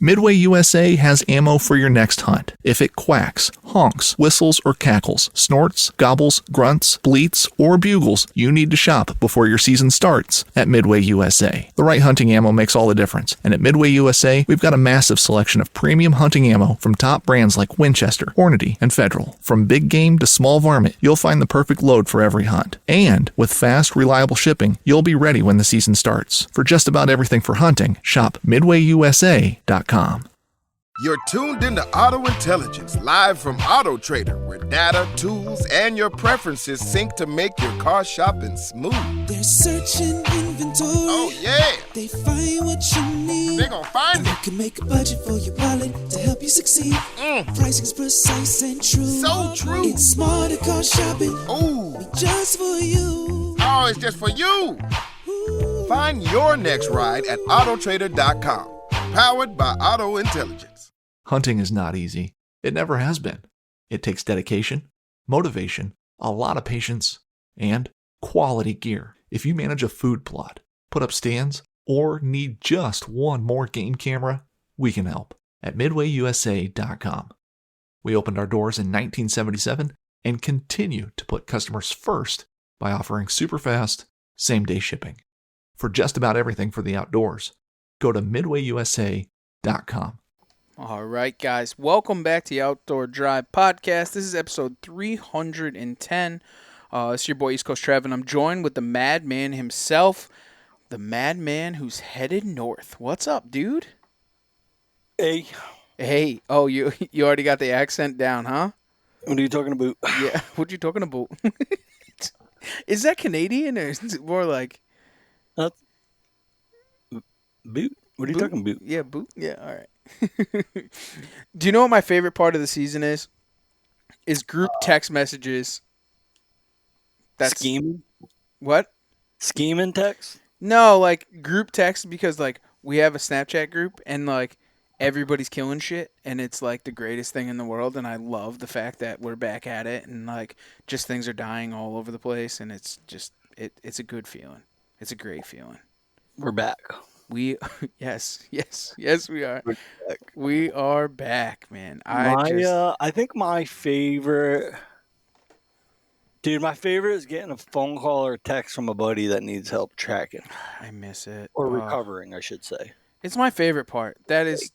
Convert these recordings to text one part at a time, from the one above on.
Midway USA has ammo for your next hunt. If it quacks, honks, whistles, or cackles, snorts, gobbles, grunts, bleats, or bugles, you need to shop before your season starts at Midway USA. The right hunting ammo makes all the difference, and at Midway USA, we've got a massive selection of premium hunting ammo from top brands like Winchester, Hornady, and Federal. From big game to small varmint, you'll find the perfect load for every hunt. And with fast, reliable shipping, you'll be ready when the season starts. For just about everything for hunting, shop MidwayUSA.com. You're tuned into Auto Intelligence, live from Auto Trader, where data, tools, and your preferences sync to make your car shopping smooth. They're searching inventory. Oh, yeah. They find what you need. They're gonna find it. You can make a budget for your wallet to help you succeed. Pricing's precise and true. So true. It's smarter car shopping. Ooh. Just for you. Oh, it's just for you. Ooh. Find your next ride at autotrader.com. Powered by Auto Intelligence. Hunting is not easy. It never has been. It takes dedication, motivation, a lot of patience, and quality gear. If you manage a food plot, put up stands, or need just one more game camera, we can help at MidwayUSA.com. We opened our doors in 1977 and continue to put customers first by offering super fast, same-day shipping. For just about everything for the outdoors, go to MidwayUSA.com. All right, guys. Welcome back to the Outdoor Drive Podcast. This is episode 310. It's your boy East Coast Trev, and I'm joined with the madman himself, the madman who's headed north. What's up, dude? Hey. Hey. Oh, you already got the accent down, huh? What are you talking about? Yeah. What you talking about? Is that Canadian, or is it more like... Boot? What are you talking about? Yeah, boot. Yeah, all right. Do you know what my favorite part of the season is? Is group text messages. That's scheming? What? Scheming text? No, like group text, because like we have a Snapchat group and like everybody's killing shit and it's like the greatest thing in the world, and I love the fact that we're back at it and like just things are dying all over the place, and it's just it's a good feeling. It's a great feeling. We're back. Yes, we are. We are back, man. I think my favorite is getting a phone call or a text from a buddy that needs help tracking. I miss it. Or recovering, I should say. It's my favorite part. That is,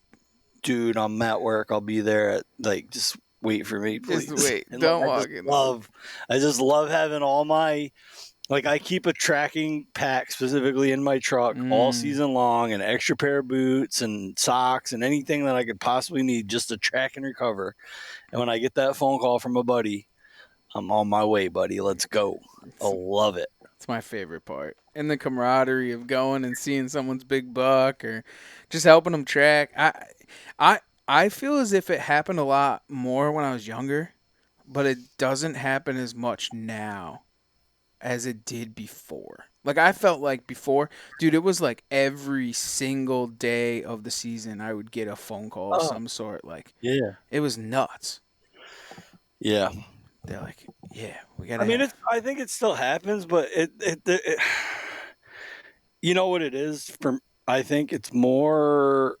dude, I'm at work. I'll be there at just wait for me, please. Just wait. Don't walk in. I just love having all my. Like, I keep a tracking pack specifically in my truck all season long, an extra pair of boots and socks and anything that I could possibly need just to track and recover. And when I get that phone call from a buddy, I'm on my way, buddy. Let's go. I love it. It's my favorite part. And the camaraderie of going and seeing someone's big buck or just helping them track. I feel as if it happened a lot more when I was younger, but it doesn't happen as much now as it did before. Like, I felt like before, dude, it was like every single day of the season I would get a phone call of some sort. Like, yeah, it was nuts. Yeah. They're like, yeah, we got to. I mean, I think it still happens, but it you know what it is? I think it's more,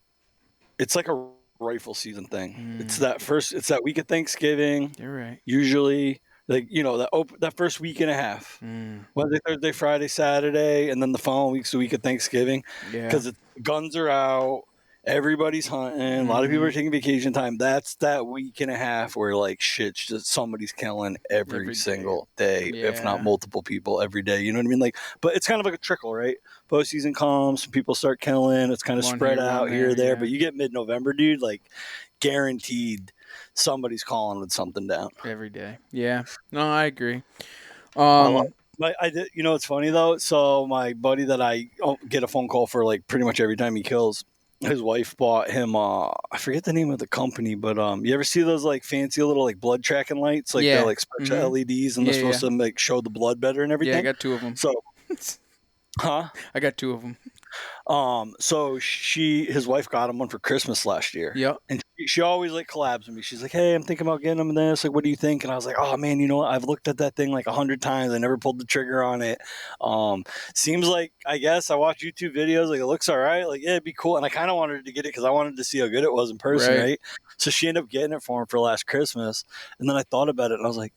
it's like a rifle season thing. It's that week of Thanksgiving. You're right. Usually. Like, you know, that first week and a half, Wednesday, Thursday, Friday, Saturday, and then the following week's the week of Thanksgiving. Yeah. Because guns are out, everybody's hunting, a lot of people are taking vacation time. That's that week and a half where, like, shit's just somebody's killing every single day, if not multiple people every day. You know what I mean? Like, but it's kind of like a trickle, right? Postseason comes, people start killing, it's kind of spread out here or there. But you get mid-November, dude, like, guaranteed somebody's calling with something down every day. Yeah, no, I agree. I did. You know, it's funny though. So my buddy that I get a phone call for like pretty much every time he kills, his wife bought him. I forget the name of the company, but you ever see those like fancy little like blood tracking lights? Like they're like special LEDs, and they're supposed to like show the blood better and everything. Yeah, I got two of them. So, I got two of them. So his wife got him one for Christmas last year. Yep. And she always like collabs with me. She's like, "Hey, I'm thinking about getting him this. Like, what do you think?" And I was like, "Oh man, you know what? I've looked at that thing like 100 times. I never pulled the trigger on it. Seems like, I guess I watch YouTube videos. Like, it looks all right. Like, yeah, it'd be cool." And I kind of wanted to get it because I wanted to see how good it was in person, right? So she ended up getting it for him for last Christmas. And then I thought about it and I was like,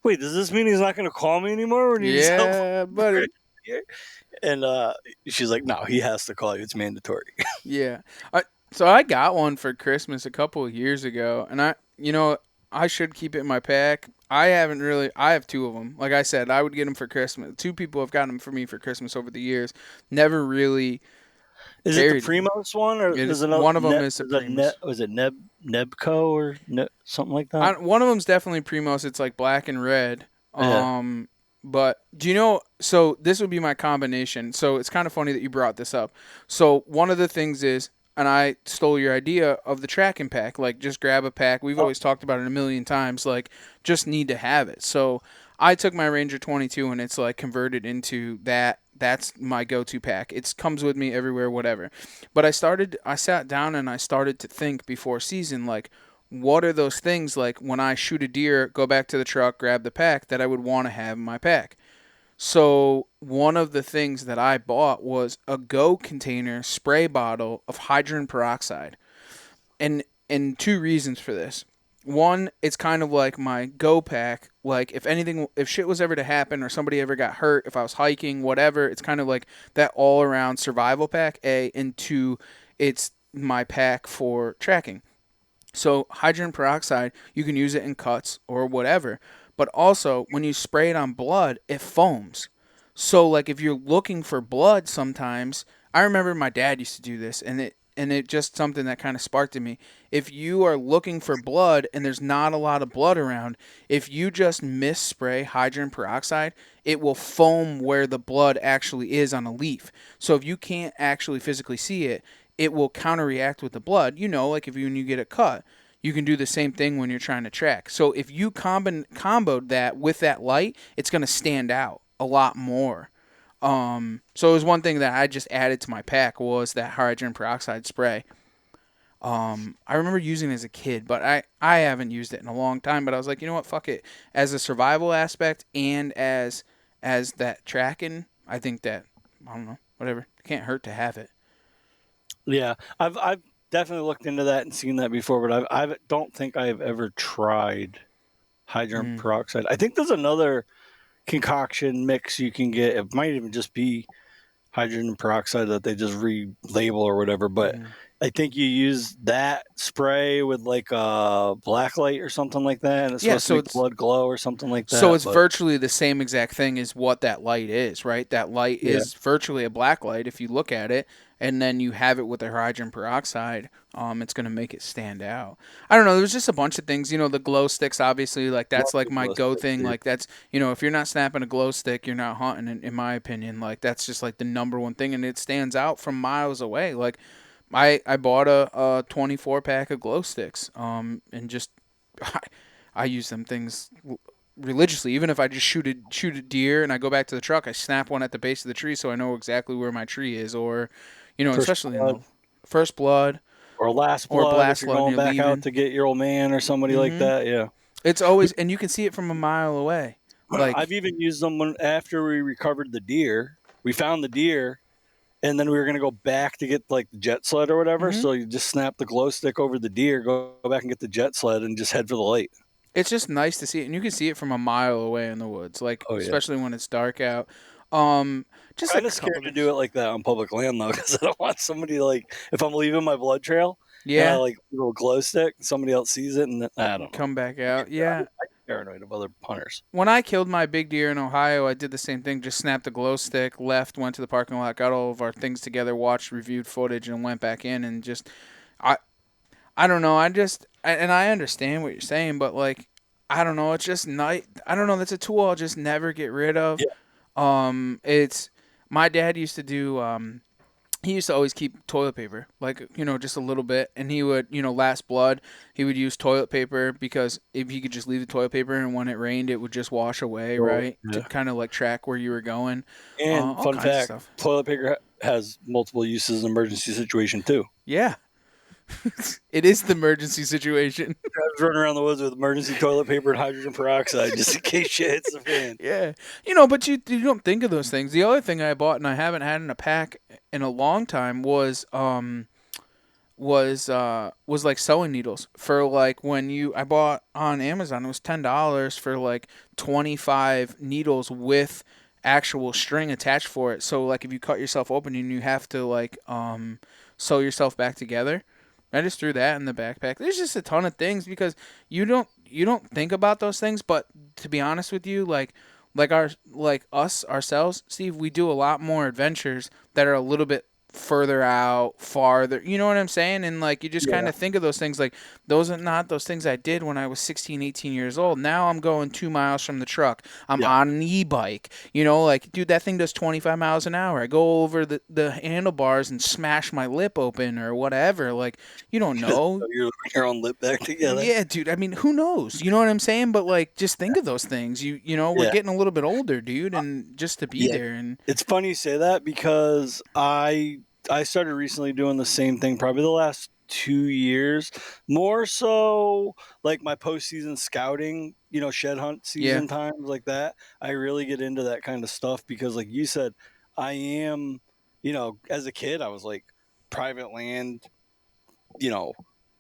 "Wait, does this mean he's not going to call me anymore when he needs help?" Yeah, buddy. And she's like, "No, he has to call you. It's mandatory." Yeah. So I got one for Christmas a couple of years ago, and I should keep it in my pack. I have two of them. Like I said, I would get them for Christmas. Two people have gotten them for me for Christmas over the years. Never really. Is it the Primos one, or is another one of them? Is the Primos? Was it Nebco or something like that? One of them's definitely Primos. It's like black and red. Yeah. But do you know? So this would be my combination. So it's kind of funny that you brought this up. So one of the things is, and I stole your idea of the tracking pack. Like, just grab a pack. We've always talked about it a million times. Like, just need to have it. So I took my Ranger 22 and it's like converted into that. That's my go-to pack. It comes with me everywhere, whatever. But I sat down and I started to think before season, like, what are those things, like when I shoot a deer, go back to the truck, grab the pack, that I would want to have in my pack? So one of the things that I bought was a Go container spray bottle of hydrogen peroxide. And two reasons for this. One, it's kind of like my Go pack. Like, if shit was ever to happen or somebody ever got hurt, if I was hiking, whatever, it's kind of like that all-around survival pack, A. And two, it's my pack for tracking. So hydrogen peroxide, you can use it in cuts or whatever. But also, when you spray it on blood, it foams. So, like, if you're looking for blood sometimes, I remember my dad used to do this, and it just something that kind of sparked in me. If you are looking for blood and there's not a lot of blood around, if you just misspray hydrogen peroxide, it will foam where the blood actually is on a leaf. So if you can't actually physically see it, it will counter-react with the blood. Like when you get a cut, you can do the same thing when you're trying to track. So if you comboed that with that light, it's going to stand out a lot more. So it was one thing that I just added to my pack was that hydrogen peroxide spray. I remember using it as a kid, but I haven't used it in a long time. But I was like, you know what, fuck it. As a survival aspect and as that tracking, I think that, I don't know, whatever. It can't hurt to have it. Yeah, I've definitely looked into that and seen that before, but I don't think I've ever tried hydrogen peroxide. I think there's another concoction mix you can get. It might even just be hydrogen peroxide that they just relabel or whatever, but I think you use that spray with like a black light or something like that, and it's supposed to make blood glow or something like that. So it's virtually the same exact thing as what that light is, right? That light is virtually a black light if you look at it, and then you have it with the hydrogen peroxide. It's going to make it stand out. I don't know. There's just a bunch of things. The glow sticks, obviously, like that's like my go thing. Dude. Like that's, if you're not snapping a glow stick, you're not hunting, in my opinion. Like that's just like the number one thing, and it stands out from miles away. Like I bought a 24 pack of glow sticks, and just I use them things religiously. Even if I just shoot a deer and I go back to the truck, I snap one at the base of the tree so I know exactly where my tree is, or especially in the first blood or last blood, or if you're going back out to get your old man or somebody like that. Yeah, it's always, and you can see it from a mile away. Like I've even used them after we recovered the deer. We found the deer. And then we were going to go back to get like the jet sled or whatever. So you just snap the glow stick over the deer, go back and get the jet sled, and just head for the light. It's just nice to see it. And you can see it from a mile away in the woods, like especially when it's dark out. Just kind of scared to do it like that on public land, though, because I don't want somebody, like, if I'm leaving my blood trail, and I like a little glow stick, somebody else sees it, and I don't know. Come back out. Yeah. Paranoid of other hunters. When I killed my big deer in Ohio, I did the same thing. Just snapped the glow stick, left, went to the parking lot, got all of our things together, watched, reviewed footage, and went back in. And just, I don't know. And I understand what you're saying, but like, I don't know. It's just night. I don't know. That's a tool I'll just never get rid of. Yeah. It's my dad used to do. He used to always keep toilet paper, like, just a little bit. And he would, last blood, he would use toilet paper because if he could just leave the toilet paper and when it rained, it would just wash away, right? Yeah. To kind of like track where you were going. And fun fact, toilet paper has multiple uses in an emergency situation too. Yeah. It is the emergency situation. I was running around the woods with emergency toilet paper and hydrogen peroxide just in case shit hits the fan. Yeah. But you don't think of those things. The other thing I bought and I haven't had in a pack in a long time was like sewing needles for like when I bought on Amazon. It was $10 for like 25 needles with actual string attached for it. So like if you cut yourself open and you have to like sew yourself back together, I just threw that in the backpack. There's just a ton of things because you don't think about those things, but to be honest with you, like us ourselves, Steve, we do a lot more adventures that are a little bit further out, farther. You know what I'm saying? And like you just kind of think of those things like those are not those things I did when I was 16, 18 years old. Now I'm going 2 miles from the truck. I'm on an e-bike. Like dude, that thing does 25 miles an hour. I go over the handlebars and smash my lip open or whatever. Like you don't know. Your own lip back together. Yeah, dude. I mean, who knows? You know what I'm saying? But like, just think of those things. We're getting a little bit older, dude, and just to be there. And it's funny you say that because I started recently doing the same thing, probably the last 2 years, more so like my postseason scouting, shed hunt season times like that. I really get into that kind of stuff because, like you said, I am, as a kid, I was like private land,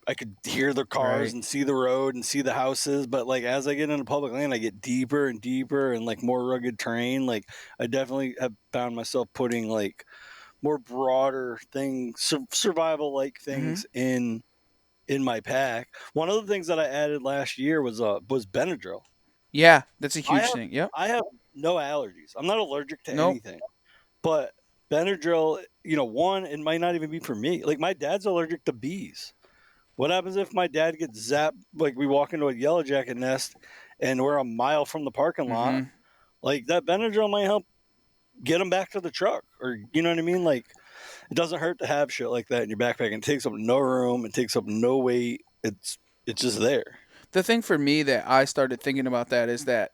I could hear the cars and see the road and see the houses. But like as I get into public land, I get deeper and deeper and like more rugged terrain. Like I definitely have found myself putting like more broader things, survival like things in my pack. One of the things that I added last year was Benadryl. Yeah, that's a huge thing. Yep. I have no allergies. I'm not allergic to anything. But Benadryl, one, it might not even be for me. Like my dad's allergic to bees. What happens if my dad gets zapped? Like we walk into a yellow jacket nest and we're a mile from the parking lot. Like that Benadryl might help get him back to the truck, or you know what I mean? Like it doesn't hurt to have shit like that in your backpack. And it takes up no room. It takes up no weight. It's just there. The thing for me that I started thinking about that is that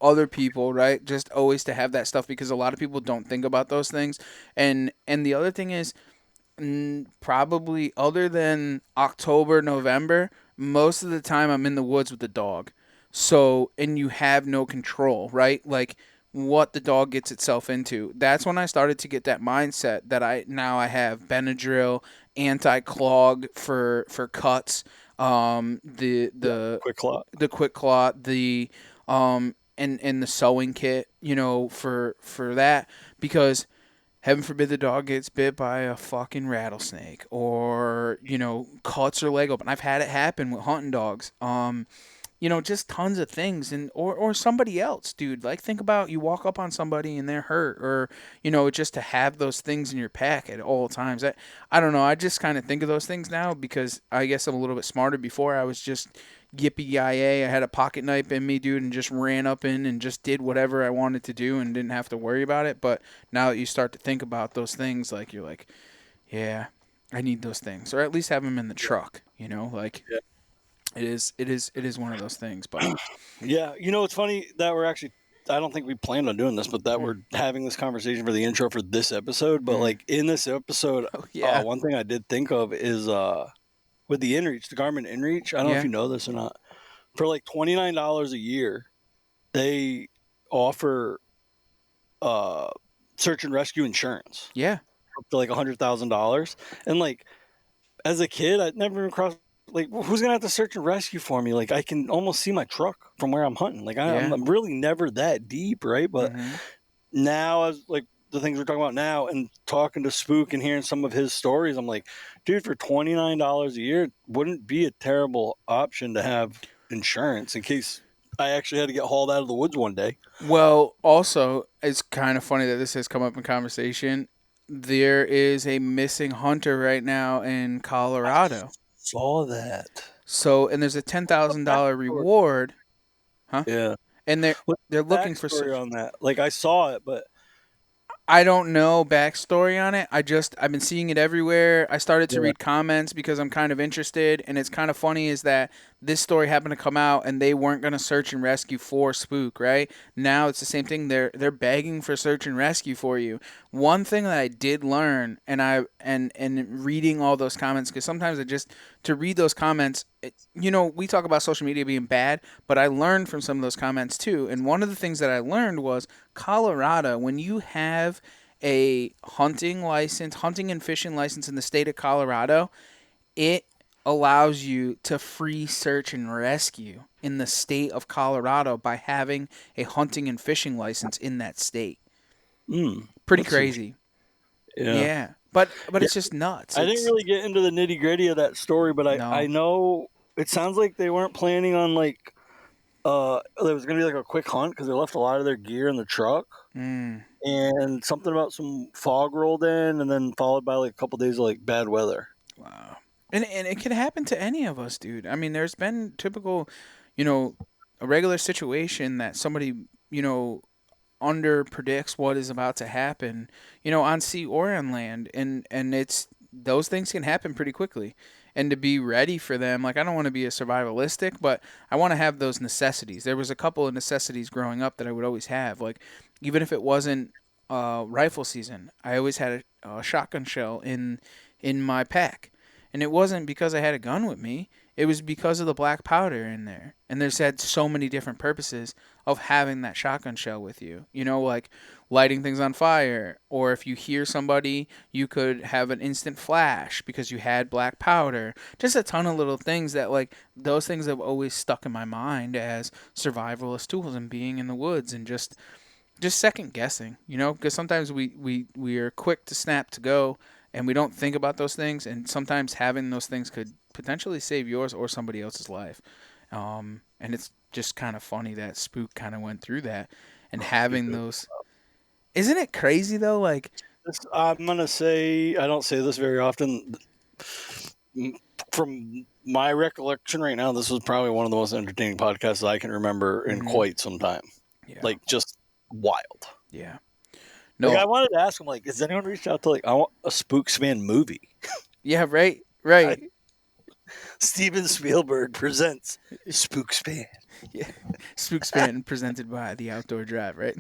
other people, right? Just always to have that stuff because a lot of people don't think about those things. And the other thing is probably other than October, November, most of the time I'm in the woods with the dog. So, and you have no control, right? Like what the dog gets itself into. That's when I started to get that mindset that I have Benadryl, anti-clog for cuts, the quick clot, and the sewing kit, for that because heaven forbid the dog gets bit by a fucking rattlesnake or, cuts her leg open. I've had it happen with hunting dogs. Just tons of things or somebody else, dude. Like think about you walk up on somebody and they're hurt or, just to have those things in your pack at all times. I don't know. I just kind of think of those things now because I guess I'm a little bit smarter. Before I was just yippee-yi-yay. I had a pocket knife in me, dude, and just ran up in and just did whatever I wanted to do and didn't have to worry about it. But now that you start to think about those things, like you're like, yeah, I need those things, or at least have them in the truck. It is one of those things. But yeah, it's funny that we're actually. I don't think we planned on doing this, but that we're having this conversation for the intro for this episode. But like in this episode, one thing I did think of is with the InReach, the Garmin InReach. I don't know if you know this or not. For like $29 a year, they offer search and rescue insurance. Yeah, up to like $100,000. And like as a kid, I'd never even crossed. Like, who's gonna have to search and rescue for me? Like, I can almost see my truck from where I'm hunting. Like, I'm really never that deep, right? But now, as like the things we're talking about now, and talking to Spook and hearing some of his stories, I'm like, dude, for $29 a year, it wouldn't be a terrible option to have insurance in case I actually had to get hauled out of the woods one day. Well, also, it's kind of funny that this has come up in conversation. There is a missing hunter right now in Colorado. Saw that. So, and there's a $10,000 reward. Huh? Yeah. And they're looking for backstory on that. Like I saw it, but I don't know backstory on it. I've been seeing it everywhere. I started to read comments because I'm kind of interested, and it's kind of funny is that this story happened to come out and they weren't going to search and rescue for Spook, right? Now it's the same thing. They're begging for search and rescue for you. One thing that I did learn, and reading all those comments, because sometimes to read those comments, we talk about social media being bad, but I learned from some of those comments too. And one of the things that I learned was Colorado, when you have a hunting and fishing license in the state of Colorado, it allows you to free search and rescue in the state of Colorado by having a hunting and fishing license in that state. Pretty crazy. Yeah. But it's just nuts. I didn't really get into the nitty gritty of that story, but I know it sounds like they weren't planning on like there was going to be like a quick hunt because they left a lot of their gear in the truck. And something about some fog rolled in and then followed by like a couple days of like bad weather. Wow. And it could happen to any of us, dude. I mean, there's been typical, a regular situation that somebody, under predicts what is about to happen, on sea or on land. And it's, those things can happen pretty quickly. And to be ready for them, like, I don't want to be a survivalistic, but I want to have those necessities. There was a couple of necessities growing up that I would always have. Like, even if it wasn't rifle season, I always had a shotgun shell in my pack. And it wasn't because I had a gun with me. It was because of the black powder in there. And there's had so many different purposes of having that shotgun shell with you. Like lighting things on fire. Or if you hear somebody, you could have an instant flash because you had black powder. Just a ton of little things that, like, those things have always stuck in my mind as survivalist tools and being in the woods and just second guessing, because sometimes we are quick to snap to go. And we don't think about those things, and sometimes having those things could potentially save yours or somebody else's life. And it's just kind of funny that Spook kind of went through that and having those. Isn't it crazy though? Like, I'm gonna say I don't say this very often. From my recollection right now, this was probably one of the most entertaining podcasts I can remember in quite some time. Yeah. Like, just wild. Yeah. No, like, I wanted to ask him, like, has anyone reached out to, like, I want a Spook Spann movie? Yeah, right. Steven Spielberg presents Spook Spann. Yeah, Spook Spann presented by The Outdoor Drive, right?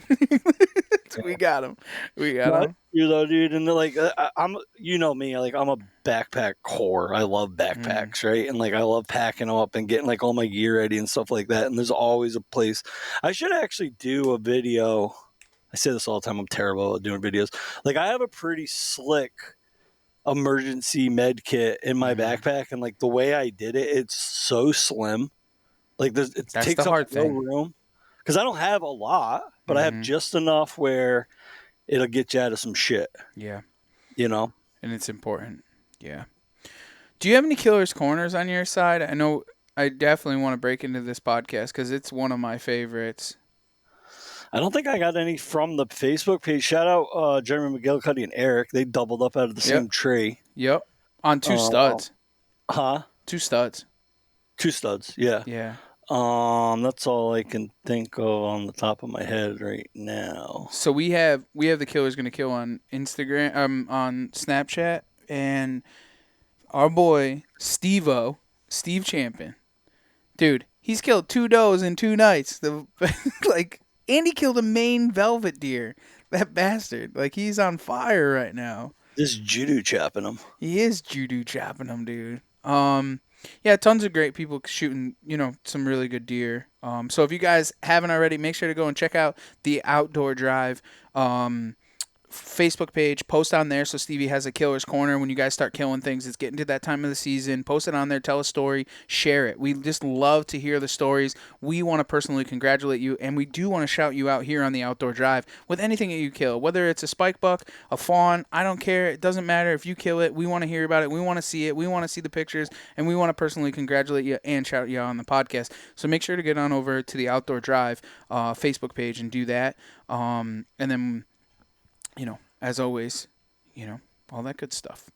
We got him. Dude, and like, I'm, me, like, I'm a backpack whore. I love backpacks, right? And like, I love packing them up and getting like all my gear ready and stuff like that. And there's always a place. I should actually do a video. I say this all the time. I'm terrible at doing videos. Like, I have a pretty slick emergency med kit in my backpack, and like the way I did it, it's so slim. Like, it takes up no room because I don't have a lot, but I have just enough where it'll get you out of some shit. Yeah, and it's important. Yeah. Do you have any killer's corners on your side? I know I definitely want to break into this podcast because it's one of my favorites. I don't think I got any from the Facebook page. Shout out Jeremy McGillicuddy and Eric. They doubled up out of the same tree. Yep. On two studs. Huh? 2 studs. 2 studs, yeah. Yeah. That's all I can think of on the top of my head right now. So we have the Killer's Gonna Kill on Instagram, on Snapchat, and our boy Steve Champion. Dude, he's killed 2 does in 2 nights. And he killed a Maine velvet deer. That bastard. Like, he's on fire right now. Just judo chopping him. He is judo chopping him, dude. Yeah, tons of great people shooting, some really good deer. So if you guys haven't already, make sure to go and check out the Outdoor Drive Facebook page. Post on there so Stevie has a killer's corner. When you guys start killing things, it's getting to that time of the season. Post it on there, tell a story, share it. We just love to hear the stories. We want to personally congratulate you, and we do want to shout you out here on the Outdoor Drive with anything that you kill, whether it's a spike buck, a fawn, I don't care. It doesn't matter. If you kill it, we want to hear about it. We want to see it. We want to see the pictures, and we want to personally congratulate you and shout you out on the podcast. So make sure to get on over to the Outdoor Drive Facebook page and do that. And then, as always, all that good stuff.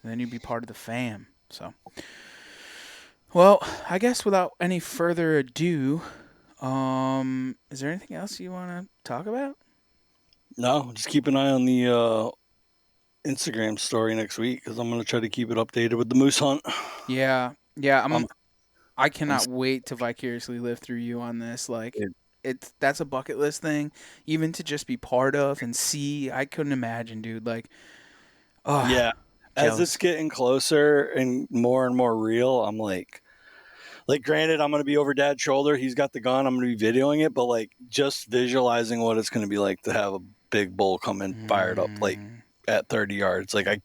And then you'd be part of the fam. So, well, I guess without any further ado, is there anything else you want to talk about? No, just keep an eye on the Instagram story next week because I'm going to try to keep it updated with the moose hunt. Yeah. I cannot wait to vicariously live through you on this. Like, that's a bucket list thing, even to just be part of and see. I couldn't imagine, dude. Like, oh Yeah. As it's getting closer and more real, I'm like, granted, I'm going to be over Dad's shoulder. He's got the gun. I'm going to be videoing it, but like just visualizing what it's going to be like to have a big bull come in fired up like at 30 yards. Like I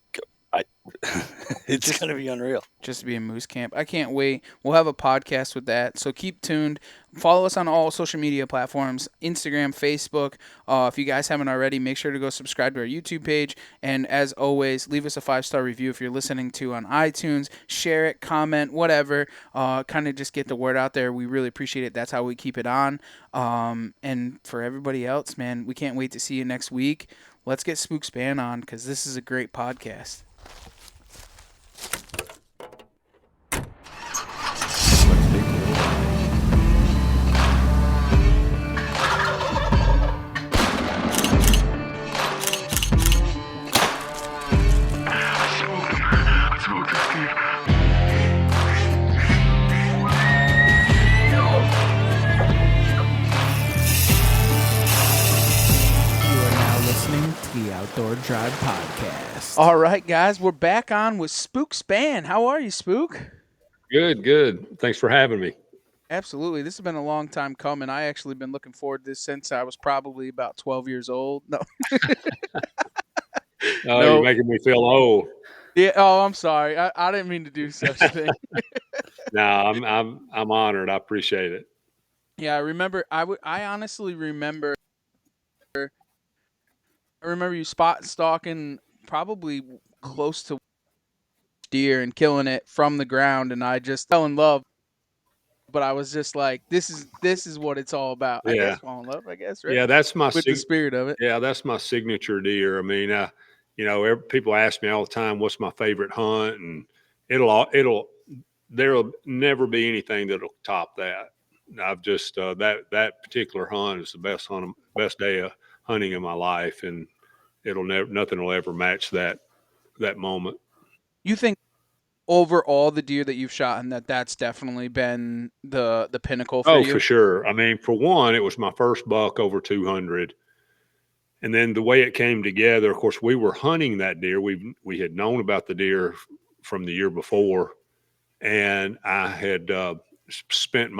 it's going to be unreal. Just to be in moose camp. I can't wait. We'll have a podcast with that. So keep tuned. Follow us on all social media platforms, Instagram, Facebook. If you guys haven't already, make sure to go subscribe to our YouTube page. And as always, leave us a 5-star review if you're listening to on iTunes. Share it, comment, whatever. Kind of just get the word out there. We really appreciate it. That's how we keep it on. And for everybody else, man, we can't wait to see you next week. Let's get Spook Spann on because this is a great podcast. The Outdoor Drive Podcast. All right, guys, we're back on with Spook Spann. How are you, Spook? Good. Thanks for having me. Absolutely. This has been a long time coming. I actually been looking forward to this since I was probably about 12 years old. No. No. You're making me feel old. Yeah. Oh, I'm sorry. I didn't mean to do such a thing. No, I'm honored. I appreciate it. Yeah, I remember. I honestly remember. I remember you spot stalking probably close to deer and killing it from the ground, and I just fell in love. But I was just like, this is what it's all about. Yeah. I guess fall in love, I guess, right? Yeah, that's my with the spirit of it. Yeah, that's my signature deer. I mean, people ask me all the time, what's my favorite hunt, and there'll never be anything that'll top that. I've just that particular hunt is the best day of hunting in my life, and nothing will ever match that moment. You think over all the deer that you've shot, and that's definitely been the pinnacle for you? Oh, for sure. I mean, for one, it was my first buck over 200. And then the way it came together, of course, we were hunting that deer. We had known about the deer from the year before, and I had spent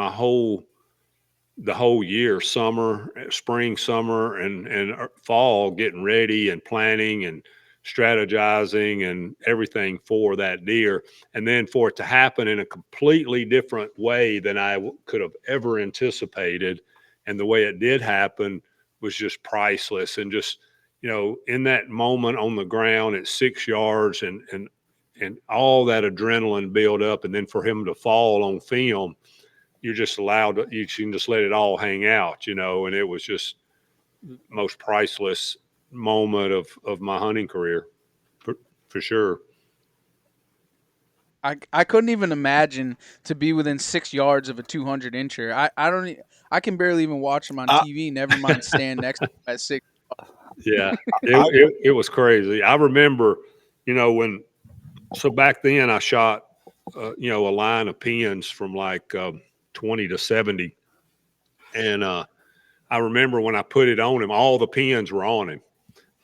the whole year, spring, summer, and fall, getting ready and planning and strategizing and everything for that deer. And then for it to happen in a completely different way than I could have ever anticipated. And the way it did happen was just priceless. And just, in that moment on the ground at 6 yards and all that adrenaline build up, and then for him to fall on film, you're just you can just let it all hang out, and it was just the most priceless moment of my hunting career for sure. I couldn't even imagine to be within 6 yards of a 200 incher. I can barely even watch him on TV. Never mind stand next to him at 6. Yeah, it was crazy. I remember, so back then I shot, a line of pins from like 20 to 70. And I remember when I put it on him, all the pins were on him,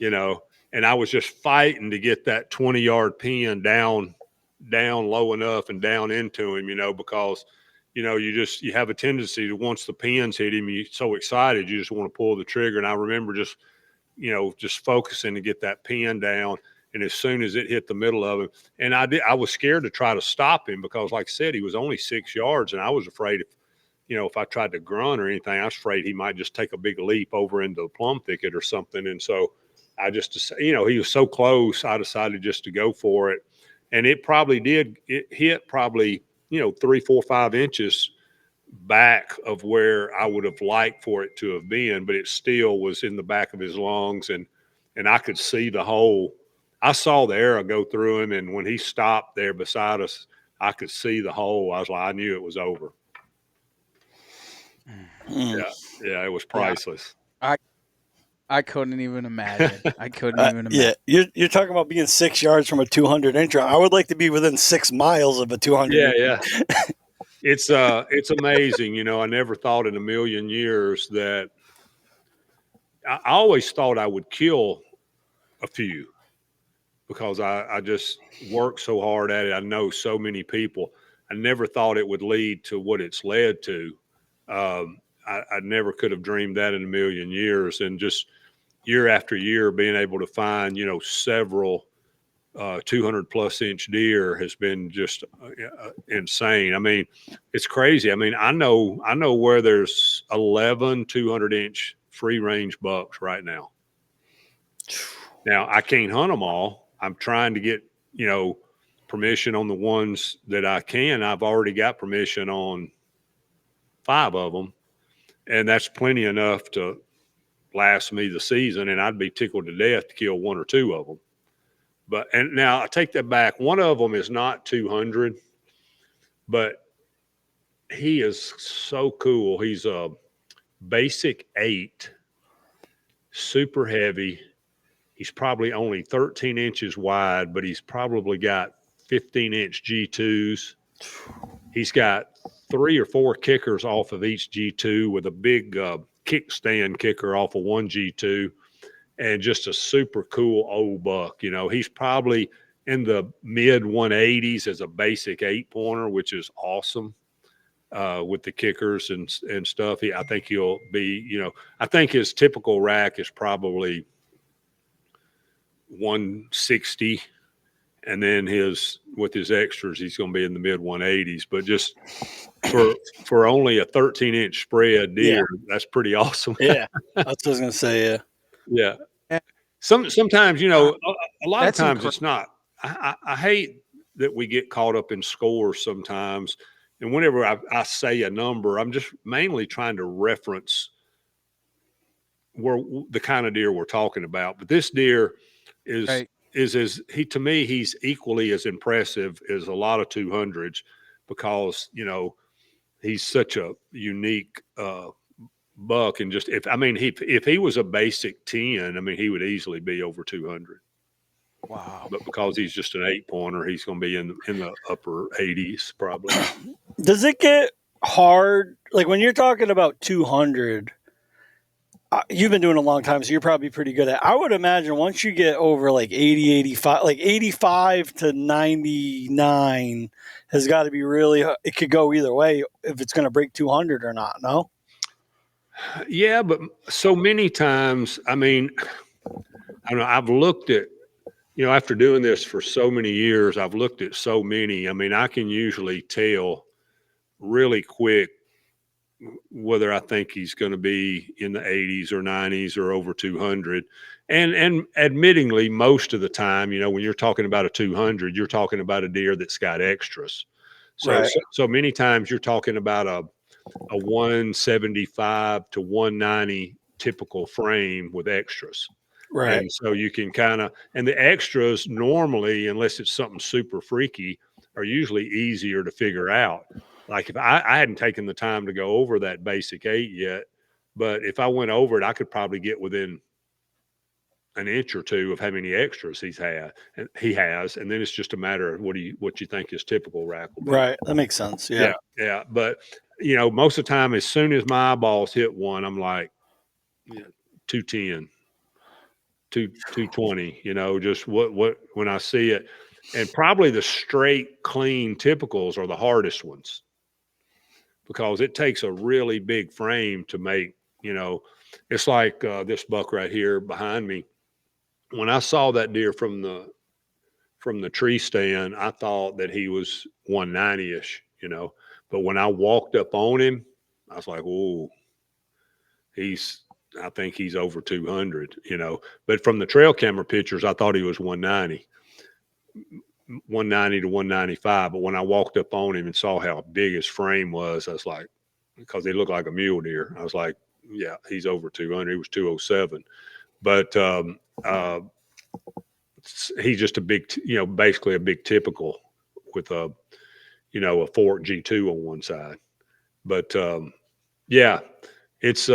and I was just fighting to get that 20-yard pin down low enough and down into him, because, you have a tendency to, once the pins hit him, you're so excited, you just want to pull the trigger. And I remember just focusing to get that pin down. And as soon as it hit the middle of him, and I was scared to try to stop him because, like I said, he was only 6 yards, and I was afraid if I tried to grunt or anything, I was afraid he might just take a big leap over into the plum thicket or something. And so I just, he was so close, I decided just to go for it. And it hit probably, 3, 4, 5 inches back of where I would have liked for it to have been, but it still was in the back of his lungs, and I could see the hole. I saw the arrow go through him, and when he stopped there beside us, I could see the hole. I knew it was over. Yeah, it was priceless. I couldn't even imagine. Yeah, you're talking about being 6 yards from a 200 incher. I would like to be within 6 miles of a 200. Yeah. It's amazing. I never thought in a million years that I always thought I would kill a few because I just work so hard at it. I know so many people. I never thought it would lead to what it's led to. I never could have dreamed that in a million years. And just year after year, being able to find, several 200 plus inch deer has been just insane. I mean, it's crazy. I mean, I know where there's 11 200 inch free range bucks right now. Now I can't hunt them all. I'm trying to get, permission on the ones that I can. I've already got permission on 5 of them, and that's plenty enough to last me the season. And I'd be tickled to death to kill 1 or 2 of them. And now I take that back. One of them is not 200, but he is so cool. He's a basic 8, super heavy. He's probably only 13 inches wide, but he's probably got 15-inch G2s. He's got 3 or 4 kickers off of each G2 with a big kickstand kicker off of one G2. And just a super cool old buck. He's probably in the mid 180s as a basic 8-pointer, which is awesome with the kickers and stuff. I think he'll be, I think his typical rack is probably 160. And then with his extras, he's going to be in the mid 180s. But just for only a 13-inch spread deer, that's pretty awesome. Yeah, that's what I was going to say, yeah. Yeah. Sometimes, a lot of times it's not. I hate that we get caught up in scores sometimes. And whenever I say a number, I'm just mainly trying to reference where the kind of deer we're talking about. But this deer is to me, he's equally as impressive as a lot of 200s because, he's such a unique buck. And just if he was a basic 10, he would easily be over 200. Wow. But because he's just an 8-pointer, he's going to be in the upper 80s probably. Does it get hard, like when you're talking about 200? You've been doing it a long time, so you're probably pretty good at it. I would imagine once you get over like 80, 85, like 85 to 99 has got to be really, it could go either way if it's going to break 200 or not, no? Yeah, but so many times, I don't know, I've looked at, after doing this for so many years, I've looked at so many. I can usually tell really quick whether I think he's going to be in the 80s or 90s or over 200. And admittingly, most of the time, when you're talking about a 200, you're talking about a deer that's got extras. So many times you're talking about a 175 to 190 typical frame with extras. Right. And so you can and the extras normally, unless it's something super freaky, are usually easier to figure out. Like if I hadn't taken the time to go over that basic 8 yet, but if I went over it, I could probably get within an inch or two of how many extras he has. And then it's just a matter of what you think his typical rack will be. Right. That makes sense. Yeah. Yeah. But most of the time, as soon as my eyeballs hit one, I'm like, 210, 220, just what, when I see it. And probably the straight, clean typicals are the hardest ones because it takes a really big frame to make, it's like this buck right here behind me. When I saw that deer from the tree stand, I thought that he was 190-ish, but when I walked up on him, I was like, "Whoa, I think he's over 200, but from the trail camera pictures, I thought he was 190 to 195. But when I walked up on him and saw how big his frame was, I was like, because he looked like a mule deer, I was like, yeah, he's over 200. He was 207, but he's just a big, basically a big typical with a fork G2 on one side. But yeah, it's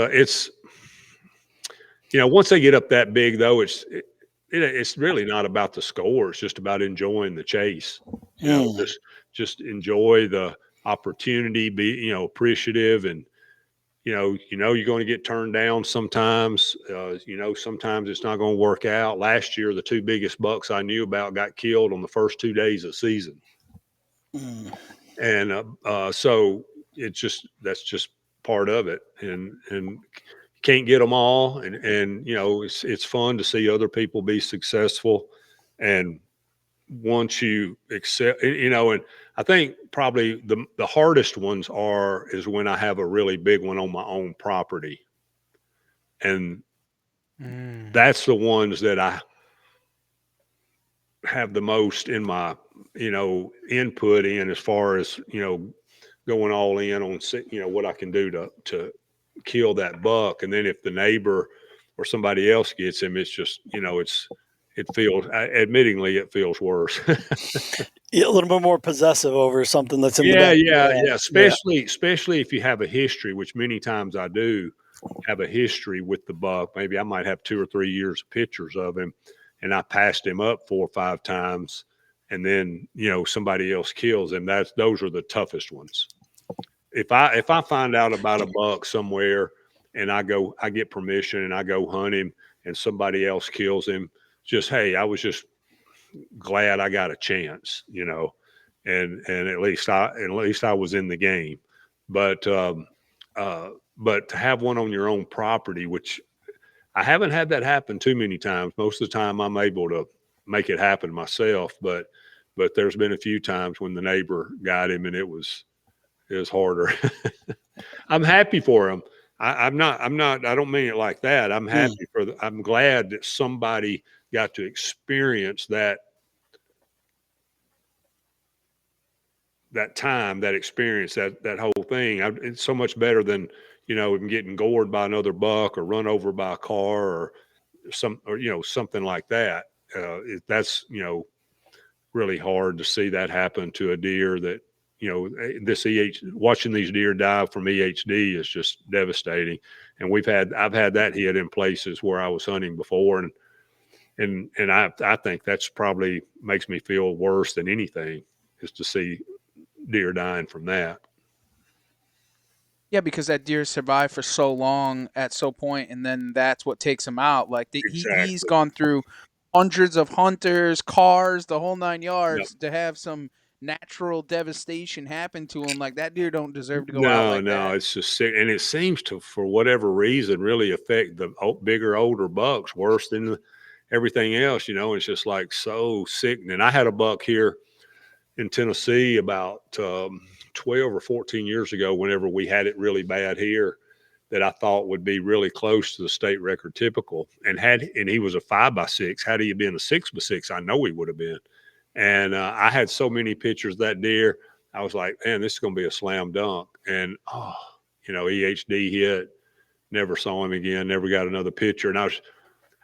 once they get up that big though, it's really not about the score. It's just about enjoying the chase. Just enjoy the opportunity, be appreciative, and you're going to get turned down sometimes. Sometimes it's not going to work out. Last year, the two biggest bucks I knew about got killed on the first 2 days of season. And so that's just part of it, and can't get them all, and it's fun to see other people be successful, and once you accept, and I think probably the hardest ones is when I have a really big one on my own property, and that's the ones that I have the most in my input in, as far as going all in on what I can do to kill that buck. And then if the neighbor or somebody else gets him, it's just it feels, admittingly, it feels worse. Yeah, a little bit more possessive over something that's in the Yeah, back. yeah. Especially if you have a history, which many times I do have a history with the buck. Maybe I might have 2 or 3 years of pictures of him, and I passed him up 4 or 5 times, and then somebody else kills him. Those are the toughest ones. If I find out about a buck somewhere and I get permission and I go hunt him and somebody else kills him, hey, I was just glad I got a chance, and at least I was in the game. But but to have one on your own property, which I haven't had that happen too many times. Most of the time I'm able to make it happen myself, but there's been a few times when the neighbor got him and it was harder. I'm happy for him. I don't mean it like that. I'm happy I'm glad that somebody got to experience that time, that experience, that whole thing. It's so much better than, getting gored by another buck or run over by a car or something like that. That's, really hard to see that happen to a deer that, watching these deer die from EHD is just devastating. And I've had that hit in places where I was hunting before. And I think that's probably makes me feel worse than anything, is to see deer dying from that. Yeah, because that deer survived for so long at so point, and then that's what takes him out. Like he's Exactly. gone through hundreds of hunters, cars, the whole 9 yards, Yep. to have some natural devastation happen to him. Like that deer don't deserve to go out No, like no, that. it's just sick, and it seems to, for whatever reason, really affect the bigger, older bucks worse than everything else. It's just like so sickening. I had a buck here in Tennessee about 12 or 14 years ago, whenever we had it really bad here, that I thought would be really close to the state record typical. And he was a 5x6. Had he been a 6x6, I know he would have been. And I had so many pictures of that deer. I was like, man, this is going to be a slam dunk. And, EHD hit, never saw him again, never got another picture. And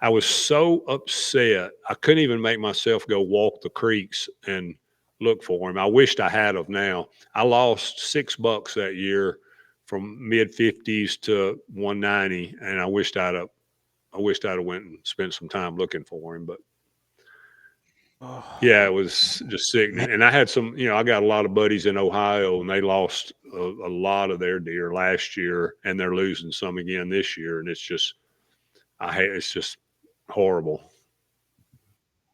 I was so upset. I couldn't even make myself go walk the creeks and look for him. I wished I had of now. I lost 6 bucks that year from mid 50s to 190. And I wished I'd have went and spent some time looking for him, but yeah, it was just sickening. And I had I got a lot of buddies in Ohio, and they lost a lot of their deer last year, and they're losing some again this year. And it's just horrible.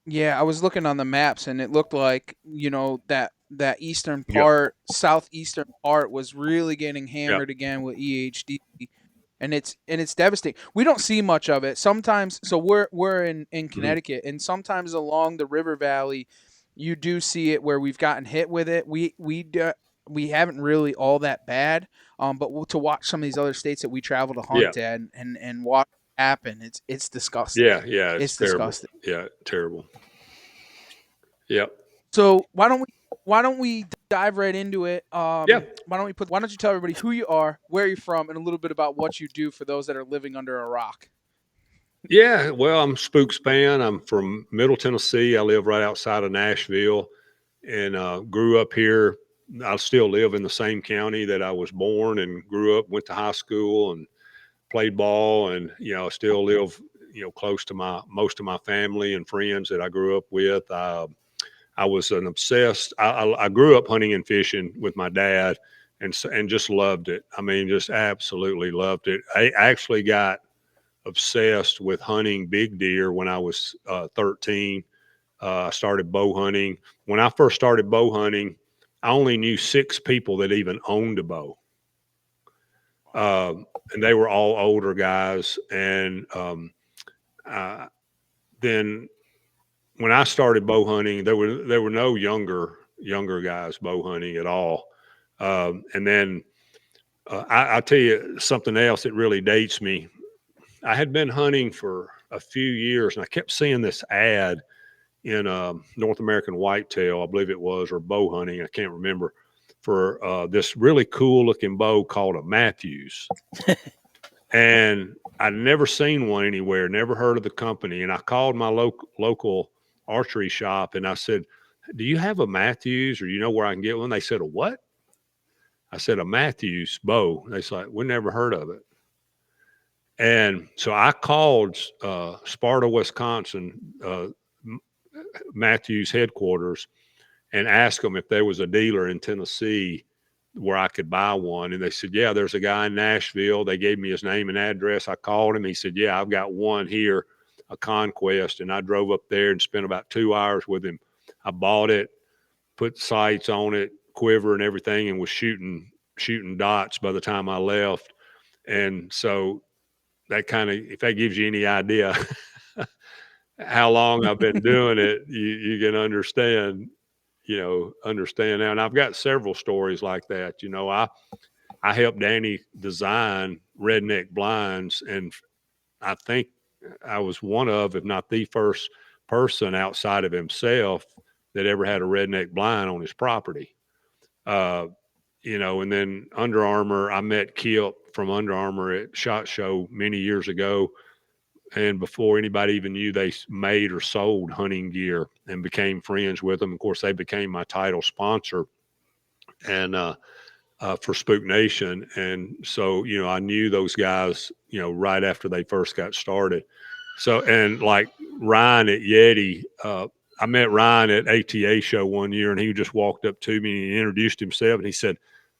Yeah, I was looking on the maps, and it looked like that eastern Yep. part, southeastern part, was really getting Yep. hammered again with EHD, and it's devastating. We don't see much of it sometimes. So we're in Connecticut, and sometimes along the river valley, you do see it where we've gotten hit with it. We haven't really all that bad, but to watch some of these other states that we travel to Yeah. hunt at and watch it happen, it's disgusting. Yeah. Yeah. It's terrible. Disgusting. Yeah. Terrible. Yep. So why don't we dive right into it? Yeah. Why don't you tell everybody who you are, where you're from, and a little bit about what you do for those that are living under a rock? Yeah. Well, I'm Spook Spann. I'm from Middle Tennessee. I live right outside of Nashville, and grew up here. I still live in the same county that I was born and grew up, went to high school and played ball, and I still live close to most of my family and friends that I grew up with. I was an obsessed. I grew up hunting and fishing with my dad, and just loved it. I mean, just absolutely loved it. I actually got obsessed with hunting big deer when I was 13. I started bow hunting. When I first started bow hunting, I only knew 6 people that even owned a bow. And they were all older guys. And then when I started bow hunting, there were no younger guys bow hunting at all. And then I'll tell you something else that really dates me. I had been hunting for a few years, and I kept seeing this ad in North American Whitetail, I believe it was, or bow hunting, I can't remember, for this really cool looking bow called a Matthews. And I'd never seen one anywhere, never heard of the company. And I called my local archery shop and I said, "Do you have a Matthews, or you know where I can get one?" They said, "A what?" I said, "A Matthews bow." They said, "We never heard of it." And so I called Sparta, Wisconsin, Matthews headquarters, and asked them if there was a dealer in Tennessee where I could buy one. And they said, "Yeah, there's a guy in Nashville." They gave me his name and address. I called him. He said, "Yeah, I've got one here, a Conquest." And I drove up there and spent about 2 hours with him. I bought it, put sights on it, quiver and everything, and was shooting dots by the time I left. And so that kind of, if that gives you any idea how long I've been doing it, you can understand now. And I've got several stories like that. I helped Danny design redneck blinds, and I think I was one of, if not the first person outside of himself that ever had a redneck blind on his property. And then Under Armour, I met Kip from Under Armour at SHOT Show many years ago. And before anybody even knew they made or sold hunting gear, and became friends with them. Of course, they became my title sponsor and for Spook Nation. And so, I knew those guys, right after they first got started. So, and like Ryan at Yeti, I met Ryan at ATA show one year, and he just walked up to me and he introduced himself, and he said,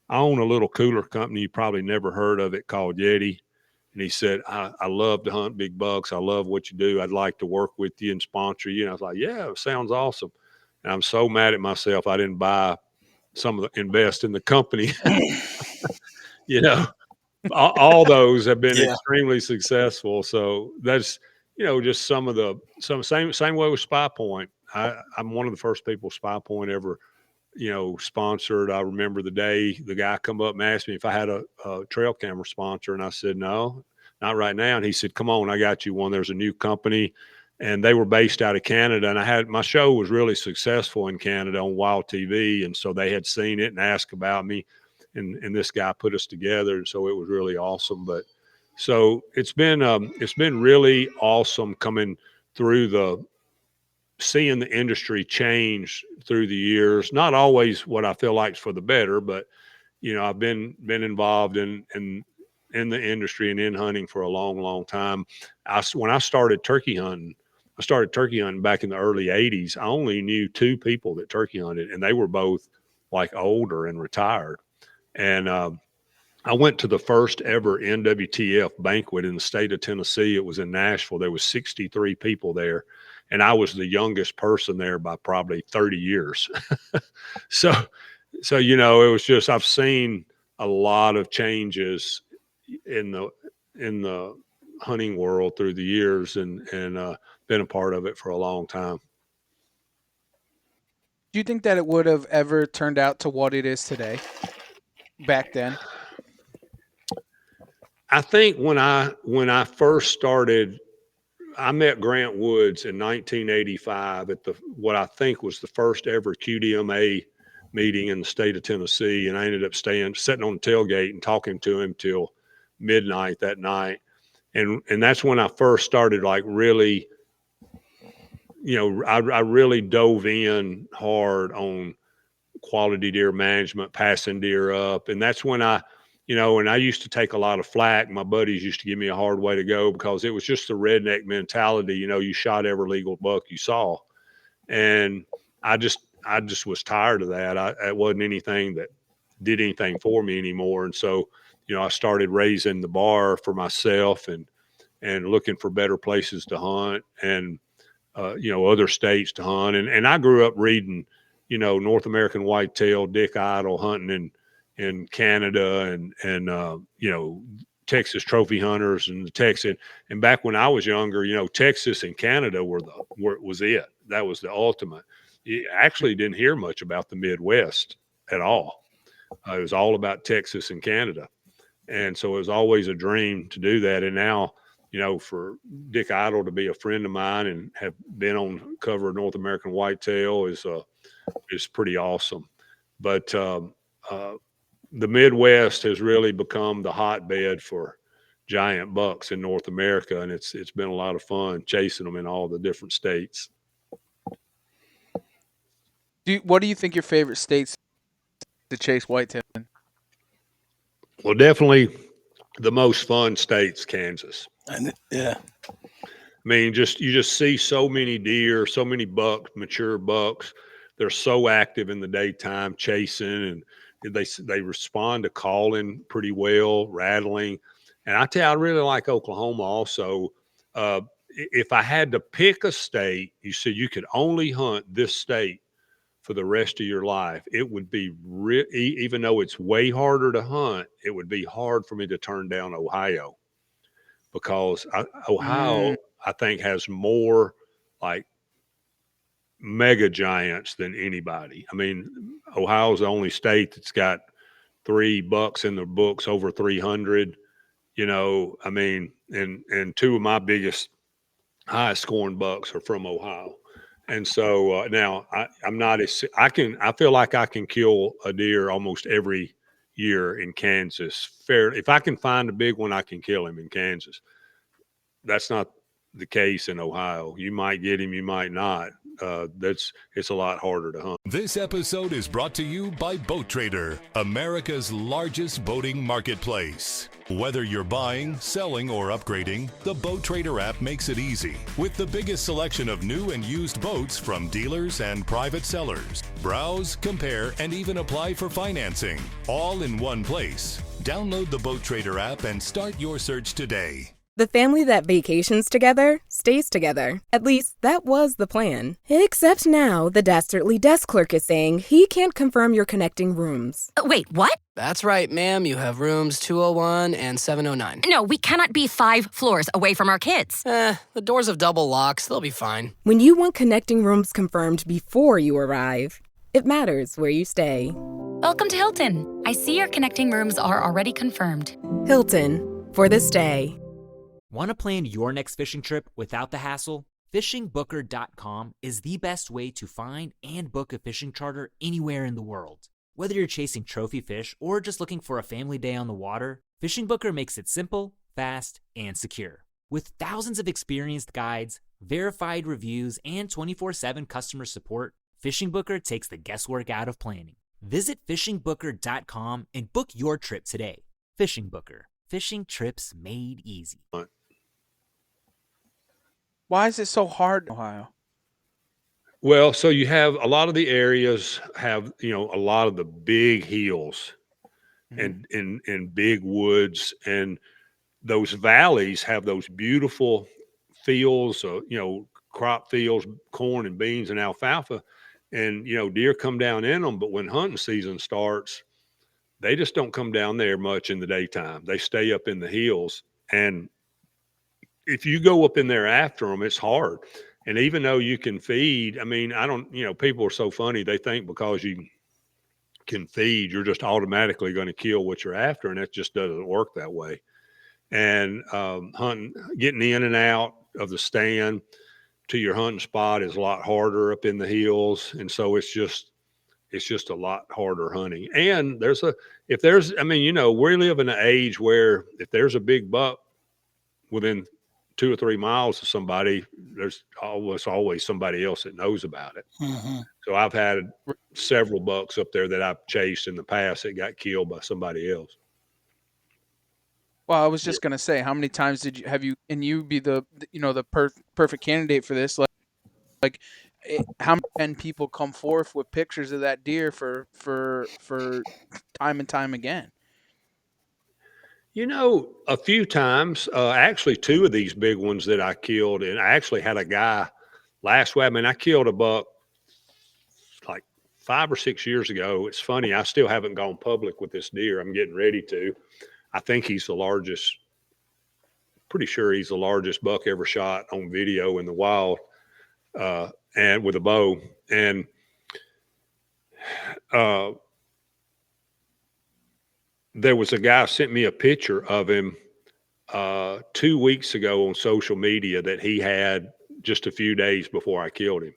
"I own a little cooler company. You probably never heard of it, called Yeti." And he said, I love to hunt big bucks. I love what you do. I'd like to work with you and sponsor you." And I was like, "Yeah, it sounds awesome." And I'm so mad at myself I didn't buy invest in the company. All those have been extremely successful. So that's, just same way with Spy Point. I'm one of the first people Spy Point ever, sponsored. I remember the day the guy come up and asked me if I had a trail camera sponsor, and I said, "No, not right now." And he said, "Come on, I got you one. There's a new company." And they were based out of Canada, and my show was really successful in Canada on Wild TV. And so they had seen it and asked about me, and this guy put us together. And so it was really awesome. But so it's been really awesome coming through seeing the industry change through the years. Not always what I feel like is for the better, but I've been involved in the industry and in hunting for a long, long time. When I started turkey hunting back in the early 80s. I only knew 2 people that turkey hunted, and they were both like older and retired. And I went to the first ever NWTF banquet in the state of Tennessee. It was in Nashville. There was 63 people there, and I was the youngest person there by probably 30 years. So it was just, I've seen a lot of changes in the hunting world through the years, and been a part of it for a long time. Do you think that it would have ever turned out to what it is today back then? I think when I first started, I met Grant Woods in 1985 at what I think was the first ever QDMA meeting in the state of Tennessee. And I ended up sitting on the tailgate and talking to him till midnight that night. And that's when I first started, like, really, I really dove in hard on quality deer management, passing deer up. And that's when and I used to take a lot of flack. My buddies used to give me a hard way to go because it was just the redneck mentality. You shot every legal buck you saw. And I just was tired of that. It wasn't anything that did anything for me anymore. And so, I started raising the bar for myself and looking for better places to hunt and, other states to hunt. And I grew up reading, North American whitetail, Dick Idle hunting in Canada and Texas trophy hunters and the Texan. And back when I was younger, Texas and Canada was it. That was the ultimate. You actually didn't hear much about the Midwest at all. It was all about Texas and Canada. And so it was always a dream to do that. And now, for Dick Idle to be a friend of mine and have been on cover of North American Whitetail is pretty awesome. But the Midwest has really become the hotbed for giant bucks in North America, and it's been a lot of fun chasing them in all the different states. What do you think your favorite states to chase whitetail in? Well, definitely the most fun state's Kansas. Yeah. I mean, you just see so many deer, so many bucks, mature bucks. They're so active in the daytime chasing, and they respond to calling pretty well, rattling. And I tell you, I really like Oklahoma also. If I had to pick a state, you said you could only hunt this state for the rest of your life, it would be even though it's way harder to hunt, it would be hard for me to turn down Ohio because Ohio, I think, has more like mega giants than anybody. I mean, Ohio's the only state that's got 3 bucks in the books over 300. I mean, and 2 of my highest scoring bucks are from Ohio. And so now I'm not I feel like I can kill a deer almost every year in Kansas. If I can find a big one, I can kill him in Kansas. That's not the case in Ohio. You might get him, you might not. It's a lot harder to hunt. This episode is brought to you by Boat Trader, America's largest boating marketplace. Whether you're buying, selling, or upgrading, the Boat Trader app makes it easy. With the biggest selection of new and used boats from dealers and private sellers. Browse, compare, and even apply for financing. All in one place. Download the Boat Trader app and start your search today. The family that vacations together stays together. At least, that was the plan. Except now, the Dastardly desk clerk is saying he can't confirm your connecting rooms. Wait, what? That's right, ma'am. You have rooms 201 and 709. No, we cannot be 5 floors away from our kids. The doors have double locks. They'll be fine. When you want connecting rooms confirmed before you arrive, it matters where you stay. Welcome to Hilton. I see your connecting rooms are already confirmed. Hilton, for the stay. Want to plan your next fishing trip without the hassle? FishingBooker.com is the best way to find and book a fishing charter anywhere in the world. Whether you're chasing trophy fish or just looking for a family day on the water, Fishing Booker makes it simple, fast, and secure. With thousands of experienced guides, verified reviews, and 24/7 customer support, Fishing Booker takes the guesswork out of planning. Visit FishingBooker.com and book your trip today. Fishing Booker. Fishing trips made easy. Why is it so hard in Ohio? Well, so you have a lot of the areas have, a lot of the big hills and big woods, and those valleys have those beautiful fields, crop fields, corn and beans and alfalfa, and, deer come down in them. But when hunting season starts, they just don't come down there much in the daytime. They stay up in the hills. And if you go up in there after them, it's hard. And even though you can feed, I mean, people are so funny. They think because you can feed, you're just automatically going to kill what you're after. And that just doesn't work that way. And hunting, getting in and out of the stand to your hunting spot is a lot harder up in the hills. And so it's just a lot harder hunting. And we live in an age where if there's a big buck within 2 or 3 miles of somebody, there's always somebody else that knows about it. Mm-hmm. So I've had several bucks up there that I've chased in the past that got killed by somebody else. Well, I was just going to say, how many times and you be the perfect candidate for this? Like how many people come forth with pictures of that deer for time and time again? You know, a few times, actually, two of these big ones that I killed, and I actually had a guy last week. I mean, I killed a buck like 5 or 6 years ago. It's funny, I still haven't gone public with this deer. I'm getting ready to. I think he's the largest, pretty sure he's the largest buck ever shot on video in the wild, and with a bow. And uh, there was a guy sent me a picture of him 2 weeks ago on social media that he had just a few days before I killed him.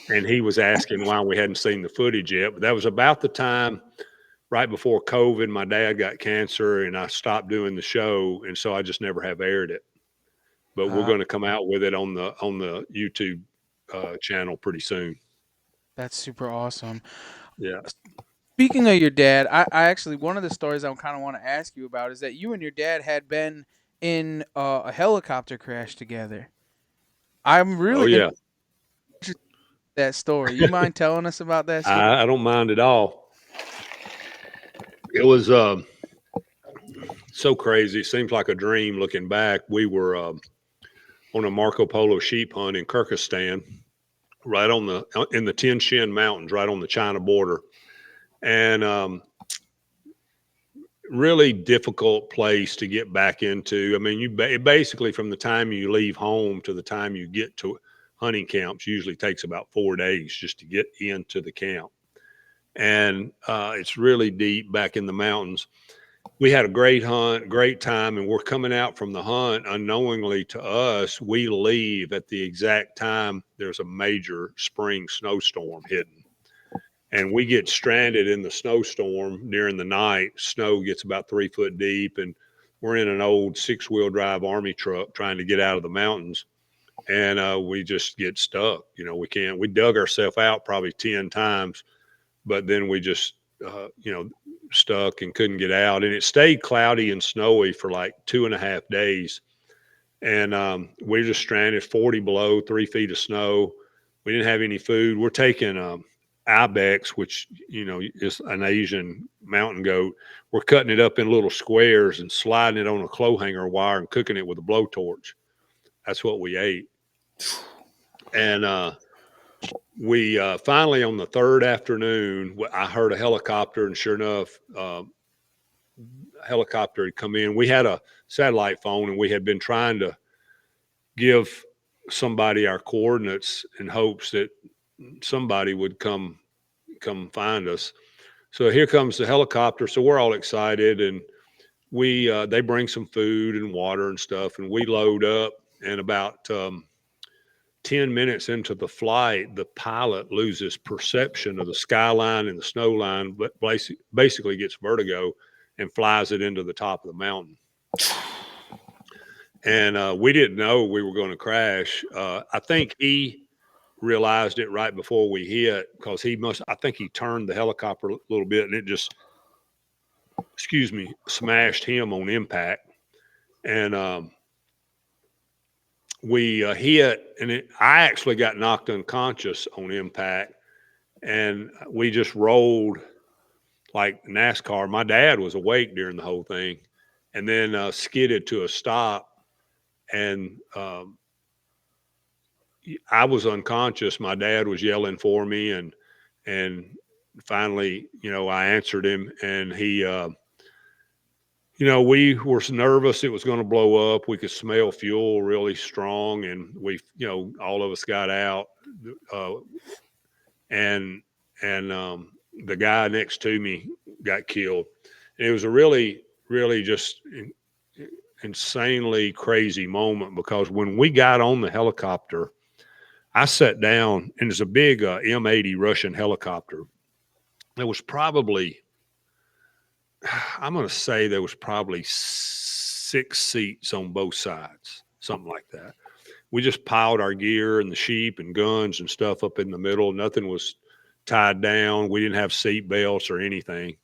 And he was asking why we hadn't seen the footage yet. But that was about the time right before COVID. My dad got cancer and I stopped doing the show. And so I just never have aired it. But we're going to come out with it on the YouTube channel pretty soon. That's super awesome. Yeah. Speaking of your dad, I actually, one of the stories I kind of want to ask you about is that you and your dad had been in a helicopter crash together. I'm Oh, really yeah. interested in that story. You mind telling us about that story? I don't mind at all. It was so crazy. It seems like a dream looking back. We were on a Marco Polo sheep hunt in Kyrgyzstan, right in the Tian Shan Mountains, right on the China border. And really difficult place to get back into. I mean, basically from the time you leave home to the time you get to hunting camps usually takes about 4 days just to get into the camp. And it's really deep back in the mountains. We had a great hunt, great time, and we're coming out from the hunt. Unknowingly to us, we leave at the exact time there's a major spring snowstorm hitting. And we get stranded in the snowstorm during the night. Snow gets about 3 foot deep, and we're in an old 6-wheel drive Army truck trying to get out of the mountains. And we just get stuck. You know, we dug ourselves out probably 10 times, but then we just, stuck and couldn't get out. And it stayed cloudy and snowy for like 2.5 days. And we're just stranded 40 below, 3 feet of snow. We didn't have any food. We're taking ibex, which, is an Asian mountain goat. We're cutting it up in little squares and sliding it on a clothes hanger wire and cooking it with a blowtorch. That's what we ate. And we finally, on the third afternoon, I heard a helicopter, and sure enough, a helicopter had come in. We had a satellite phone, and we had been trying to give somebody our coordinates in hopes that somebody would come find us. So here comes the helicopter. So we're all excited, and they bring some food and water and stuff, and we load up. And about 10 minutes into the flight, the pilot loses perception of the skyline and the snow line, but basically gets vertigo and flies it into the top of the mountain. And we didn't know we were going to crash. I think he realized it right before we hit, because I think he turned the helicopter a little bit, and it just, smashed him on impact. And we hit, and I actually got knocked unconscious on impact, and we just rolled like NASCAR. My dad was awake during the whole thing, and then skidded to a stop, and I was unconscious. My dad was yelling for me, and finally, I answered him, and he we were nervous it was going to blow up. We could smell fuel really strong, and we, all of us got out. And the guy next to me got killed. And it was a really, really just insanely crazy moment, because when we got on the helicopter, I sat down, and it's a big M80 Russian helicopter. There was probably, I'm going to say there was probably 6 seats on both sides, something like that. We just piled our gear and the sheep and guns and stuff up in the middle. Nothing was tied down. We didn't have seat belts or anything.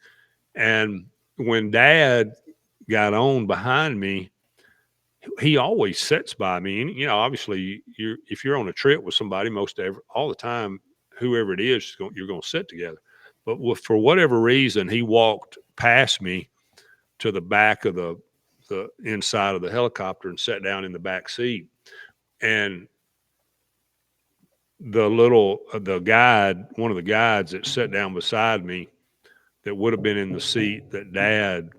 And when Dad got on behind me, he always sits by me. And, obviously if you're on a trip with somebody all the time, whoever it is, you're going to sit together. But for whatever reason, he walked past me to the back of the inside of the helicopter and sat down in the back seat. And the guide, one of the guides that sat down beside me, that would have been in the seat that Dad,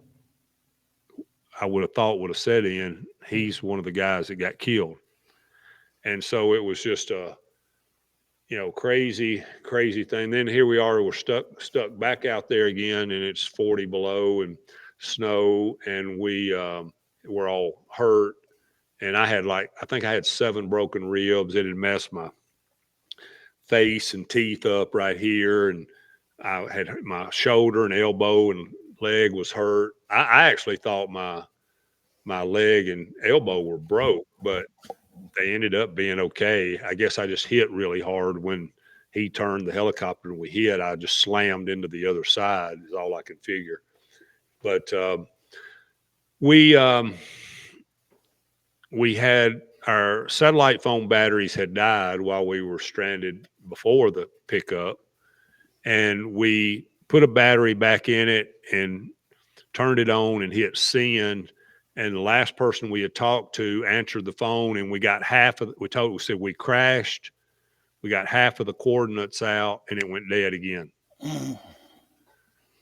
I would have thought, would have sat in, he's one of the guys that got killed. And so it was just a, crazy thing. Then here we are, we're stuck back out there again, and it's 40 below and snow, and we're all hurt. And I think I had 7 broken ribs. It had messed my face and teeth up right here, and I had my shoulder and elbow and leg was hurt. I actually thought my leg and elbow were broke, but they ended up being okay. I guess I just hit really hard when he turned the helicopter and we hit. I just slammed into the other side is all I can figure. But we had our satellite phone batteries had died while we were stranded before the pickup, and we put a battery back in it and turned it on and hit send. And the last person we had talked to answered the phone, and we got we said we crashed. We got half of the coordinates out, and it went dead again.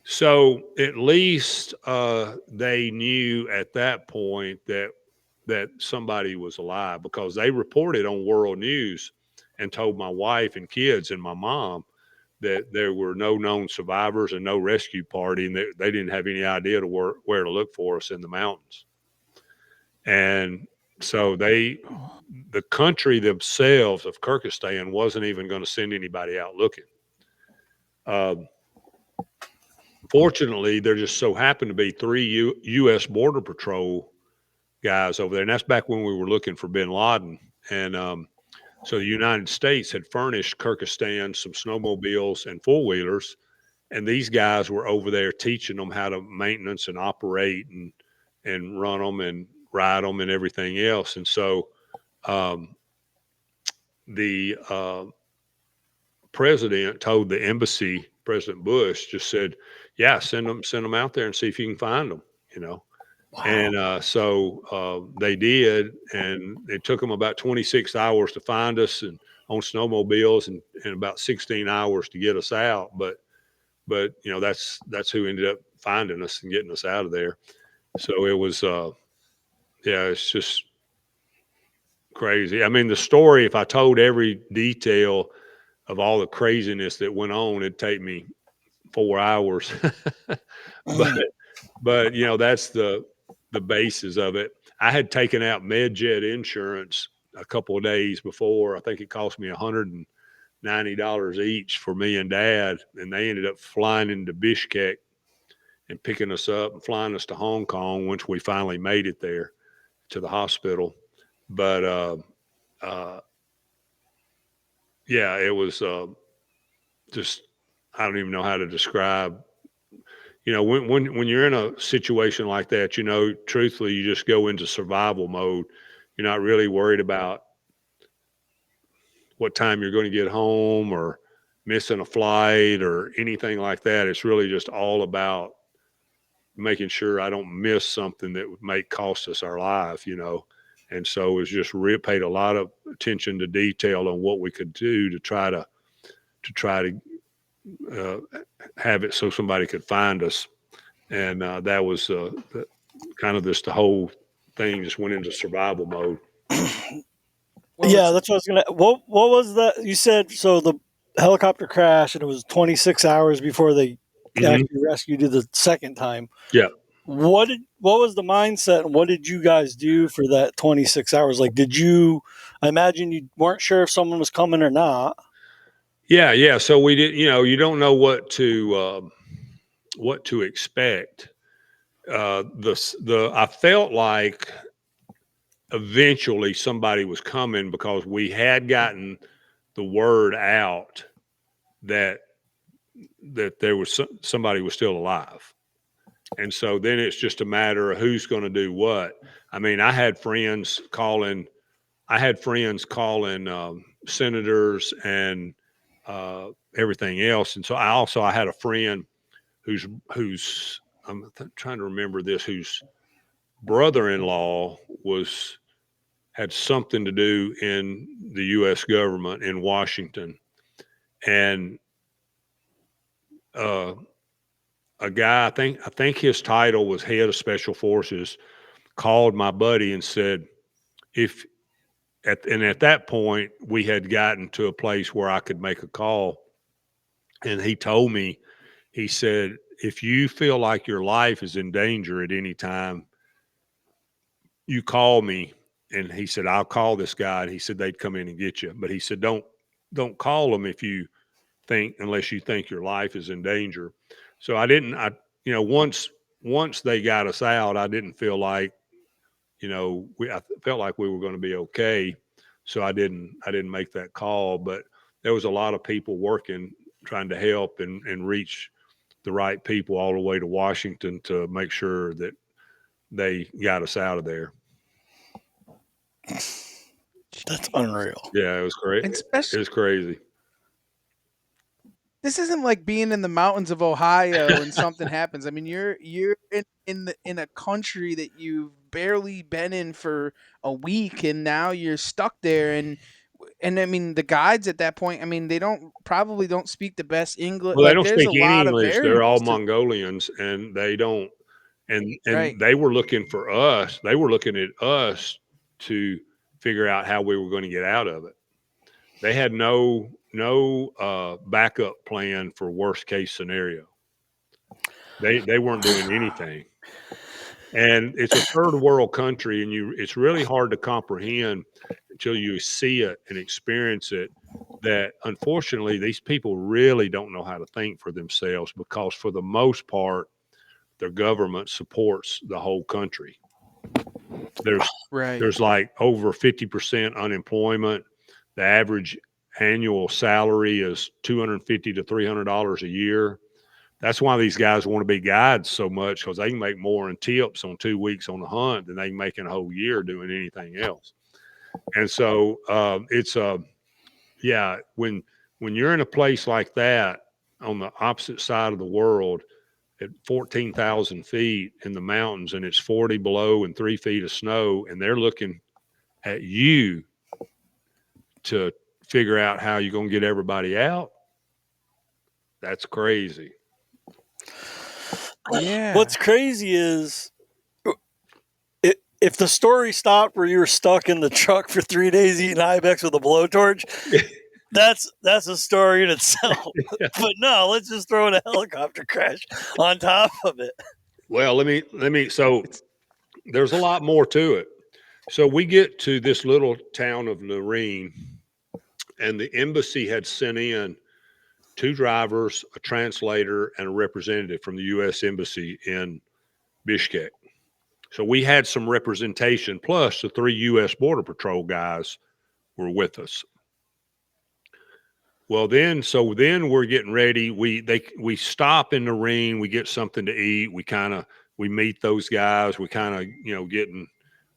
So at least they knew at that point that somebody was alive, because they reported on World News and told my wife and kids and my mom that there were no known survivors and no rescue party, and they didn't have any idea where to look for us in the mountains. And so the country themselves of Kyrgyzstan wasn't even going to send anybody out looking. Fortunately, there just so happened to be 3 U.S. Border Patrol guys over there, and that's back when we were looking for bin Laden. And so the United States had furnished Kyrgyzstan some snowmobiles and four-wheelers, and these guys were over there teaching them how to maintenance and operate and run them and ride them and everything else. And so the president told the embassy, President Bush, just said, yeah, send them out there and see if you can find them, Wow. And so they did, and it took them about 26 hours to find us and on snowmobiles, and about 16 hours to get us out. But that's who ended up finding us and getting us out of there. So it was it's just crazy. I mean, the story, if I told every detail of all the craziness that went on, it'd take me 4 hours. but that's the basis of it. I had taken out MedJet insurance a couple of days before. I think it cost me $190 each for me and Dad, and they ended up flying into Bishkek and picking us up and flying us to Hong Kong once we finally made it there to the hospital. But it was just, I don't even know how to describe. When you're in a situation like that, truthfully, you just go into survival mode. You're not really worried about what time you're going to get home or missing a flight or anything like that. It's really just all about making sure I don't miss something that might cost us our life, And so it was just paid a lot of attention to detail on what we could do to try to have it so somebody could find us. And that was kind of the whole thing just went into survival mode. Yeah, that's what I was gonna. What was that? You said so the helicopter crashed and it was 26 hours before they actually rescued you the second time. Yeah. What was the mindset, and what did you guys do for that 26 hours? Like, I imagine you weren't sure if someone was coming or not. Yeah. So we did, you don't know what to expect. I felt like eventually somebody was coming, because we had gotten the word out that there was somebody was still alive. And so then it's just a matter of who's going to do what. I mean, I had friends calling senators and everything else. And so I had a friend who's trying to remember this, whose brother-in-law had something to do in the U.S. government in Washington. And a guy, I think his title was head of special forces, called my buddy and said, at that point we had gotten to a place where I could make a call. And he told me, he said, if you feel like your life is in danger at any time, you call me. And he said, I'll call this guy. And he said, they'd come in and get you. But he said, don't call them unless you think your life is in danger. So once they got us out, I didn't feel like, I felt like we were going to be okay. So I didn't make that call, but there was a lot of people working, trying to help and reach the right people all the way to Washington to make sure that they got us out of there. That's unreal. Yeah, it was great. It was crazy. This isn't like being in the mountains of Ohio and something happens. I mean, you're in a country that you've barely been in for a week, and now you're stuck there. And I mean, the guides at that point, I mean, they probably don't speak the best English. Well, they like, don't there's speak a any lot English. of They're all variables Mongolians, and they don't. And Right. they were looking for us. They were looking at us to figure out how we were going to get out of it. They had no backup plan for worst case scenario. They weren't doing anything. And it's a third world country, and it's really hard to comprehend until you see it and experience it, that unfortunately these people really don't know how to think for themselves, because for the most part their government supports the whole country. There's like over 50% unemployment. The average annual salary is $250 to $300 a year. That's why these guys want to be guides so much, because they can make more in tips on 2 weeks on the hunt than they can make in a whole year doing anything else. And so when you're in a place like that on the opposite side of the world at 14,000 feet in the mountains, and it's 40 below and 3 feet of snow, and they're looking at you to figure out how you're going to get everybody out, that's crazy. Yeah. What's crazy is if the story stopped where you were stuck in the truck for 3 days eating ibex with a blowtorch, that's a story in itself. But no, let's just throw in a helicopter crash on top of it. Well, let me. So there's a lot more to it. So we get to this little town of Nareen, and the embassy had sent in 2 drivers, a translator, and a representative from the U.S. Embassy in Bishkek. So we had some representation, plus the 3 U.S. Border Patrol guys were with us. Well, then we're getting ready. We stop in Nareen. We get something to eat. We meet those guys. We kind of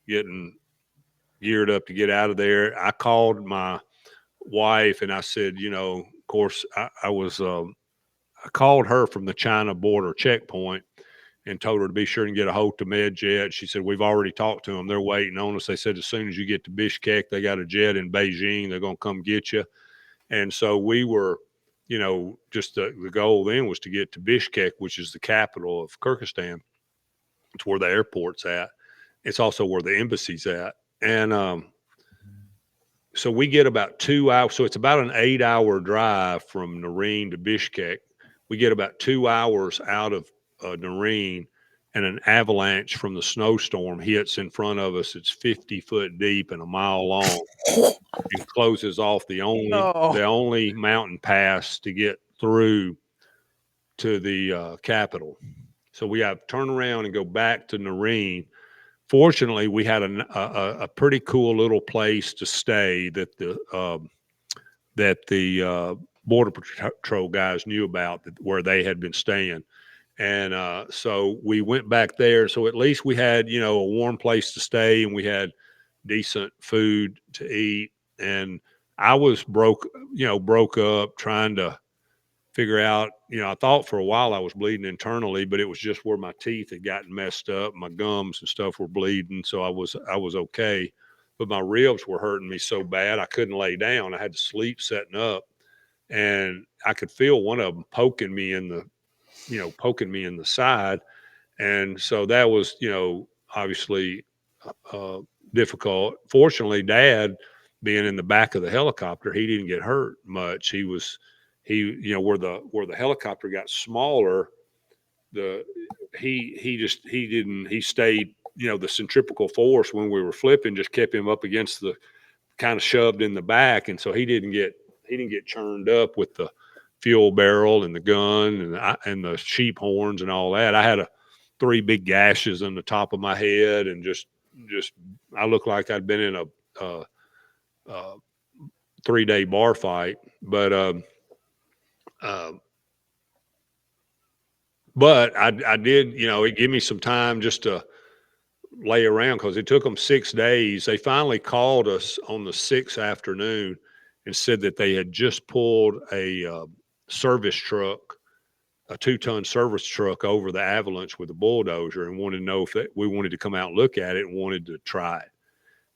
getting geared up to get out of there. I called my wife and I said, of course, I called her from the China border checkpoint and told her to be sure and get a hold to MedJet. She said, we've already talked to them. They're waiting on us. They said, as soon as you get to Bishkek, they got a jet in Beijing. They're going to come get you. And so we were, just the goal then was to get to Bishkek, which is the capital of Kyrgyzstan. It's where the airport's at. It's also where the embassy's at. And so we get about 2 hours. So it's about an 8-hour drive from Nareen to Bishkek. We get about 2 hours out of Nareen, and an avalanche from the snowstorm hits in front of us. It's 50 foot deep and a mile long, and closes off the only mountain pass to get through to the capital. So we have to turn around and go back to Nareen. Fortunately, we had a pretty cool little place to stay that the Border Patrol guys knew about, where they had been staying. And so we went back there. So at least we had, you know, a warm place to stay, and we had decent food to eat. And I was broke up trying to figure out, you know, I thought for a while I was bleeding internally, but it was just where my teeth had gotten messed up. My gums and stuff were bleeding. So I was okay. But my ribs were hurting me so bad I couldn't lay down. I had to sleep setting up, and I could feel one of them poking me in the side. And so that was, you know, obviously uh, difficult. Fortunately, Dad, being in the back of the helicopter, he didn't get hurt much. You know, where the helicopter got smaller, the he stayed, you know, the centrifugal force when we were flipping just kept him up against the, kind of shoved in the back, and so he didn't get churned up with the fuel barrel and the gun and the sheep horns and all that. I had 3 big gashes on the top of my head, and just I looked like I'd been in a 3-day bar fight. Uh, but I did, you know, it gave me some time just to lay around, because it took them 6 days. They finally called us on the 6th afternoon and said that they had just pulled a service truck, a 2-ton service truck, over the avalanche with a bulldozer, and wanted to know if we wanted to come out and look at it and wanted to try it.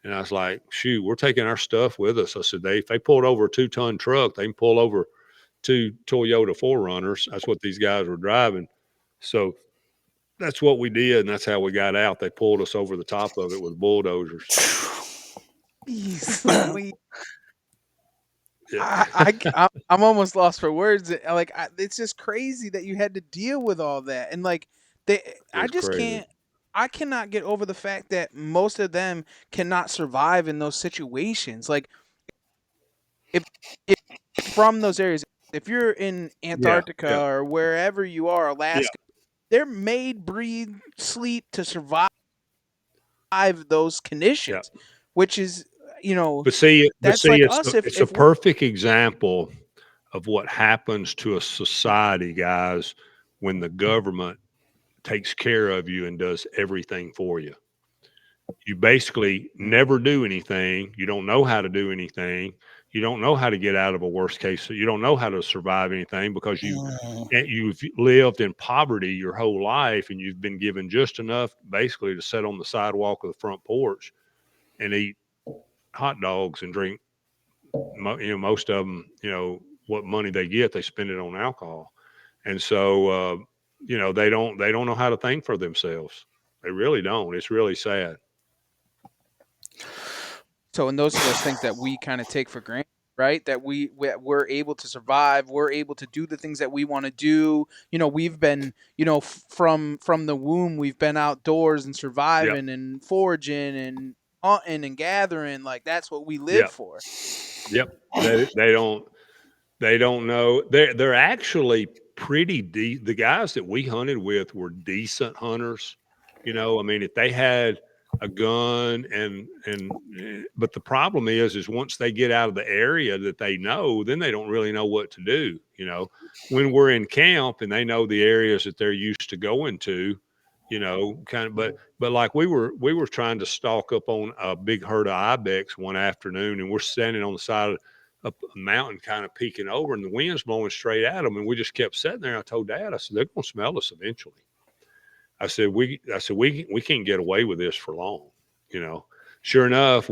And I was like, shoot, we're taking our stuff with us. I said, if they pulled over a 2-ton truck, they can pull over 2 Toyota 4Runners. That's what these guys were driving. So that's what we did, and that's how we got out. They pulled us over the top of it with bulldozers. Easily. Yeah. I'm almost lost for words. Like, it's just crazy that you had to deal with all that, and like I It's just crazy. can't. I cannot get over the fact that most of them cannot survive in those situations. Like, if from those areas, if you're in Yeah. Antarctica Yeah. or wherever you are, Yeah. Alaska, they're made, breathe, sleep to survive those Yeah. conditions, which is, you know, But see, that's like it's us it's a if we're perfect example of what happens to a society, guys, when the government takes care of you and does everything for you. You basically never do anything. You don't know how to do anything. You don't know how to get out of a worst case. You don't know how to survive anything, because you've lived in poverty your whole life, and you've been given just enough basically to sit on the sidewalk of the front porch and eat hot dogs and drink. Most of them, what money they get, they spend it on alcohol. And so, they don't know how to think for themselves. They really don't. It's really sad. so, and those are those things that we kind of take for granted, right? That we're able to survive, we're able to do the things that we want to do. You know, we've been, from the womb, we've been outdoors and Yep. surviving and foraging and hunting and gathering. Like, that's what we live Yep. for. Yep. They don't know. They're actually pretty deep. The guys that we hunted with were decent hunters. I mean, if they had a gun but the problem is once they get out of the area that they know, then they don't really know what to do. When we're in camp and they know the areas that they're used to going to, kind of, but like we were trying to stalk up on a big herd of ibex one afternoon, and we're standing on the side of up a mountain, kind of peeking over, and the wind's blowing straight at them, and we just kept sitting there. I told Dad, I said, they're going to smell us eventually. I said we can't get away with this for long. Sure enough,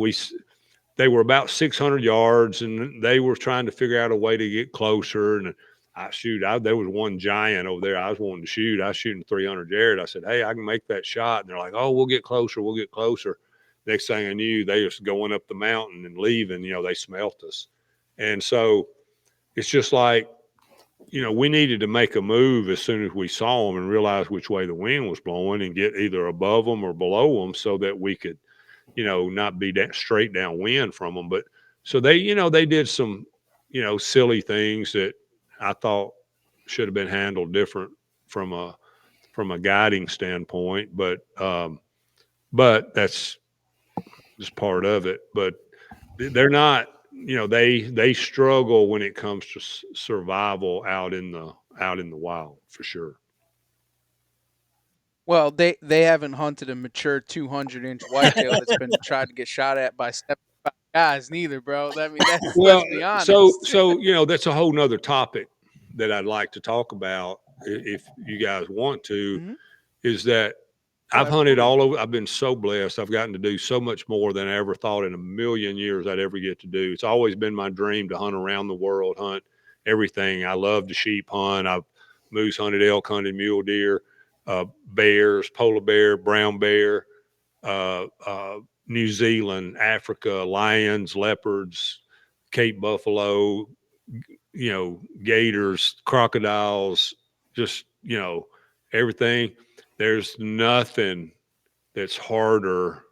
they were about 600 yards, and they were trying to figure out a way to get closer. And there was one giant over there I was wanting to shoot. I was shooting 300 yards. I said, hey, I can make that shot. And they're like, oh, we'll get closer. We'll get closer. Next thing I knew, they was going up the mountain and leaving. They smelt us. And so it's just like, we needed to make a move as soon as we saw them and realize which way the wind was blowing and get either above them or below them so that we could, not be that straight downwind from them. But so they did some, silly things that I thought should have been handled different from a guiding standpoint. But that's just part of it. But they're not, they struggle when it comes to survival out in the wild, for sure. Well, they haven't hunted a mature 200-inch whitetail that's been tried to get shot at by 75 guys neither, bro. I mean, that's Well, let's be honest. that's a whole nother topic that I'd like to talk about if you guys want to, Mhm. is that Oh, I've hunted absolutely. all over. I've been so blessed. I've gotten to do so much more than I ever thought in a million years I'd ever get to do. It's always been my dream to hunt around the world, hunt everything. I love to sheep hunt. I've moose hunted, elk hunted, mule deer, bears, polar bear, brown bear, uh, uh, New Zealand, Africa, lions, leopards, Cape buffalo, gators, crocodiles, just, everything. There's nothing that's harder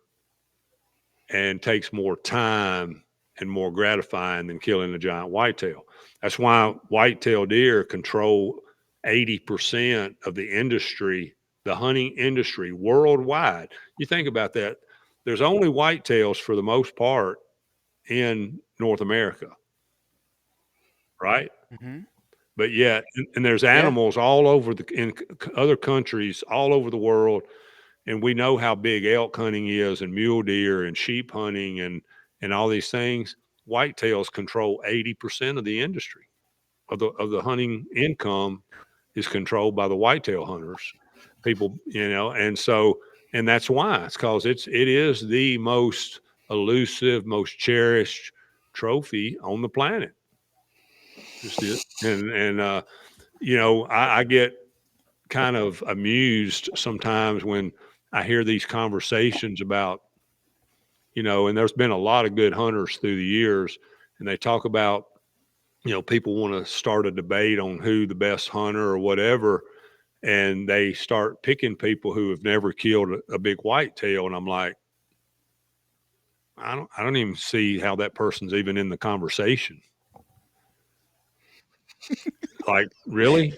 and takes more time and more gratifying than killing a giant whitetail. That's why whitetail deer control 80% of the industry, the hunting industry worldwide. You think about that. There's only whitetails for the most part in North America, right? Mhm. But yet, and there's Yeah. animals all over in other countries all over the world, and we know how big elk hunting is, and mule deer, and sheep hunting, and all these things. Whitetails control 80% of the industry of the hunting income is controlled by the whitetail hunters. People, and that's why it's because it is the most elusive, most cherished trophy on the planet. Just it, I get kind of amused sometimes when I hear these conversations about, and there's been a lot of good hunters through the years, and they talk about, people want to start a debate on who the best hunter or whatever, and they start picking people who have never killed a big whitetail, and I'm like, I don't even see how that person's even in the conversation. Like, really?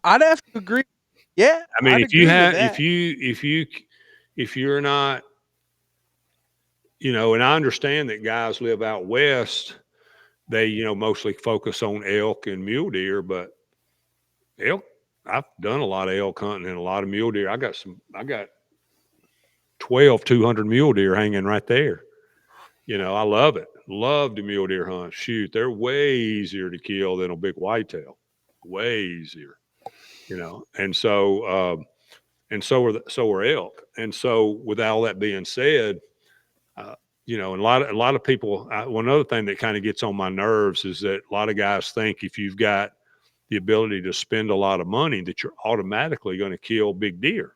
I'd have to agree. Yeah, I mean, I'd if you agree with have, that. if you're not, and I understand that guys live out west, they, mostly focus on elk and mule deer, but elk, I've done a lot of elk hunting and a lot of mule deer. I got 12 200 mule deer hanging right there. I love it. Love the mule deer hunt. Shoot, they're way easier to kill than a big whitetail. Way easier, and so are elk. And so, with all that being said, uh, and a lot of people. One other thing that kind of gets on my nerves is that a lot of guys think if you've got the ability to spend a lot of money, that you're automatically going to kill big deer.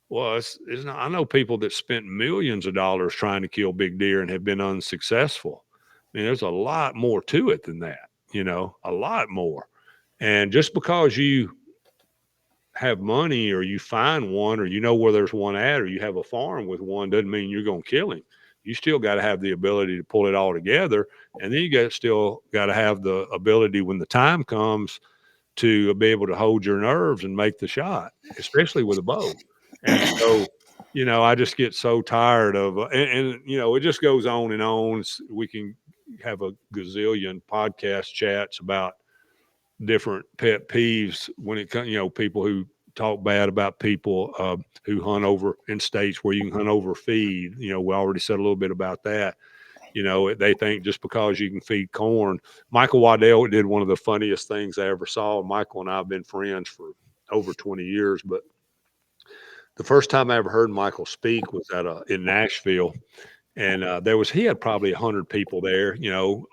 Well, it's not. I know people that spent millions of dollars trying to kill big deer and have been unsuccessful. I mean, there's a lot more to it than that. A lot more. And just because you have money or you find one or you know where there's one at or you have a farm with one doesn't mean you're going to kill him. You still got to have the ability to pull it all together. And then you still got to have the ability when the time comes to be able to hold your nerves and make the shot, especially with a bow. And so, I just get so tired of, it just goes on and on. We can have a gazillion podcast chats about different pet peeves when it comes, people who talk bad about people who hunt over in states where you can hunt over feed. We already said a little bit about that. They think just because you can feed corn. Michael Waddell did one of the funniest things I ever saw. Michael and I have been friends for over 20 years, but the first time I ever heard Michael speak was in Nashville. And he had probably 100 people there,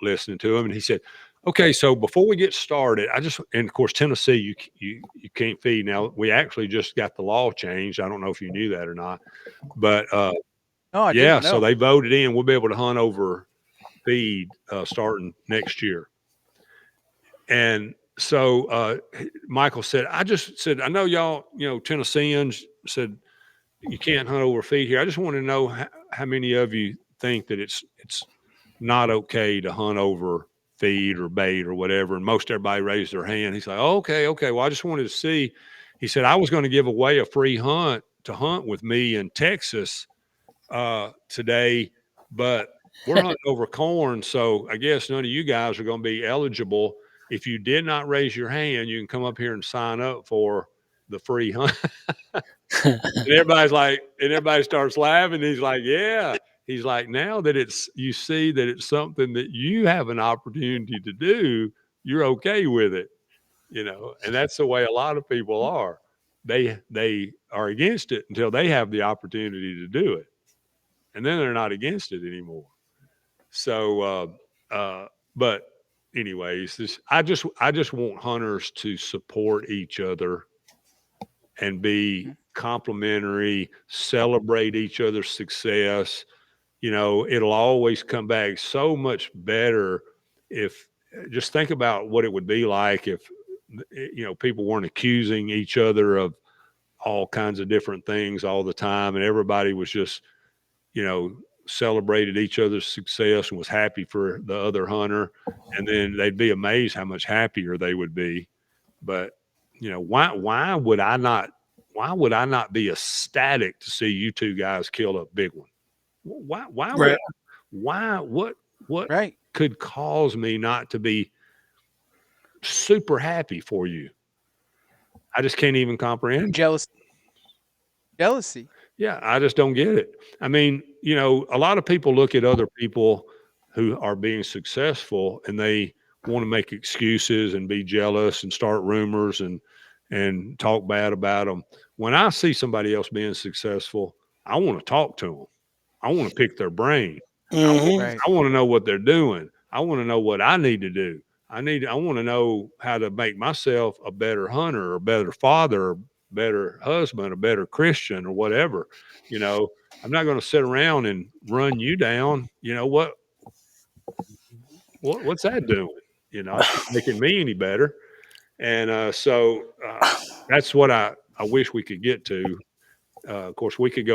listening to him. And he said, okay, so before we get started, and of course, Tennessee, you can't feed. Now, we actually just got the law changed. I don't know if you knew that or not, but No, I yeah, didn't so know. they voted in. We'll be able to hunt over feed starting next year. And so Michael said, I know y'all, Tennesseans said, you can't hunt over feed here. I just want to know how many of you think that it's not okay to hunt over feed or bait or whatever. And most everybody raised their hand. He's like, oh, okay. Well, I just wanted to see. He said, I was going to give away a free hunt to hunt with me in Texas today, but we're hunting over corn. So I guess none of you guys are going to be eligible. If you did not raise your hand, you can come up here and sign up for the free hunt. And everybody starts laughing. He's like, yeah. He's like, now that you see that it's something that you have an opportunity to do, you're okay with it, and that's the way a lot of people are. They are against it until they have the opportunity to do it. And then they're not against it anymore. So, but anyways, I just want hunters to support each other and be complimentary, celebrate each other's success. It'll always come back so much better if just think about what it would be like if, people weren't accusing each other of all kinds of different things all the time. And everybody was just, celebrated each other's success and was happy for the other hunter. And then they'd be amazed how much happier they would be. But, why would I not be ecstatic to see you two guys kill a big one? What right. could cause me not to be super happy for you? I just can't even comprehend. Jealousy. Yeah, I just don't get it. I mean, a lot of people look at other people who are being successful and they want to make excuses and be jealous and start rumors and talk bad about them. When I see somebody else being successful, I want to talk to them. I want to pick their brain. I want to know what they're doing. I want to know what I need to do. I want to know how to make myself a better hunter or better father, or better husband, a better Christian or whatever. I'm not going to sit around and run you down. What's that doing? It's not making me any better. And so that's what I wish we could get to. Of course, we could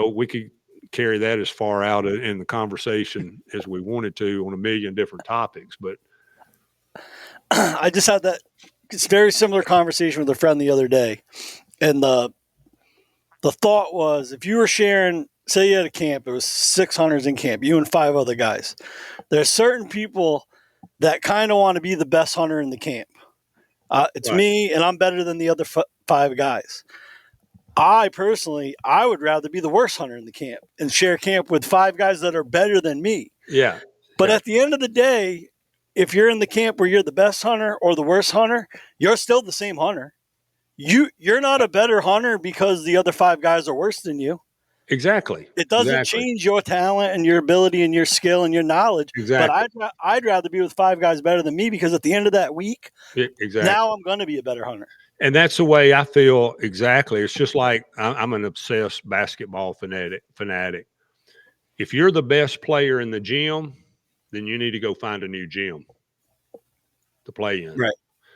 carry that as far out in the conversation as we wanted to on a million different topics. But I just had that very similar conversation with a friend the other day. And the thought was, if you were sharing, say you had a camp, it was 6 hunters in camp, you and 5 other guys. There's certain people that kind of want to be the best hunter in the camp. It's right. Me, and I'm better than the other 5 guys. I would rather be the worst hunter in the camp and share camp with 5 guys that are better than me. Yeah. But at the end of the day, if you're in the camp where you're the best hunter or the worst hunter, you're still the same hunter. You're not a better hunter because the other 5 guys are worse than you. Exactly. It doesn't change your talent and your ability and your skill and your knowledge. Exactly. But I'd rather be with 5 guys better than me because at the end of that week, now I'm going to be a better hunter. And that's the way I feel exactly. It's just like I'm an obsessed basketball fanatic. If you're the best player in the gym, then you need to go find a new gym to play in.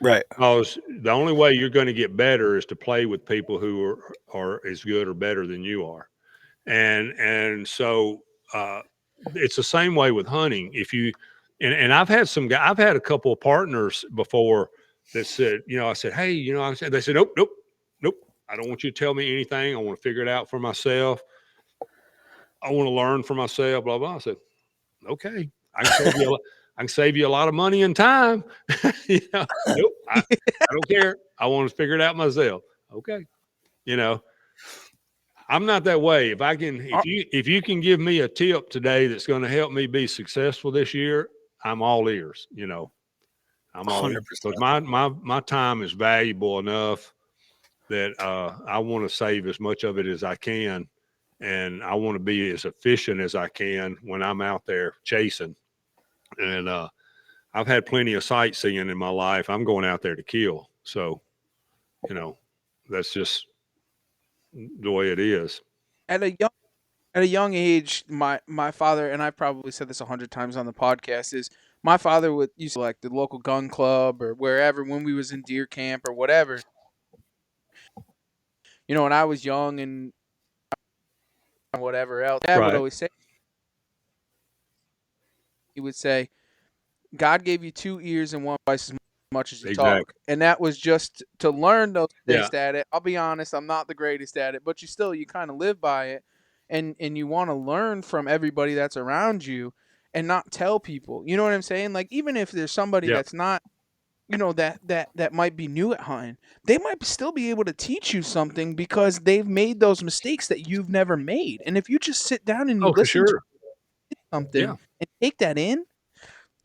Right. Because the only way you're going to get better is to play with people who are as good or better than you are. And so it's the same way with hunting. If you and I've had a couple of partners before that said, I said, hey, they said, nope. I don't want you to tell me anything. I want to figure it out for myself. I want to learn for myself, blah, blah. I said, okay, I can save you a lot of money and time. Nope, I don't care. I want to figure it out myself. Okay. I'm not that way. If you can give me a tip today that's going to help me be successful this year, I'm all ears. I'm all 100%. Because my time is valuable enough that I want to save as much of it as I can, and I want to be as efficient as I can when I'm out there chasing. And I've had plenty of sightseeing in my life. I'm going out there to kill. So, that's just the way it is. At a young age, my father, and I probably said this 100 times on the podcast, is my father used to like the local gun club or wherever when we was in deer camp or whatever. When I was young and whatever else, Dad would always say, he would say, God gave you 2 ears and 1 voice as much as you talk. And that was just to learn those things at it. I'll be honest, I'm not the greatest at it, but you kind of live by it. And you want to learn from everybody that's around you and not tell people. You know what I'm saying? Like, even if there's somebody that's not that might be new at hunting, they might still be able to teach you something because they've made those mistakes that you've never made. And if you just sit down and you Oh, for listen to sure. Yeah, something and take that in,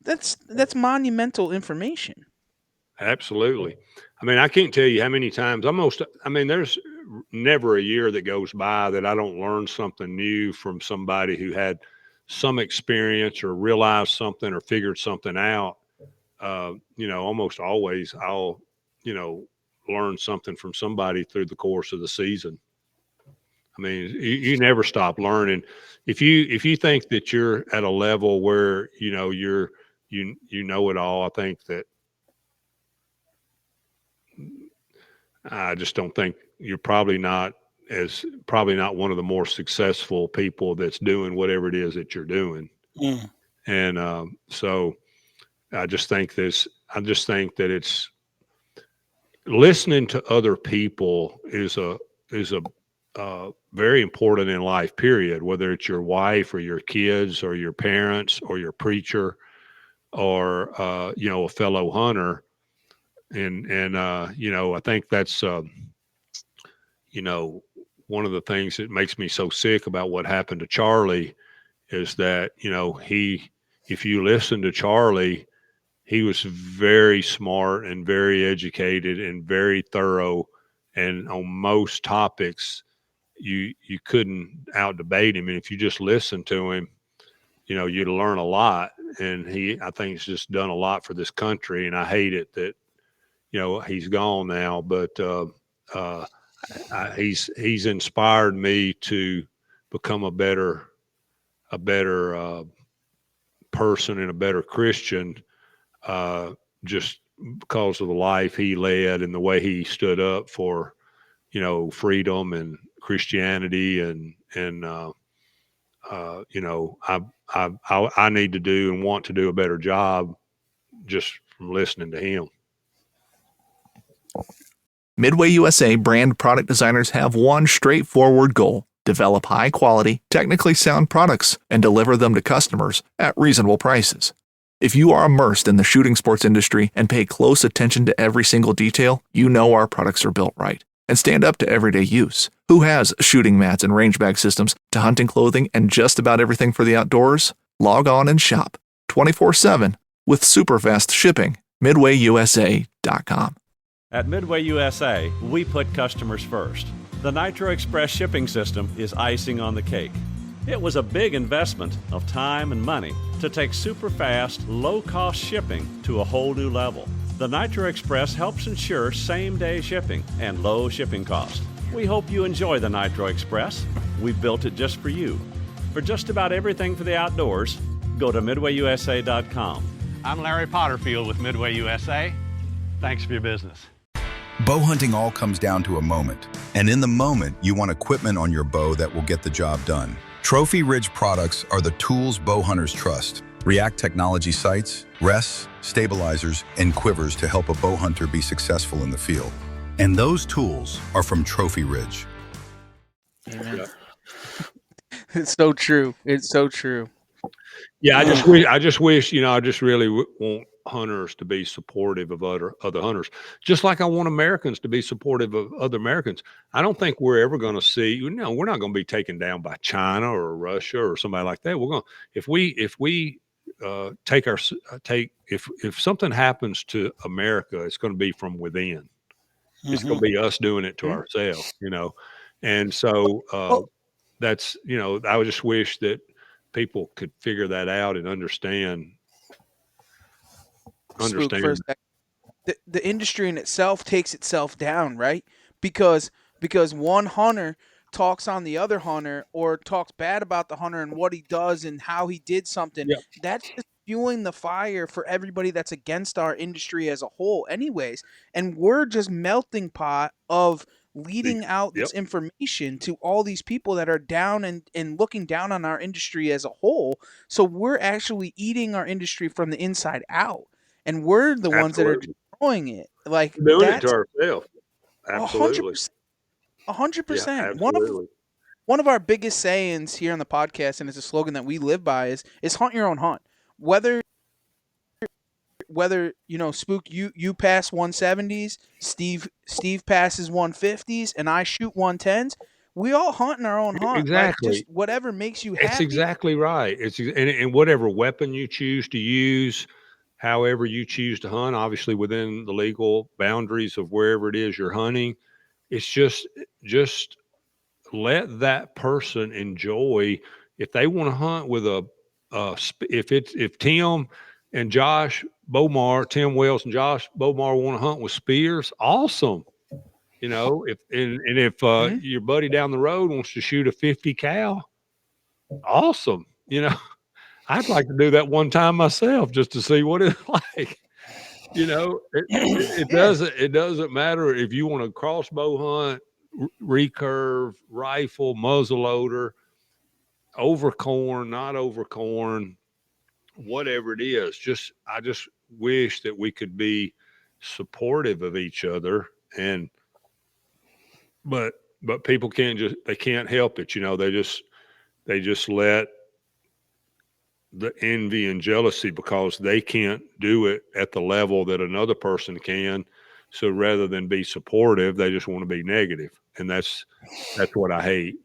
that's monumental information. absolutely. I mean, I can't tell you how many times there's never a year that goes by that I don't learn something new from somebody who had some experience or realized something or figured something out. Almost always I'll, you know, learn something from somebody through the course of the season. I mean, you never stop learning. If you think that you're at a level where you know it all, I think that I just don't think you're probably not one of the more successful people that's doing whatever it is that you're doing. Mm. And so I just think that it's listening to other people is a very important in life, period, whether it's your wife or your kids or your parents or your preacher or a fellow hunter. And I think that's you know one of the things that makes me so sick about what happened to Charlie is that if you listen to Charlie, he was very smart and very educated and very thorough, and on most topics you couldn't out debate him. And if you just listen to him, you'd learn a lot. And I think he's just done a lot for this country. And I hate it that, he's gone now, but uh, he's inspired me to become a better person and a better Christian, just because of the life he led and the way he stood up for, freedom and Christianity. I need to do and want to do a better job just from listening to him. Midway USA brand product designers have one straightforward goal: develop high quality, technically sound products and deliver them to customers at reasonable prices. If you are immersed in the shooting sports industry and pay close attention to every single detail, you know our products are built right and stand up to everyday use. Who has shooting mats and range bag systems to hunting clothing and just about everything for the outdoors? Log on and shop 24/7 with super fast shipping. MidwayUSA.com. At Midway USA, we put customers first. The Nitro Express shipping system is icing on the cake. It was a big investment of time and money to take super fast, low-cost shipping to a whole new level. The Nitro Express helps ensure same-day shipping and low shipping costs. We hope you enjoy the Nitro Express. We built it just for you. For just about everything for the outdoors, go to MidwayUSA.com. I'm Larry Potterfield with Midway USA. Thanks for your business. Bow hunting all comes down to a moment. And in the moment, you want equipment on your bow that will get the job done. Trophy Ridge products are the tools bow hunters trust. React technology sights, rests, stabilizers, and quivers to help a bow hunter be successful in the field. And those tools are from Trophy Ridge. Amen. It's so true. It's so true. Yeah, I just wish, I just really want hunters to be supportive of other hunters, just like I want Americans to be supportive of other Americans. I don't think we're ever going to see, we're not going to be taken down by China or Russia or somebody like that. We're going to, if we if something happens to America, it's going to be from within. It's going to be us doing it to ourselves, and so that's, I would just wish that people could figure that out and understand. Spook, the industry in itself takes itself down, right? Because one hunter talks on the other hunter or talks bad about the hunter and what he does and how he did something. Yep. That's just fueling the fire for everybody that's against our industry as a whole anyways. And we're just melting pot of leading out this information to all these people that are down and looking down on our industry as a whole. So we're actually eating our industry from the inside out. And we're the ones that are destroying it. Like doing it to ourselves. Absolutely. 100%. Yeah, absolutely. One of our biggest sayings here on the podcast, and it's a slogan that we live by, is hunt your own hunt. Whether whether Spook, you pass 170s, Steve passes 150s, and I shoot 110s. We all hunt in our own hunt. Like, just Exactly. whatever makes you It's happy. exactly right. And whatever weapon you choose to use, however you choose to hunt, obviously within the legal boundaries of wherever it is you're hunting, it's just let that person enjoy. If they want to hunt with if Tim and Josh Bomar, Tim Wells and Josh Bomar want to hunt with spears, awesome. If your buddy down the road wants to shoot a 50 cal, awesome. I'd like to do that one time myself just to see what it's like. It doesn't matter if you want to crossbow hunt, recurve, rifle, muzzleloader, over corn, not over corn, whatever it is. I just wish that we could be supportive of each other, but people they can't help it. They just let the envy and jealousy because they can't do it at the level that another person can. So rather than be supportive, they just want to be negative. And that's what I hate,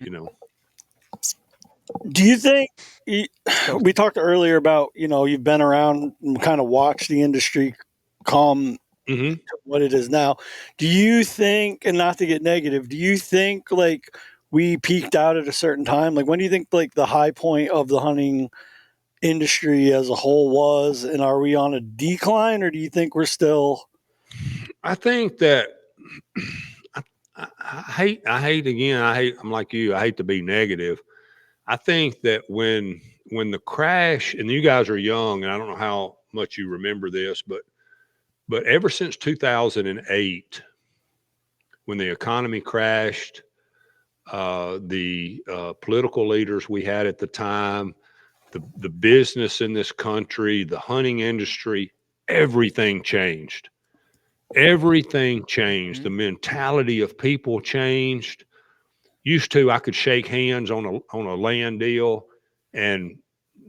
Do you think we talked earlier about, you've been around and kind of watched the industry come to what it is now. Do you think, and not to get negative, do you think like we peaked out at a certain time? Like, when do you think like the high point of the hunting industry as a whole was, and are we on a decline, or do you think we're still? I think that I hate again. I'm like you. I hate to be negative. I think that when the crash, and you guys are young, and I don't know how much you remember this, but ever since 2008, when the economy crashed, the political leaders we had at the time, the business in this country, the hunting industry, everything changed. Everything changed. The mentality of people changed. Used to, I could shake hands on a land deal, and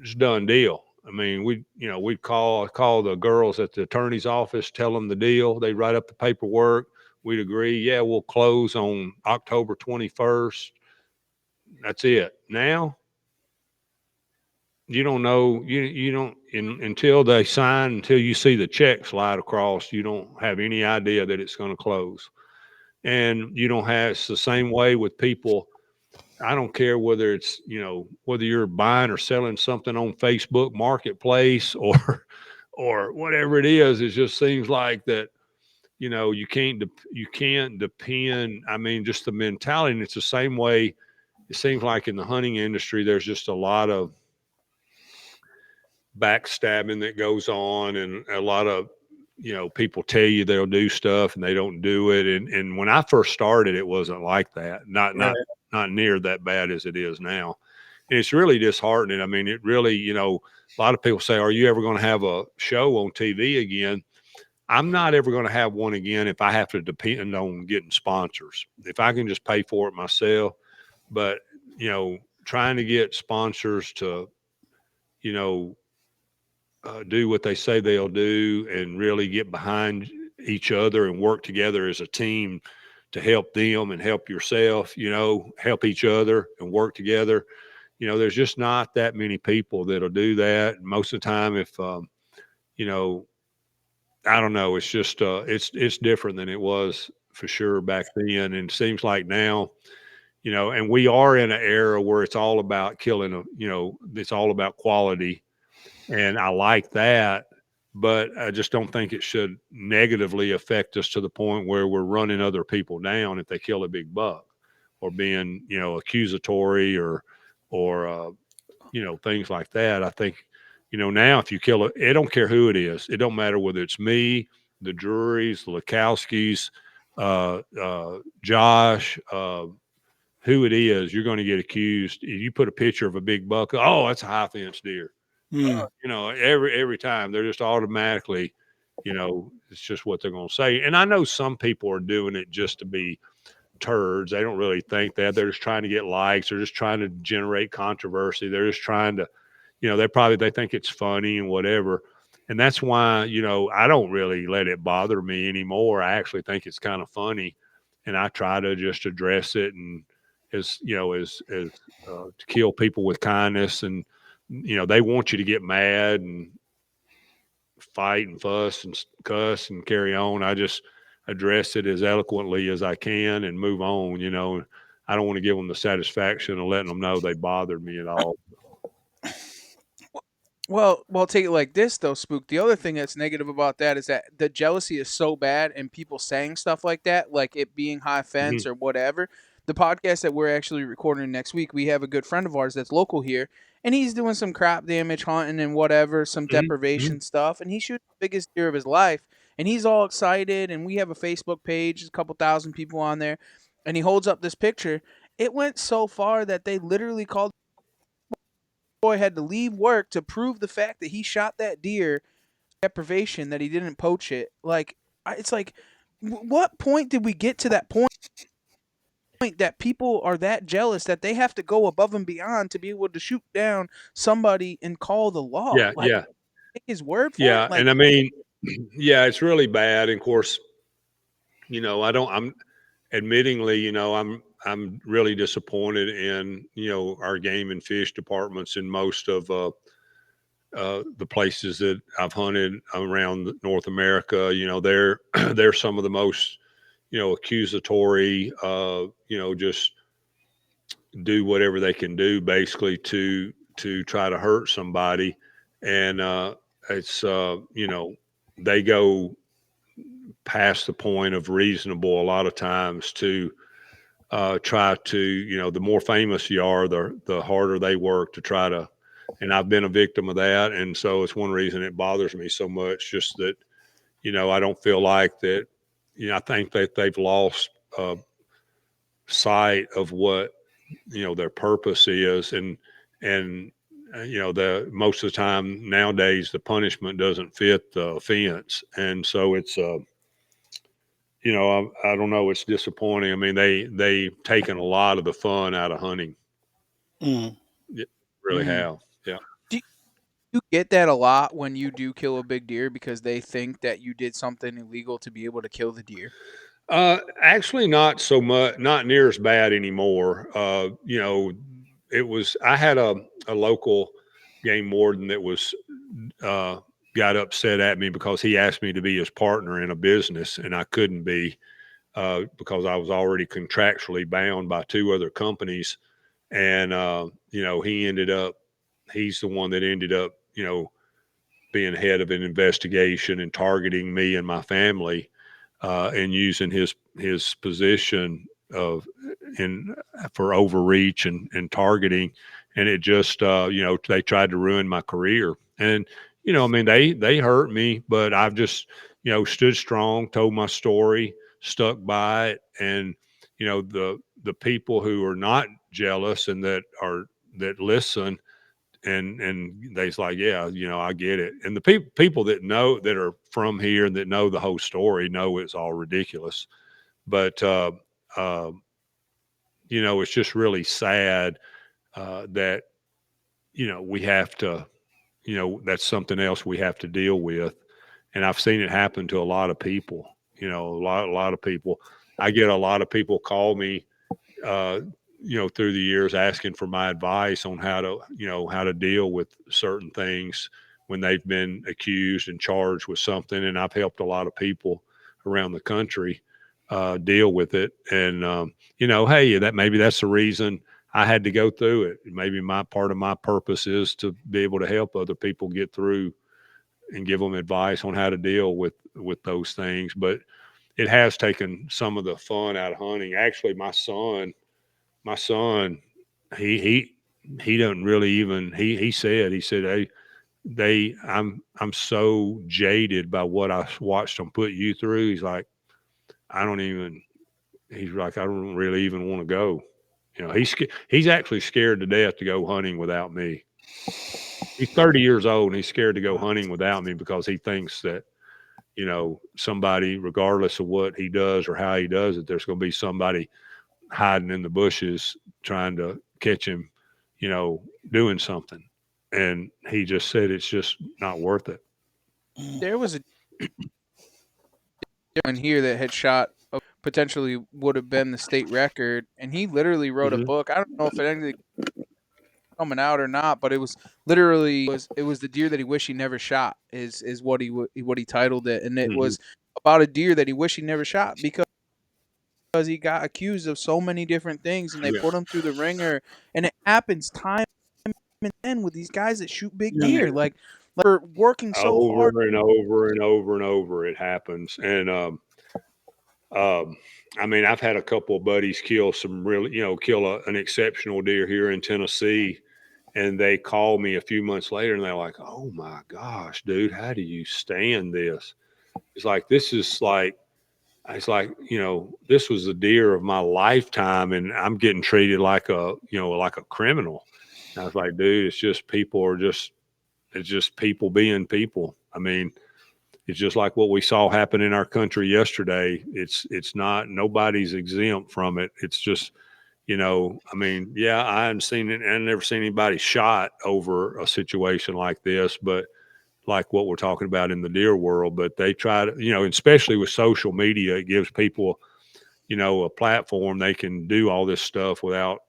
it's done deal. I mean, we'd call the girls at the attorney's office, tell them the deal. They'd write up the paperwork. We'd agree. Yeah, we'll close on October 21st. That's it. Now, you don't know. You don't until they sign, until you see the check slide across. You don't have any idea that it's going to close, and you don't have. It's the same way with people. I don't care whether it's whether you're buying or selling something on Facebook Marketplace or whatever it is. It just seems like that. You can't depend. I mean, just the mentality. And it's the same way. It seems like in the hunting industry, there's just a lot of backstabbing that goes on, and a lot of people tell you they'll do stuff and they don't do it. And when I first started, it wasn't like that. Not near that bad as it is now. And it's really disheartening. I mean, it really, a lot of people say, are you ever going to have a show on TV again? I'm not ever going to have one again if I have to depend on getting sponsors. If I can just pay for it myself. But, trying to get sponsors to, do what they say they'll do and really get behind each other and work together as a team to help them and help yourself, help each other and work together. There's just not that many people that'll do that. Most of the time, if, I don't know, it's just, it's different than it was for sure back then. And it seems like now, and we are in an era where it's all about killing, it's all about quality. And I like that, but I just don't think it should negatively affect us to the point where we're running other people down if they kill a big buck, or being, accusatory or, things like that. I think, now if you kill it don't care who it is. It don't matter whether it's me, the Drurys, the Lukowskis, Josh, who it is, you're going to get accused. If you put a picture of a big buck, oh, that's a high fence deer. Every time they're just automatically, it's just what they're going to say. And I know some people are doing it just to be turds. They don't really think that. They're just trying to get likes. They're just trying to generate controversy. They're just trying to, they think it's funny and whatever. And that's why, I don't really let it bother me anymore. I actually think it's kind of funny, and I try to just address it and to kill people with kindness. And they want you to get mad and fight and fuss and cuss and carry on. I just address it as eloquently as I can and move on. I don't want to give them the satisfaction of letting them know they bothered me at all. Well, take it like this though, Spook. The other thing that's negative about that is that the jealousy is so bad, and people saying stuff like that, like it being high fence or whatever. The podcast that we're actually recording next week, we have a good friend of ours that's local here, and he's doing some crop damage hunting and whatever, some deprivation stuff, and he shoots the biggest deer of his life, and he's all excited, and we have a Facebook page, a couple thousand people on there, and he holds up this picture. It went so far that they literally called boy had to leave work to prove the fact that he shot that deer deprivation, that he didn't poach it. Like, it's like, what point did we get to that point that people are that jealous that they have to go above and beyond to be able to shoot down somebody and call the law? Yeah, like, yeah, take his word for yeah. it. Like, And I mean, yeah, it's really bad. And of course, I'm admittingly, I'm really disappointed in, our game and fish departments in most of the places that I've hunted around North America. They're some of the most, accusatory, just do whatever they can do basically to try to hurt somebody. And it's, they go past the point of reasonable a lot of times to try to, the more famous you are, the harder they work to try to, and I've been a victim of that. And so it's one reason it bothers me so much, just that, I don't feel like that, I think that they've lost sight of what, their purpose is. And, the most of the time nowadays, the punishment doesn't fit the offense. And so it's, I don't know. It's disappointing. I mean, they've taken a lot of the fun out of hunting. Yeah, really have. Yeah. do you get that a lot when you do kill a big deer because they think that you did something illegal to be able to kill the deer? Actually, not so much, not near as bad anymore. I had a local game warden that was, got upset at me because he asked me to be his partner in a business, and I couldn't be, because I was already contractually bound by two other companies. And, he's the one that ended up, being head of an investigation and targeting me and my family, and using his position of for overreach and targeting. And it just, they tried to ruin my career. And, I mean, they hurt me, but I've just, stood strong, told my story, stuck by it. And, the people who are not jealous and that listen, and they's like, yeah, I get it. And the people that know, that are from here and that know the whole story, know it's all ridiculous. But uh, it's just really sad that we have to, that's something else we have to deal with. And I've seen it happen to a lot of people. A lot of people. I get a lot of people call me, through the years, asking for my advice on how to deal with certain things when they've been accused and charged with something. And I've helped a lot of people around the country deal with it. And, hey, maybe that's the reason I had to go through it. Maybe part of my purpose is to be able to help other people get through and give them advice on how to deal with those things. But it has taken some of the fun out of hunting. Actually, my son, he doesn't really even, he said, hey, I'm so jaded by what I watched them put you through. He's like, he's like, I don't really even want to go. He's actually scared to death to go hunting without me. He's 30 years old and he's scared to go hunting without me because he thinks that, somebody, regardless of what he does or how he does it, there's going to be somebody hiding in the bushes trying to catch him, doing something. And he just said it's just not worth it. There was a in here that had shot potentially would have been the state record, and he literally wrote a book. I don't know if it ended coming out or not, but it was literally it was the deer that he wished he never shot is what he titled it, and it was about a deer that he wished he never shot because he got accused of so many different things, and they put him through the ringer, and it happens time and then with these guys that shoot big deer, like they're working so hard over and over and over and over. It happens, and I mean, I've had a couple of buddies kill some really, kill an exceptional deer here in Tennessee. And they call me a few months later and they're like, oh my gosh, dude, how do you stand this? It's like, this was the deer of my lifetime. And I'm getting treated like like a criminal. And I was like, dude, it's just people being people. I mean, it's just like what we saw happen in our country yesterday. It's not, nobody's exempt from it. It's just, I mean, yeah, I hadn't seen it. I've never seen anybody shot over a situation like this, but like what we're talking about in the deer world, but they try to, especially with social media, it gives people, a platform. They can do all this stuff without,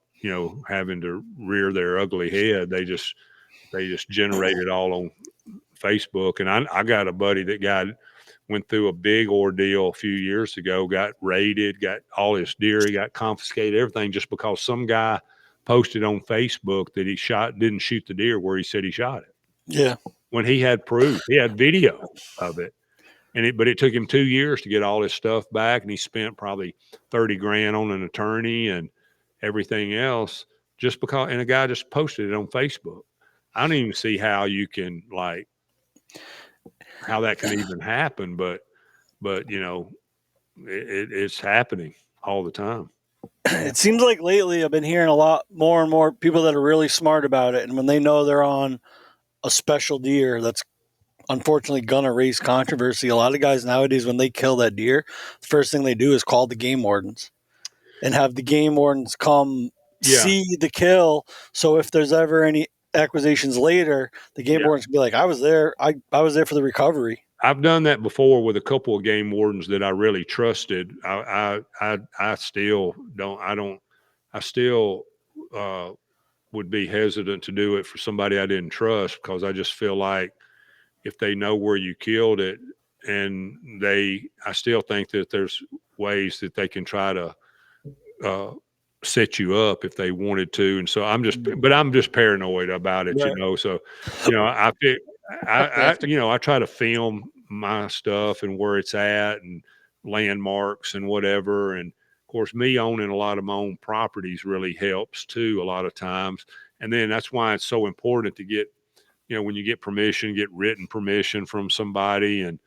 having to rear their ugly head. They just generate it all on Facebook. And I got a buddy that went through a big ordeal a few years ago, got raided, got all his deer, he got confiscated, everything, just because some guy posted on Facebook that he didn't shoot the deer where he said he shot it. Yeah. When he had proof, he had video of it. But it took him 2 years to get all his stuff back. And he spent probably 30 grand on an attorney and everything else and a guy just posted it on Facebook. I don't even see how you can how that can even happen, but it's happening all the time. It seems like lately I've been hearing a lot more and more people that are really smart about it, and when they know they're on a special deer that's unfortunately gonna raise controversy, a lot of guys nowadays, when they kill that deer, the first thing they do is call the game wardens and have the game wardens come see the kill. So if there's ever any accusations later, the game wardens can be like, I was there. I was there for the recovery. I've done that before with a couple of game wardens that I really trusted. I still don't. I still would be hesitant to do it for somebody I didn't trust, because I just feel like if they know where you killed it, and I still think that there's ways that they can try to set you up if they wanted to. And so I'm just paranoid about it, So, I try to film my stuff and where it's at and landmarks and whatever. And of course, me owning a lot of my own properties really helps too, a lot of times. And then that's why it's so important to get, when you get permission, get written permission from somebody and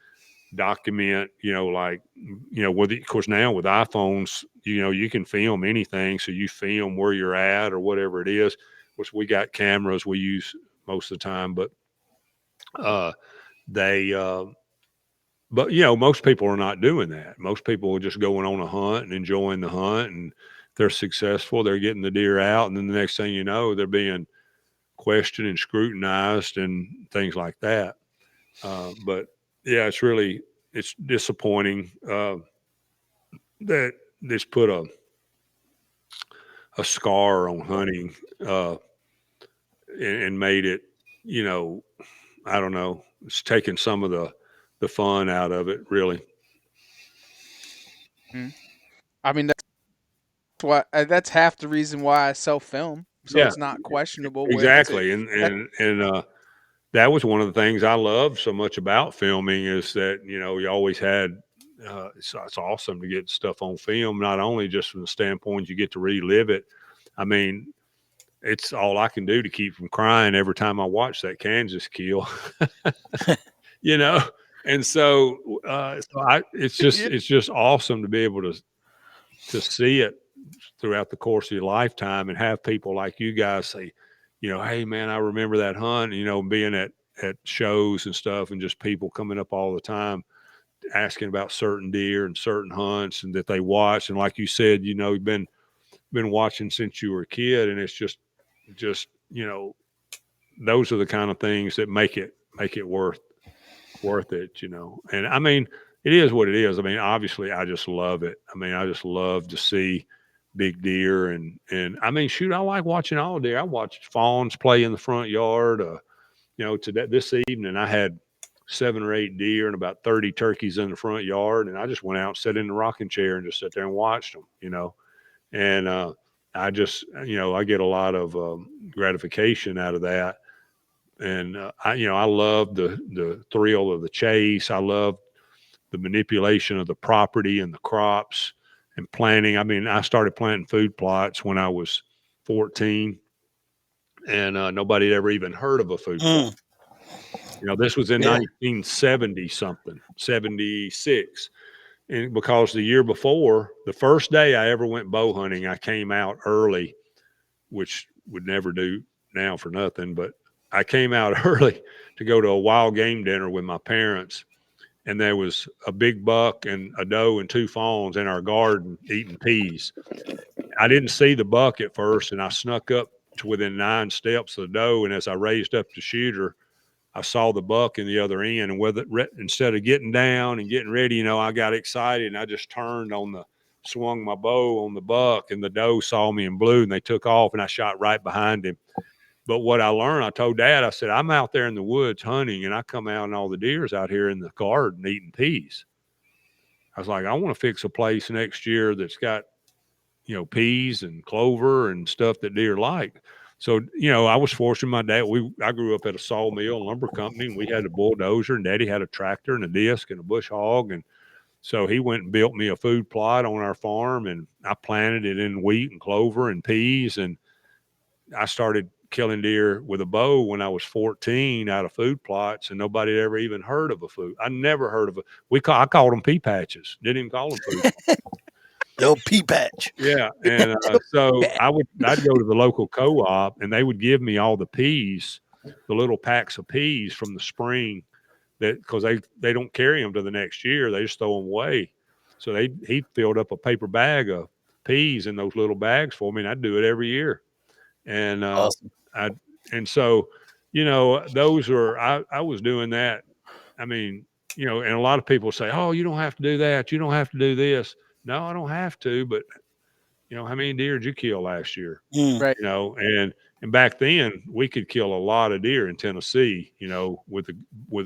document, of course now with iPhones, you can film anything. So you film where you're at or whatever it is, which we got cameras we use most of the time, but most people are not doing that. Most people are just going on a hunt and enjoying the hunt, and if they're successful, they're getting the deer out. And then the next thing you know, they're being questioned and scrutinized and things like that. But yeah, it's disappointing that this put a scar on hunting and made it, I don't know, it's taken some of the fun out of it, really. I mean, that's half the reason why I self-film, so it's not questionable. Exactly, and that was one of the things I loved so much about filming, is that you always had. It's awesome to get stuff on film, not only just from the standpoint you get to relive it. I mean, it's all I can do to keep from crying every time I watch that Kansas kill. And so it's just awesome to be able to see it throughout the course of your lifetime and have people like you guys say, hey man, I remember that hunt, being at shows and stuff, and just people coming up all the time asking about certain deer and certain hunts and that they watch. And like you said, you've been watching since you were a kid, and it's just, those are the kind of things that make it worth worth it, you know. And I mean, it is what it is. I mean, obviously, I just love it. I mean, I just love to see big deer, and I mean, shoot, I like watching all deer. I watched fawns play in the front yard. You know, this evening I had 7 or 8 deer and about 30 turkeys in the front yard, and I just went out and sat in the rocking chair and just sat there and watched them, you know. And I just, you know, I get a lot of gratification out of that. And you know, I love the thrill of the chase. I love the manipulation of the property and the crops and planting. I mean, I started planting food plots when I was 14, and nobody had ever even heard of a food plot. You know, this was in 1970 something, 76. And because the year before, the first day I ever went bow hunting, I came out early, which would never do now for nothing, but I came out early to go to a wild game dinner with my parents. And there was a big buck and a doe and 2 fawns in our garden eating peas. I didn't see the buck at first, and I snuck up to within 9 steps of the doe. And as I raised up to shoot her, I saw the buck in the other end. And with it, instead of getting down and getting ready, you know, I got excited and I just swung my bow on the buck, and the doe saw me and blew, and they took off, and I shot right behind him. But what I learned, I told Dad, I said, I'm out there in the woods hunting, and I come out and all the deer's out here in the garden eating peas. I was like, I want to fix a place next year that's got, you know, peas and clover and stuff that deer like. So, you know, I was fortunate. My dad, I grew up at a sawmill and lumber company, and we had a bulldozer, and Daddy had a tractor and a disc and a bush hog. And so he went and built me a food plot on our farm, and I planted it in wheat and clover and peas. And I started killing deer with a bow when I was 14 out of food plots, and nobody had ever even heard of a food. I never heard of I called them pea patches. Didn't even call them food plots. The old pea patch. Yeah. And so I'd go to the local co-op, and they would give me all the peas, the little packs of peas from the spring, because they don't carry them to the next year. They just throw them away. So he filled up a paper bag of peas in those little bags for me, and I'd do it every year. And awesome. And so, you know, I was doing that. I mean, you know, and a lot of people say, oh, you don't have to do that. You don't have to do this. No, I don't have to. But, you know, how many deer did you kill last year? Right. You know, and back then we could kill a lot of deer in Tennessee, you know, with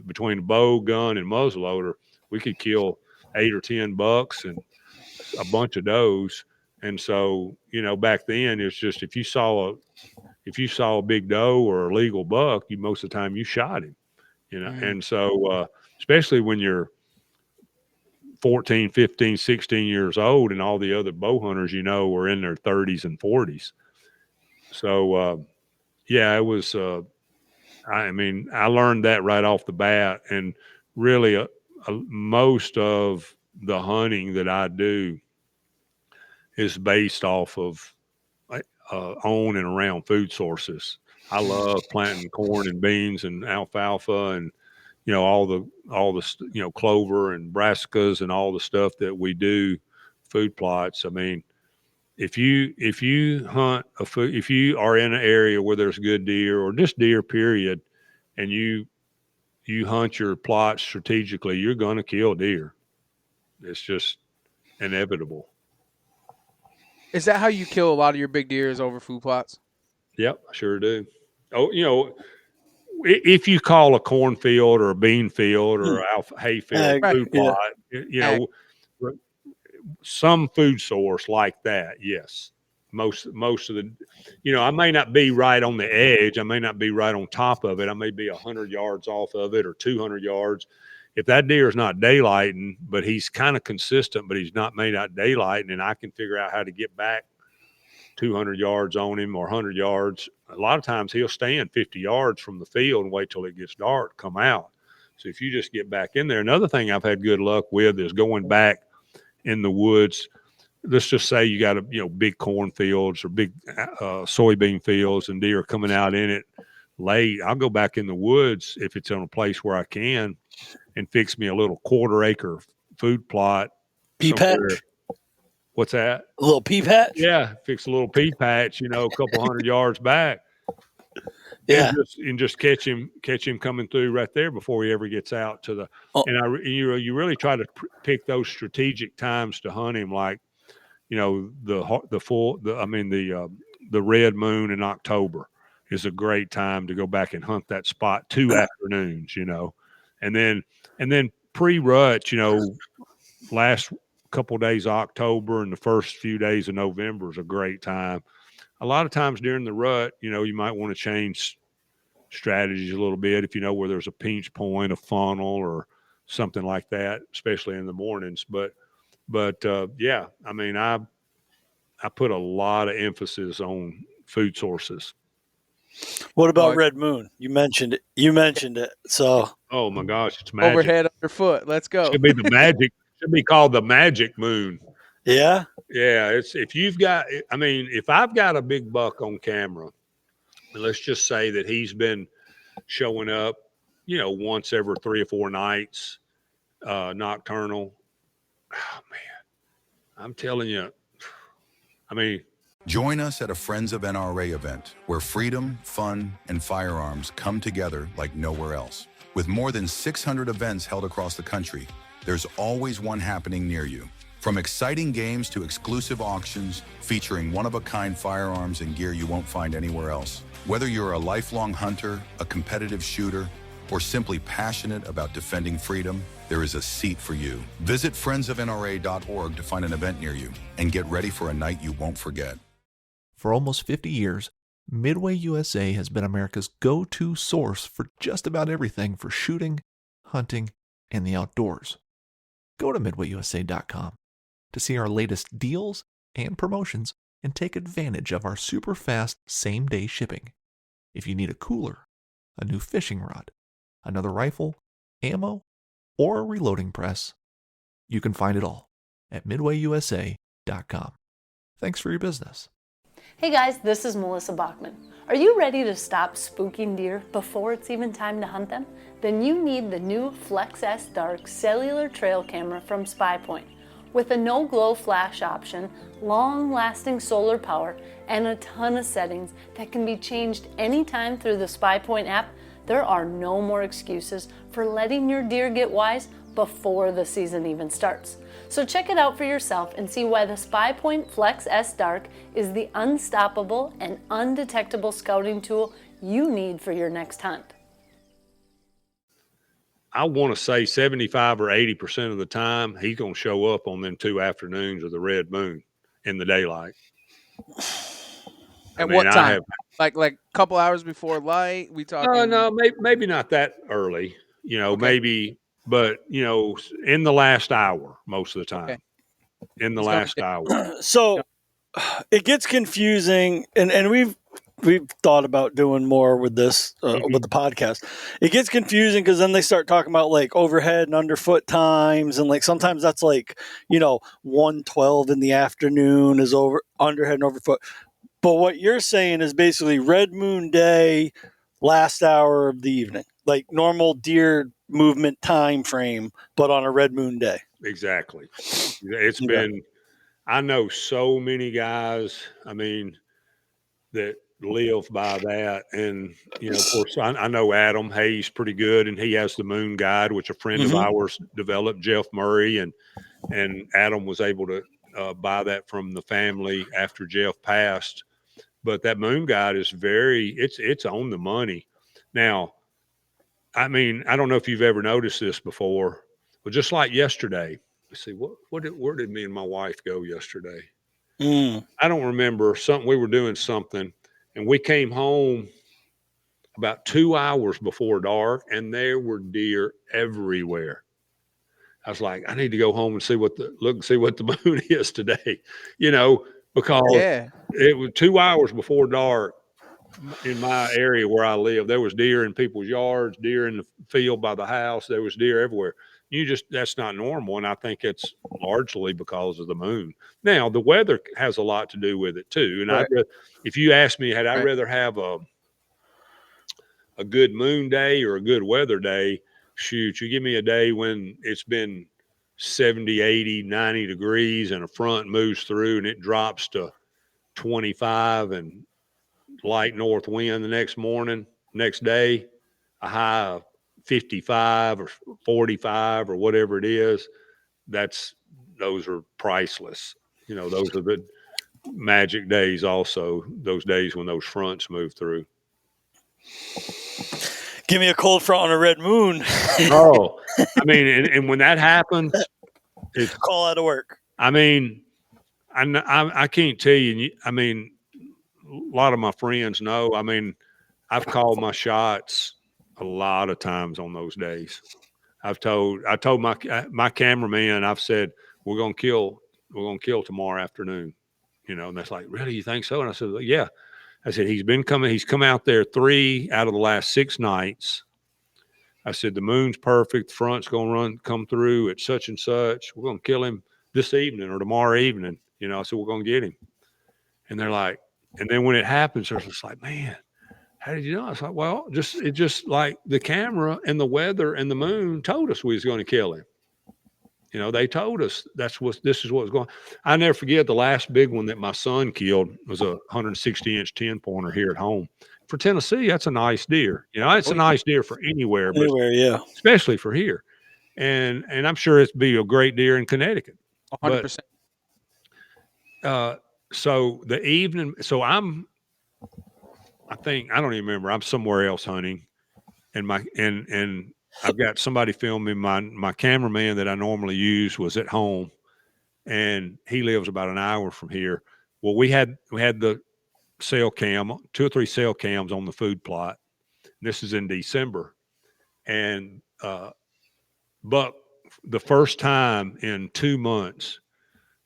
between the bow, gun, and muzzleloader, we could kill 8 or 10 bucks and a bunch of does. And so, you know, back then it's just, if you saw a big doe or a legal buck, most of the time you shot him, you know. And so, especially when you're 14, 15, 16 years old, and all the other bow hunters, you know, were in their 30s and 40s. So, yeah, it was, I mean, I learned that right off the bat. And really, most of the hunting that I do is based off of on and around food sources. I love planting corn and beans and alfalfa, and, you know, all the you know, clover and brassicas and all the stuff that we do, food plots. I mean, if you hunt if you are in an area where there's good deer, or just deer period, and you hunt your plots strategically, you're going to kill deer. It's just inevitable. Is that how you kill a lot of your big deers, over food plots? Yep, I sure do. Oh, you know, if you call a cornfield or a bean field or a hay field food plot, you know, some food source like that, yes. Most of the, you know, I may not be right on the edge. I may not be right on top of it. I may be 100 yards off of it, or 200 yards. If that deer is not daylighting, but he's kind of consistent, but may not daylighting, and I can figure out how to get back 200 yards on him or 100 yards. A lot of times he'll stand 50 yards from the field and wait till it gets dark, come out. So if you just get back in there. Another thing I've had good luck with is going back in the woods. Let's just say you got big cornfields or big soybean fields, and deer are coming out in it late. I'll go back in the woods if it's on a place where I can, and fix me a little 1/4 acre food plot. Pea patch? What's that? A little pea patch? Yeah, fix a little pea patch, you know, a couple 100 yards back. Yeah. and just catch him coming through right there before he ever gets out to the. Oh. And you really try to pick those strategic times to hunt him, like the red moon in October is a great time to go back and hunt that spot 2 afternoons, and then pre-rut, last couple of days of October and the first few days of November is a great time. A lot of times during the rut, you might want to change strategies a little bit if you know where there's a pinch point, a funnel, or something like that, especially in the mornings. But yeah, I mean, I put a lot of emphasis on food sources. What about red moon? You mentioned it. So, oh my gosh, it's magic. Overhead, underfoot. Let's go. Should be the magic. Should be called the magic moon. Yeah. Yeah. It's if I've got a big buck on camera, let's just say that he's been showing up, once every 3 or 4 nights, nocturnal. Oh man, I'm telling you. Join us at a Friends of NRA event where freedom, fun, and firearms come together like nowhere else. With more than 600 events held across the country, there's always one happening near you. From exciting games to exclusive auctions featuring one-of-a-kind firearms and gear you won't find anywhere else. Whether you're a lifelong hunter, a competitive shooter, or simply passionate about defending freedom, there is a seat for you. Visit friendsofnra.org to find an event near you and get ready for a night you won't forget. For almost 50 years, Midway USA has been America's go-to source for just about everything for shooting, hunting, and the outdoors. Go to midwayusa.com to see our latest deals and promotions and take advantage of our super fast same-day shipping. If you need a cooler, a new fishing rod, another rifle, ammo, or a reloading press, you can find it all at midwayusa.com. Thanks for your business. Hey guys, this is Melissa Bachman. Are you ready to stop spooking deer before it's even time to hunt them? Then you need the new Flex S Dark cellular trail camera from SpyPoint. With a no-glow flash option, long-lasting solar power, and a ton of settings that can be changed anytime through the SpyPoint app, there are no more excuses for letting your deer get wise before the season even starts. So check it out for yourself and see why the SpyPoint Flex S Dark is the unstoppable and undetectable scouting tool you need for your next hunt. I want to say 75 or 80% of the time he's going to show up on them 2 afternoons of the red moon in the daylight. At what time? Like a couple hours before light? We talking? No, maybe not that early. Okay. Maybe. But, in the last hour, most of the time. Okay. In the last hour. So it gets confusing, and we've thought about doing more with this, with the podcast. It gets confusing because then they start talking about like overhead and underfoot times. And like sometimes that's like, 1:12 in the afternoon is underhead and overfoot. But what you're saying is basically red moon day, last hour of the evening, like normal deer movement time frame, but on a red moon day. Exactly. It's been, I know so many guys, that live by that. And, of course, I know Adam Hayes pretty good, and he has the Moon Guide, which a friend of ours developed, Jeff Murray, and Adam was able to buy that from the family after Jeff passed. But that Moon Guide is it's on the money. Now, I don't know if you've ever noticed this before, but just like yesterday, let's see, where did me and my wife go yesterday? I don't remember. We were doing something, and we came home about 2 hours before dark, and there were deer everywhere. I was like, I need to go home and see what the moon is today, because it was 2 hours before dark. In my area where I live, there was deer in people's yards, deer in the field by the house. There was deer everywhere. That's not normal. And I think it's largely because of the moon. Now, the weather has a lot to do with it too. And if you ask me, I'd rather have a good moon day or a good weather day, shoot, you give me a day when it's been 70, 80, 90 degrees and a front moves through and it drops to 25 and light north wind the next morning, next day, a high of 55 or 45 or whatever it is, those are priceless. You know, those are the magic days also, those days when those fronts move through. Give me a cold front on a red moon. Oh, I mean, and when that happens, it's call out of work. I mean, I can't tell you. I mean, a lot of my friends know. I mean, I've called my shots a lot of times on those days. I told my cameraman, I've said, we're gonna kill tomorrow afternoon. You know, and that's like, really, you think so? And I said, yeah. I said, he's come out there 3 out of the last 6 nights. I said, the moon's perfect. The front's going to come through at such and such. We're going to kill him this evening or tomorrow evening. You know, I said, we're going to get him. And they're like, and then when it happens, they're just like, man, how did you know? I was like, well, it just like the camera and the weather and the moon told us we was going to kill him. You know, they told us this is what was going. I never forget the last big one that my son killed was a 160-inch 10-pointer here at home. For Tennessee, that's a nice deer. You know, it's a nice deer for anywhere, but yeah, especially for here. And I'm sure it'd be a great deer in Connecticut. 100%. So the evening, so I think I don't even remember. I'm somewhere else hunting, and I've got somebody filming. My cameraman that I normally use was at home, and he lives about an hour from here. Well, we had the cell cam, 2 or 3 cell cams on the food plot. This is in December, and Buck, the first time in 2 months,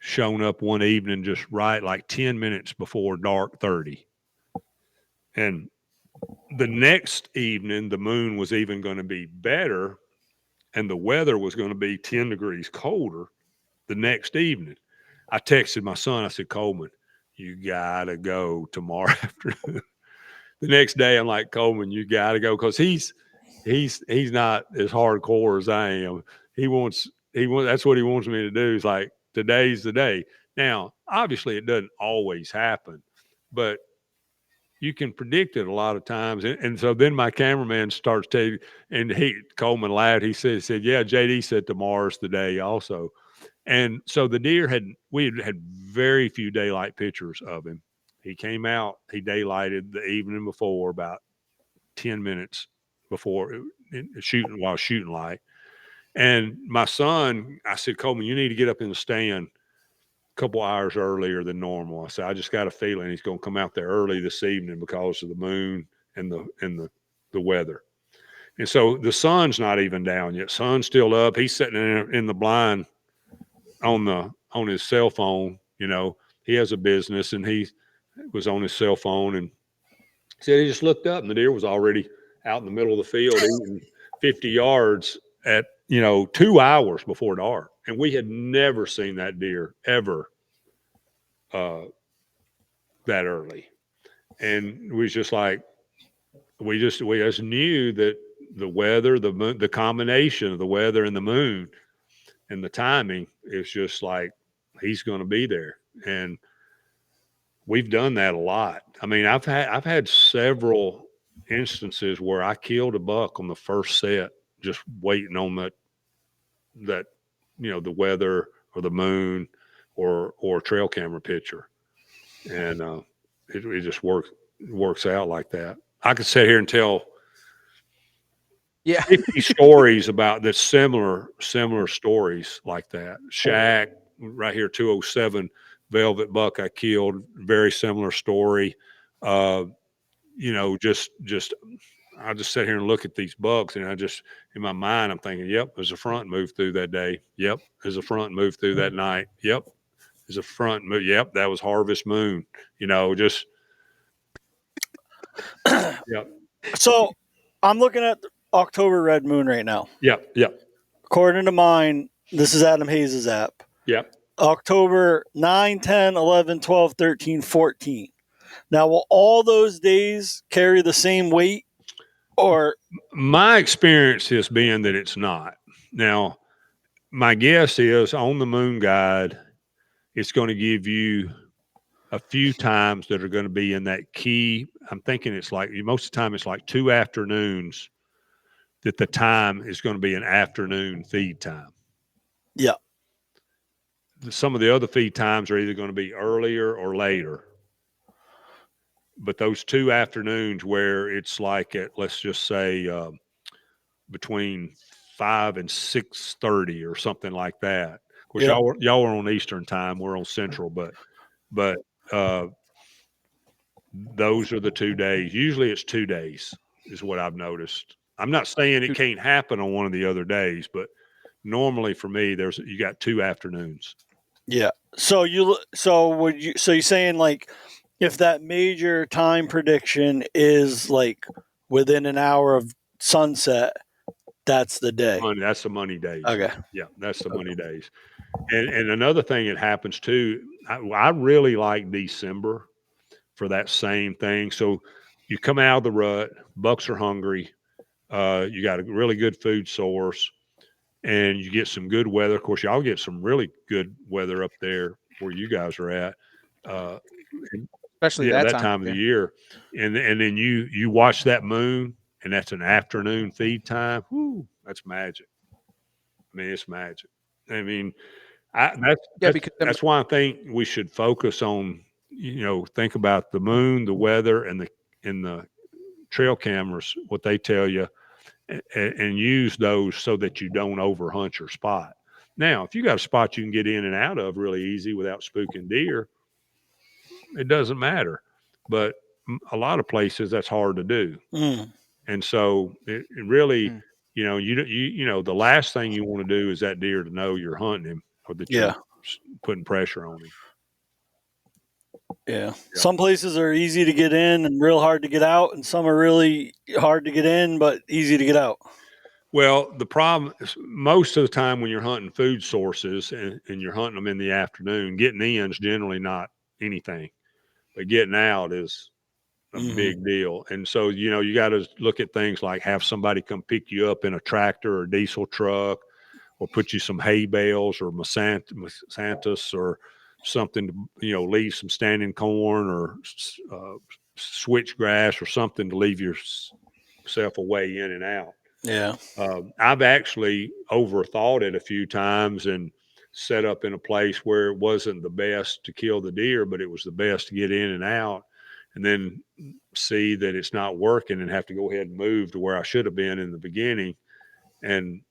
shown up one evening just right, like 10 minutes before dark 30, and the next evening the moon was even going to be better, and the weather was going to be 10 degrees colder the next evening. I texted my son. I said, Coleman, you got to go tomorrow afternoon. The next day, I'm like, Coleman, you got to go, because he's not as hardcore as I am. He wants that's what he wants me to do. He's like, today's the day. Now, obviously, it doesn't always happen, but you can predict it a lot of times. And so then my cameraman starts telling, and Coleman laughed. He said, yeah, JD said tomorrow's the day also. And so the deer we had very few daylight pictures of him. He came out, he daylighted the evening before, about 10 minutes before shooting light. And my son, I said, Coleman, you need to get up in the stand a couple hours earlier than normal. I said, I just got a feeling he's going to come out there early this evening because of the moon and the weather. And so the sun's not even down yet. Sun's still up. He's sitting in the blind on his cell phone. You know, he has a business, and he was on his cell phone, and said he just looked up and the deer was already out in the middle of the field eating 50 yards at 2 hours before dark. And we had never seen that deer ever that early. And we was just like, we just knew that the weather, the moon, the combination of the weather and the moon and the timing is just like, he's going to be there. And we've done that a lot. I mean, I've had several instances where I killed a buck on the first set, just waiting on that the weather or the moon or trail camera picture, and it just works out like that. I could sit here and tell 50 stories about that, similar stories like that. Shaq right here, 207 velvet buck I killed, very similar story. Just I just sit here and look at these bucks, and I just, in my mind, I'm thinking, yep, there's a front move through that day. Yep, there's a front move through that night. Yep, there's a front move. Yep, that was harvest moon. Just yep. So I'm looking at October red moon right now. Yep. According to mine, this is Adam Hayes' app. Yep. October 9, 10, 11, 12, 13, 14. Now, will all those days carry the same weight? Or my experience has been that it's not. Now, my guess is on the moon guide, it's going to give you a few times that are going to be in that key. I'm thinking it's like most of the time it's like 2 afternoons that the time is going to be an afternoon feed time. Yeah. Some of the other feed times are either going to be earlier or later. But those 2 afternoons where it's like at, let's just say, between 5 and 6:30 or something like that. Of course, Yeah. y'all are on Eastern time. We're on Central, but those are the 2 days. Usually it's 2 days is what I've noticed. I'm not saying it can't happen on one of the other days, but normally for me, you got 2 afternoons. Yeah. So you're saying like if that major time prediction is like within an hour of sunset, that's the day. That's the money days. Okay. Yeah, that's the money days. And another thing that happens too, I really like December for that same thing. So you come out of the rut, bucks are hungry, you got a really good food source, and you get some good weather. Of course, y'all get some really good weather up there where you guys are at. Especially that time of the year. And then you watch that moon, and that's an afternoon feed time. Whoo, that's magic. I mean, it's magic. I mean, that's why I think we should focus on, think about the moon, the weather, and the trail cameras, what they tell you, and use those so that you don't overhunt your spot. Now, if you got a spot you can get in and out of really easy without spooking deer, it doesn't matter. But a lot of places that's hard to do. And so it really, the last thing you want to do is that deer to know you're hunting him or that you're putting pressure on him. Yeah. Some places are easy to get in and real hard to get out, and some are really hard to get in but easy to get out. Well, the problem is most of the time when you're hunting food sources and you're hunting them in the afternoon, getting in is generally not anything, but getting out is a big deal. And so, you got to look at things like have somebody come pick you up in a tractor or diesel truck, or put you some hay bales or Santas or something to, leave some standing corn or switchgrass or something to leave yourself a way in and out. Yeah. I've actually overthought it a few times and set up in a place where it wasn't the best to kill the deer, but it was the best to get in and out, and then see that it's not working and have to go ahead and move to where I should have been in the beginning and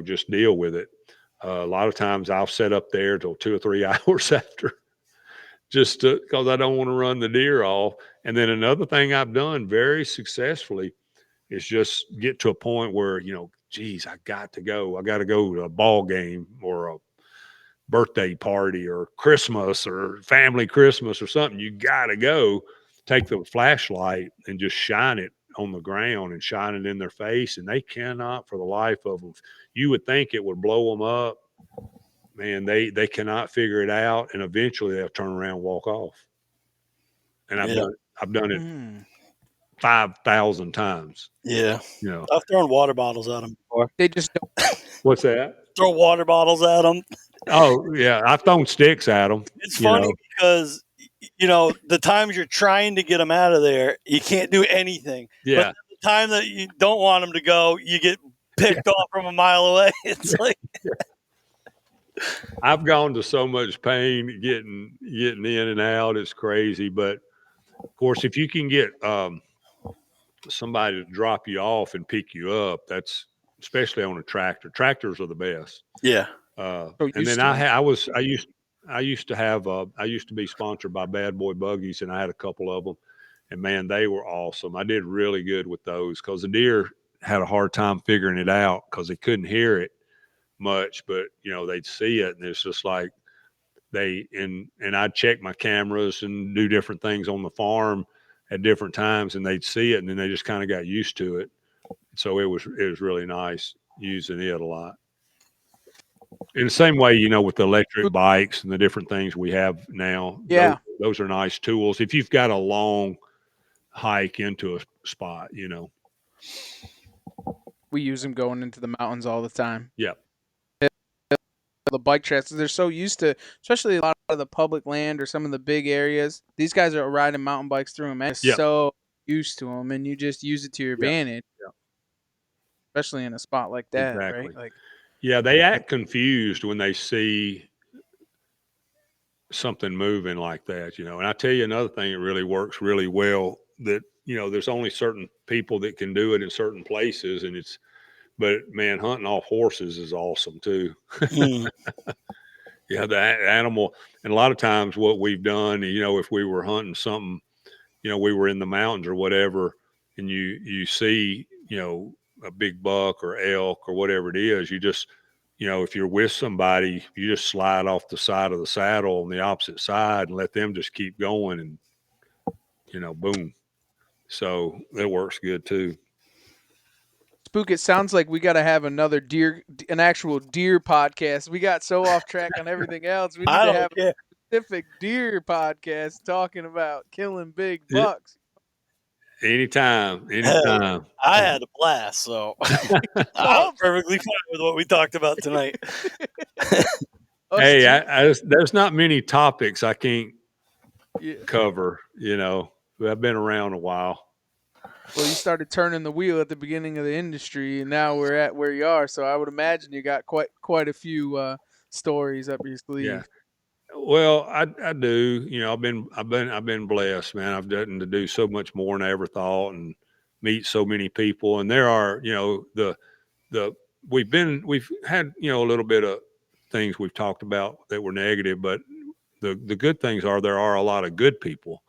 just deal with it. A lot of times I'll set up there till 2 or 3 hours after, just because I don't want to run the deer off. And then another thing I've done very successfully is just get to a point where, geez, I got to go. I got to go to a ball game or a birthday party or Christmas or family Christmas or something. You got to go take the flashlight and just shine it on the ground and shine it in their face. And they cannot for the life of them. You would think it would blow them up. Man, they cannot figure it out. And eventually they'll turn around and walk off. And I've done it 5,000 times. Yeah. I've thrown water bottles at them before. They just don't. What's that? Throw water bottles at them. Oh, yeah. I've thrown sticks at them. It's funny because, the times you're trying to get them out of there, you can't do anything. Yeah. But the time that you don't want them to go, you get picked off from a mile away. It's like... I've gone to so much pain getting in and out. It's crazy. But, of course, if you can get somebody to drop you off and pick you up, that's especially on a tractor. Tractors are the best. Yeah. And then I used to be sponsored by Bad Boy Buggies, and I had a couple of them, and man, they were awesome. I did really good with those because the deer had a hard time figuring it out because they couldn't hear it much, but they'd see it, and it's just like and I'd check my cameras and do different things on the farm at different times, and they'd see it, and then they just kind of got used to it. So it was really nice using it a lot. In the same way, with the electric bikes and the different things we have now, those are nice tools if you've got a long hike into a spot. We use them going into the mountains all the time. Yep. the bike tracks. They're so used to, especially a lot of the public land or some of the big areas. These guys are riding mountain bikes through them, and Yeah. so used to them, and you just use it to your Yeah. advantage, Yeah. especially in a spot like that, right? Exactly. Like, Yeah, they act confused when they see something moving like that, you know. And I tell you another thing that really works really well, that, you know, there's only certain people that can do it in certain places, and but man, hunting off horses is awesome too. Yeah, the animal, and a lot of times what we've done, you know, if we were hunting something, you know, we were in the mountains or whatever, and you see, you know, a big buck or elk or whatever it is, you just, you know, if you're with somebody, you just slide off the side of the saddle on the opposite side and let them just keep going, and, you know, boom. So that works good too. Spook, it sounds like we got to have an actual deer podcast. We got so off track on everything else. We need I to don't have care. a specific deer podcast talking about killing big Yeah. bucks. Anytime. I had a blast, so I'm perfectly fine with what we talked about tonight. Hey, there's not many topics I can't cover, you know. I've been around a while. Well, you started turning the wheel at the beginning of the industry, and now we're at where you are. So I would imagine you got quite a few stories up your sleeve. Yeah. Well, I do. You know, I've been blessed, man. I've gotten to do so much more than I ever thought, and meet so many people. And there are, you know, we've had, you know, a little bit of things we've talked about that were negative, but the good things are there are a lot of good people.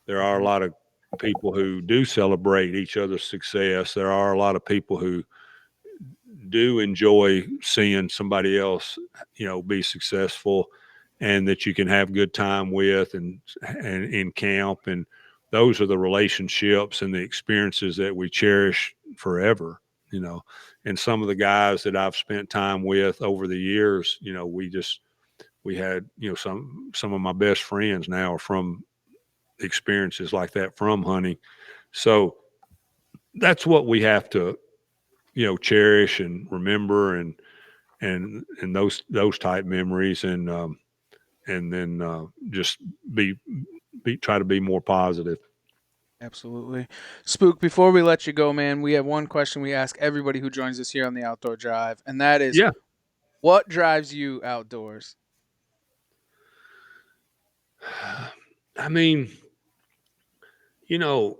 There are a lot of people who do celebrate each other's success. There are a lot of people who do enjoy seeing somebody else, you know, be successful, and that you can have good time with, and in camp. And those are the relationships and the experiences that we cherish forever, you know. And some of the guys that I've spent time with over the years, you know, we had, you know, some of my best friends now are from experiences like that from hunting. So that's what we have to, you know, cherish and remember, and those type memories, and then just be try to be more positive. Absolutely. Spook, before we let you go, man, we have one question we ask everybody who joins us here on the Outdoor Drive, and that is, Yeah. what drives you outdoors? I mean, you know,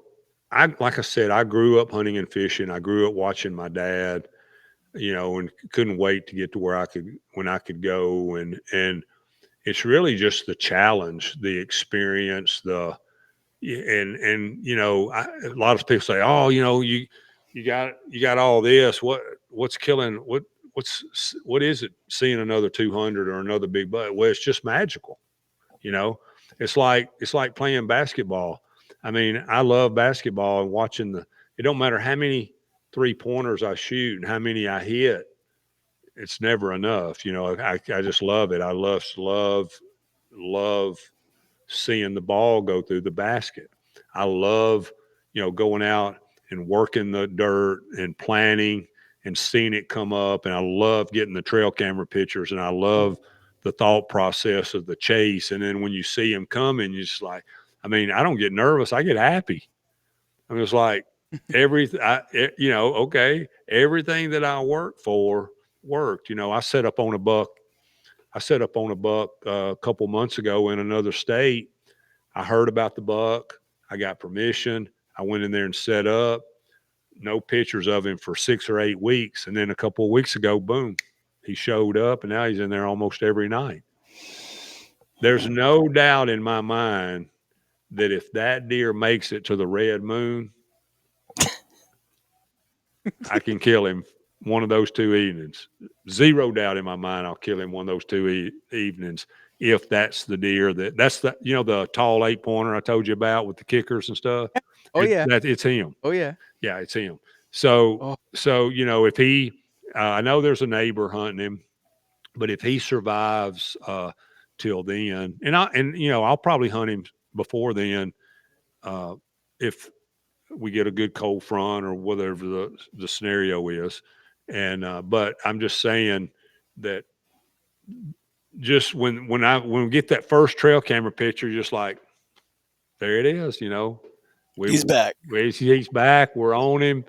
like I said, I grew up hunting and fishing. I grew up watching my dad, you know, and couldn't wait to get to where I could go. And it's really just the challenge, the experience, and you know, a lot of people say, oh, you know, you got all this. What is it seeing another 200 or another big butt? Well, it's just magical. You know, it's like playing basketball. I mean, I love basketball, and watching it don't matter how many 3-pointers I shoot and how many I hit, it's never enough. You know, I just love it. I love seeing the ball go through the basket. I love, you know, going out and working the dirt and planting and seeing it come up. And I love getting the trail camera pictures, and I love the thought process of the chase. And then when you see him coming, you're just like, I mean, I don't get nervous. I get happy. I mean, it's like you know, okay, everything that I worked for worked. You know, I set up on a buck a couple months ago in another state. I heard about the buck. I got permission. I went in there and set up. No pictures of him for 6 or 8 weeks. And then a couple of weeks ago, boom, he showed up, and now he's in there almost every night. There's no doubt in my mind that if that deer makes it to the red moon, I can kill him one of those 2 evenings. Zero doubt in my mind I'll kill him one of those 2 evenings if that's the deer that's the, you know, the tall 8-pointer I told you about with the kickers and stuff. Oh, yeah. It's him. Oh, yeah. Yeah, it's him. So you know, if he I know there's a neighbor hunting him, but if he survives till then, and you know, I'll probably hunt him before then, if we get a good cold front or whatever the scenario is. And but I'm just saying that just when we get that first trail camera picture, just like, there it is, you know. He's back. He's back. We're on him.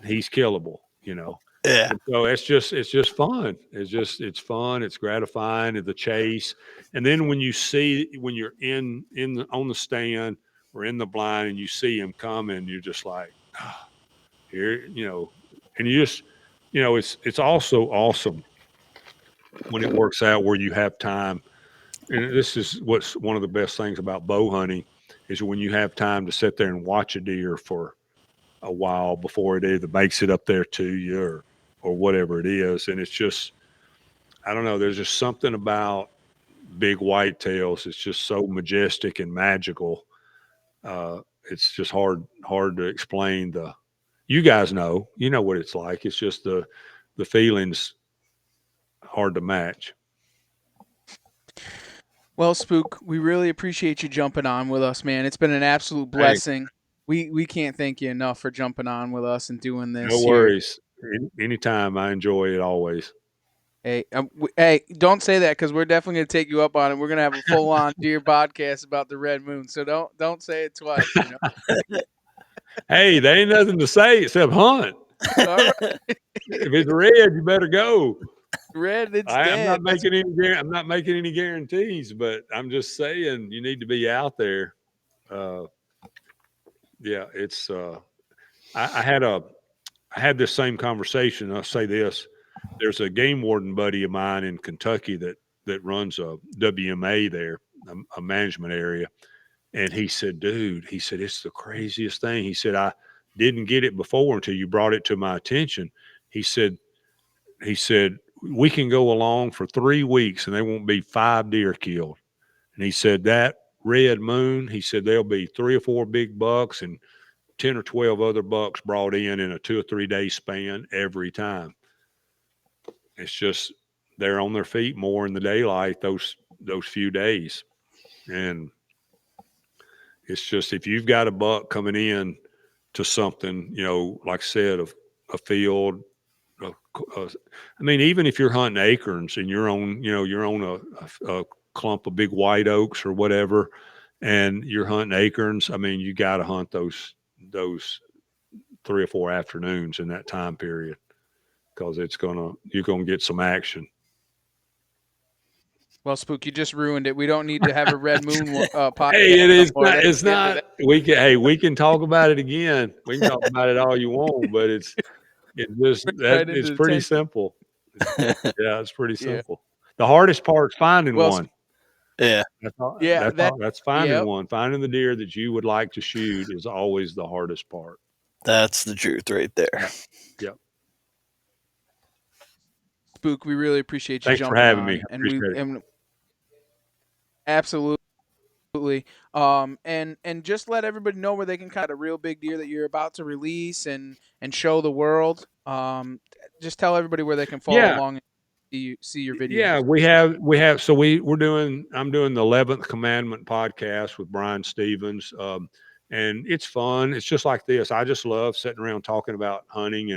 He's killable, you know. Yeah. And so it's just fun. It's fun. It's gratifying, the chase. And then when you're on the stand or in the blind and you see him coming, you're just like, oh, here, you know, and you just, you know, it's also awesome when it works out where you have time. And this is what's one of the best things about bow hunting is when you have time to sit there and watch a deer for a while before it either makes it up there to you or whatever it is. And it's just, I don't know, there's just something about big whitetails. It's just so majestic and magical. It's just hard to explain you guys know what it's like. It's just the feelings hard to match. Well, Spook, we really appreciate you jumping on with us, man. It's been an absolute blessing. Hey. We can't thank you enough for jumping on with us and doing this. No worries. Anytime. I enjoy it always. Hey, don't say that because we're definitely going to take you up on it. We're going to have a full-on deer podcast about the red moon, so don't say it twice. You know? Hey, there ain't nothing to say except hunt. All right. If it's red, you better go. Red, it's dead. I'm not making any guarantees, but I'm just saying you need to be out there. Yeah, it's. I had this same conversation. I'll say this: there's a game warden buddy of mine in Kentucky that runs a WMA there, a management area, and he said, "Dude," he said, "it's the craziest thing." He said, "I didn't get it before until you brought it to my attention." He said, "We can go along for 3 weeks and there won't be 5 deer killed." And he said, "That red moon," he said, "there'll be 3 or 4 big bucks and 10 or 12 other bucks brought in a 2 or 3 day span every time." It's just they're on their feet more in the daylight those few days. And it's just if you've got a buck coming in to something, like I said, a field, I mean, even if you're hunting acorns and you're on a clump of big white oaks or whatever, and you're hunting acorns, I mean, you got to hunt those 3 or 4 afternoons in that time period because you're gonna get some action. Well, Spook, you just ruined it. We don't need to have a red moon podcast. Hey, it is not. It's not. We can talk about it again. We can talk about it all you want, but it's pretty simple. It's pretty simple. The hardest part is finding one. Yeah. That's finding one. Finding the deer that you would like to shoot is always the hardest part. That's the truth right there. Yep. Spook, we really appreciate you Thanks jumping for having on. me. And absolutely. And just let everybody know where they can kind of a real big deer that you're about to release and show the world. Just tell everybody where they can follow along and see your videos. Yeah, we have. So I'm doing the 11th Commandment podcast with Brian Stevens. And it's fun. It's just like this. I just love sitting around talking about hunting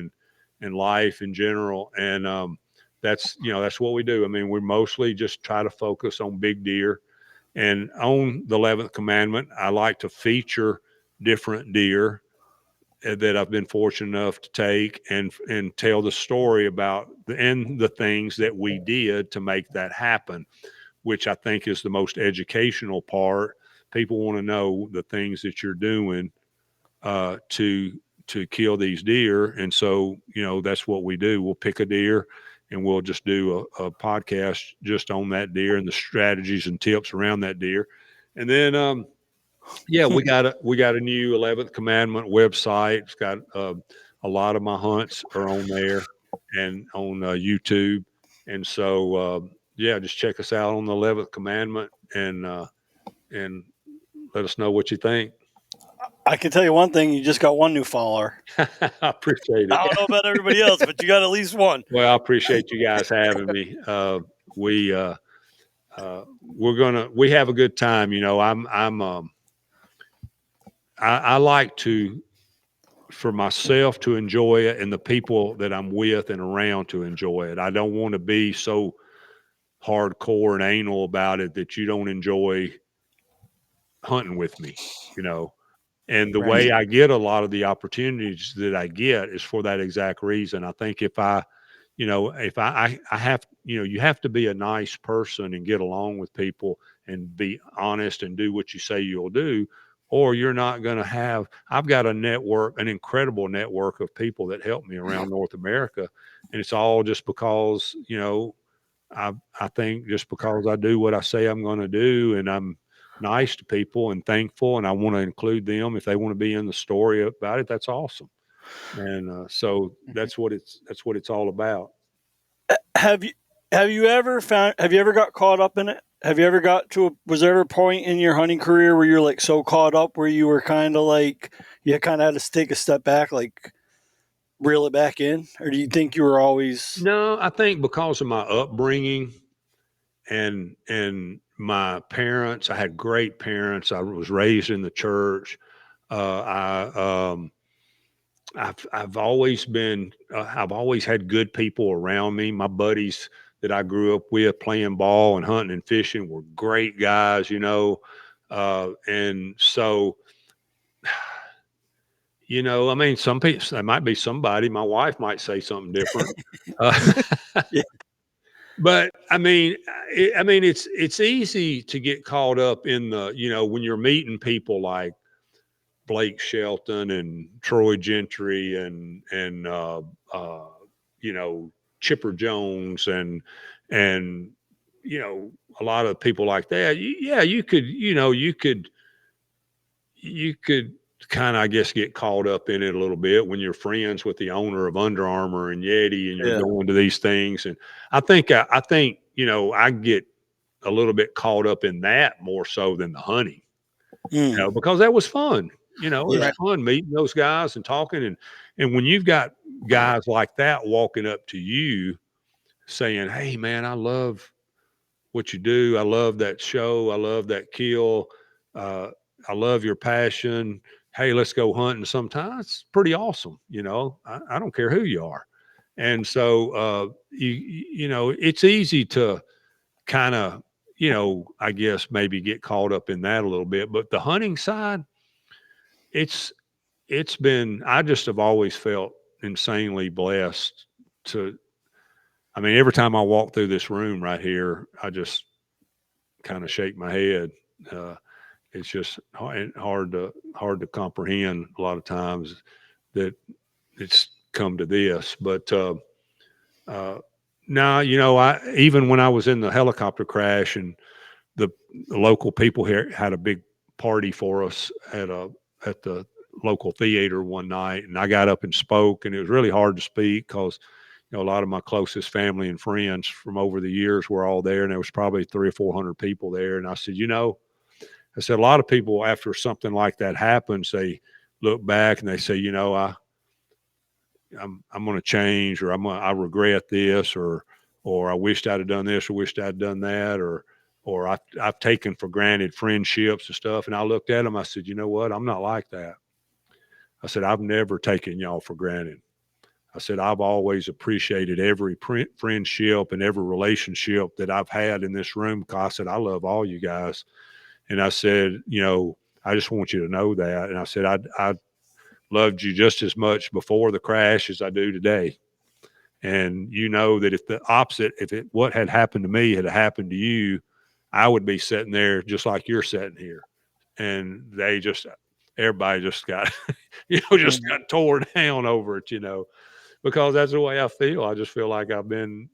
and life in general. And that's what we do. I mean, we mostly just try to focus on big deer. And on the 11th Commandment, I like to feature different deer that I've been fortunate enough to take and tell the story about the things that we did to make that happen, which I think is the most educational part. People want to know the things that you're doing to kill these deer. And so, that's what we do. We'll pick a deer and we'll just do a podcast just on that deer and the strategies and tips around that deer. And then, we got a new 11th Commandment website. It's got a lot of my hunts are on there and on YouTube. And so, just check us out on the 11th Commandment and let us know what you think. I can tell you one thing. You just got one new follower. I appreciate it. I don't know about everybody else, but you got at least one. Well, I appreciate you guys having me. We have a good time. I like for myself to enjoy it and the people that I'm with and around to enjoy it. I don't want to be so hardcore and anal about it that you don't enjoy hunting with me, you know. And the way I get a lot of the opportunities that I get is for that exact reason. I think if I have, you have to be a nice person and get along with people and be honest and do what you say you'll do, or you're not going to have. I've got an incredible network of people that help me around North America. And it's all just because, I think just because I do what I say I'm going to do, and I'm nice to people and thankful, and I want to include them if they want to be in the story about it. That's awesome. And so that's what it's all about. Have you ever got caught up in it? Have you ever was there ever a point in your hunting career where you're like so caught up where you were kind of like, you kind of had to take a step back, like reel it back in? Or do you think you were always? No, I think because of my upbringing and my parents, I had great parents. I was raised in the church. I've always had good people around me. My buddies that I grew up with playing ball and hunting and fishing were great guys, and so, I mean, some people, there might be somebody, my wife might say something different. Yeah. But I mean, it's easy to get caught up in the, when you're meeting people like Blake Shelton and Troy Gentry and Chipper Jones and a lot of people like that. You could kind of, I guess, get caught up in it a little bit when you're friends with the owner of Under Armour and Yeti and you're going to these things. And I think I get a little bit caught up in that more so than the hunting, because that was fun. It was fun meeting those guys and talking. And when you've got guys like that walking up to you saying, "Hey man, I love what you do. I love that show. I love that kill. I love your passion. Hey, let's go hunting sometime." It's pretty awesome. I don't care who you are. And so, it's easy to kind of, I guess maybe get caught up in that a little bit, but the hunting side, I just have always felt insanely blessed every time I walk through this room right here, I just kind of shake my head. It's just hard to comprehend a lot of times that it's come to this. But now, even when I was in the helicopter crash and the local people here had a big party for us at the local theater one night, and I got up and spoke, and it was really hard to speak because a lot of my closest family and friends from over the years were all there, and there was probably 300 or 400 people there. And I said, a lot of people after something like that happens, they look back and they say, I'm going to change, or I regret this, or I wished I'd have done this, or wished I'd done that, or I've taken for granted friendships and stuff. And I looked at them, I said, you know what? I'm not like that. I said, I've never taken y'all for granted. I said, I've always appreciated every friendship and every relationship that I've had in this room. Because I said, I love all you guys. And I said, I just want you to know that. And I said, I loved you just as much before the crash as I do today. And that if what had happened to me had happened to you, I would be sitting there just like you're sitting here. And everybody just got, just got torn down over it, because that's the way I feel. I just feel like I've been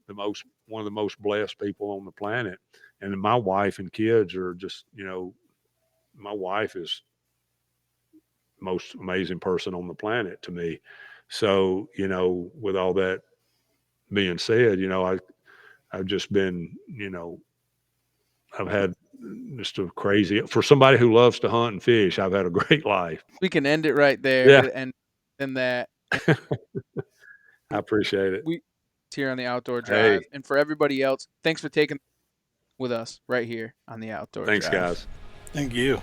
one of the most blessed people on the planet. And my wife and kids are just, my wife is the most amazing person on the planet to me. So, with all that being said, I've just been, I've had just a crazy, for somebody who loves to hunt and fish, I've had a great life. We can end it right there. Yeah. And that. I appreciate it. We here on the Outdoor Drive. Hey. And for everybody else, thanks for taking with us right here on the Outdoor Drive. Thanks, guys. Thank you.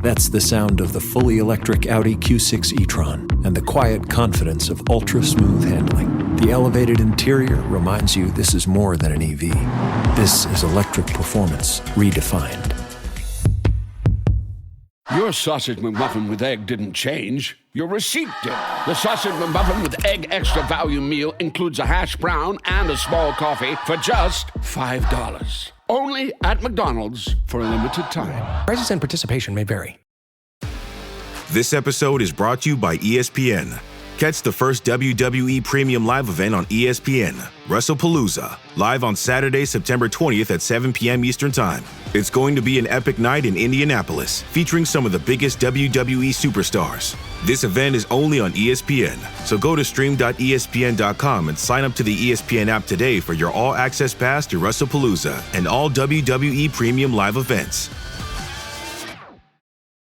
That's the sound of the fully electric Audi Q6 e-tron and the quiet confidence of ultra-smooth handling. The elevated interior reminds you this is more than an EV. This is electric performance redefined. Your sausage McMuffin with egg didn't change. Your receipt did. The sausage McMuffin with egg extra value meal includes a hash brown and a small coffee for just $5. Only at McDonald's for a limited time. Prices and participation may vary. This episode is brought to you by ESPN. Catch the first WWE Premium Live event on ESPN, WrestlePalooza, live on Saturday, September 20th at 7 p.m. Eastern Time. It's going to be an epic night in Indianapolis, featuring some of the biggest WWE superstars. This event is only on ESPN, so go to stream.espn.com and sign up to the ESPN app today for your all-access pass to WrestlePalooza and all WWE Premium Live events.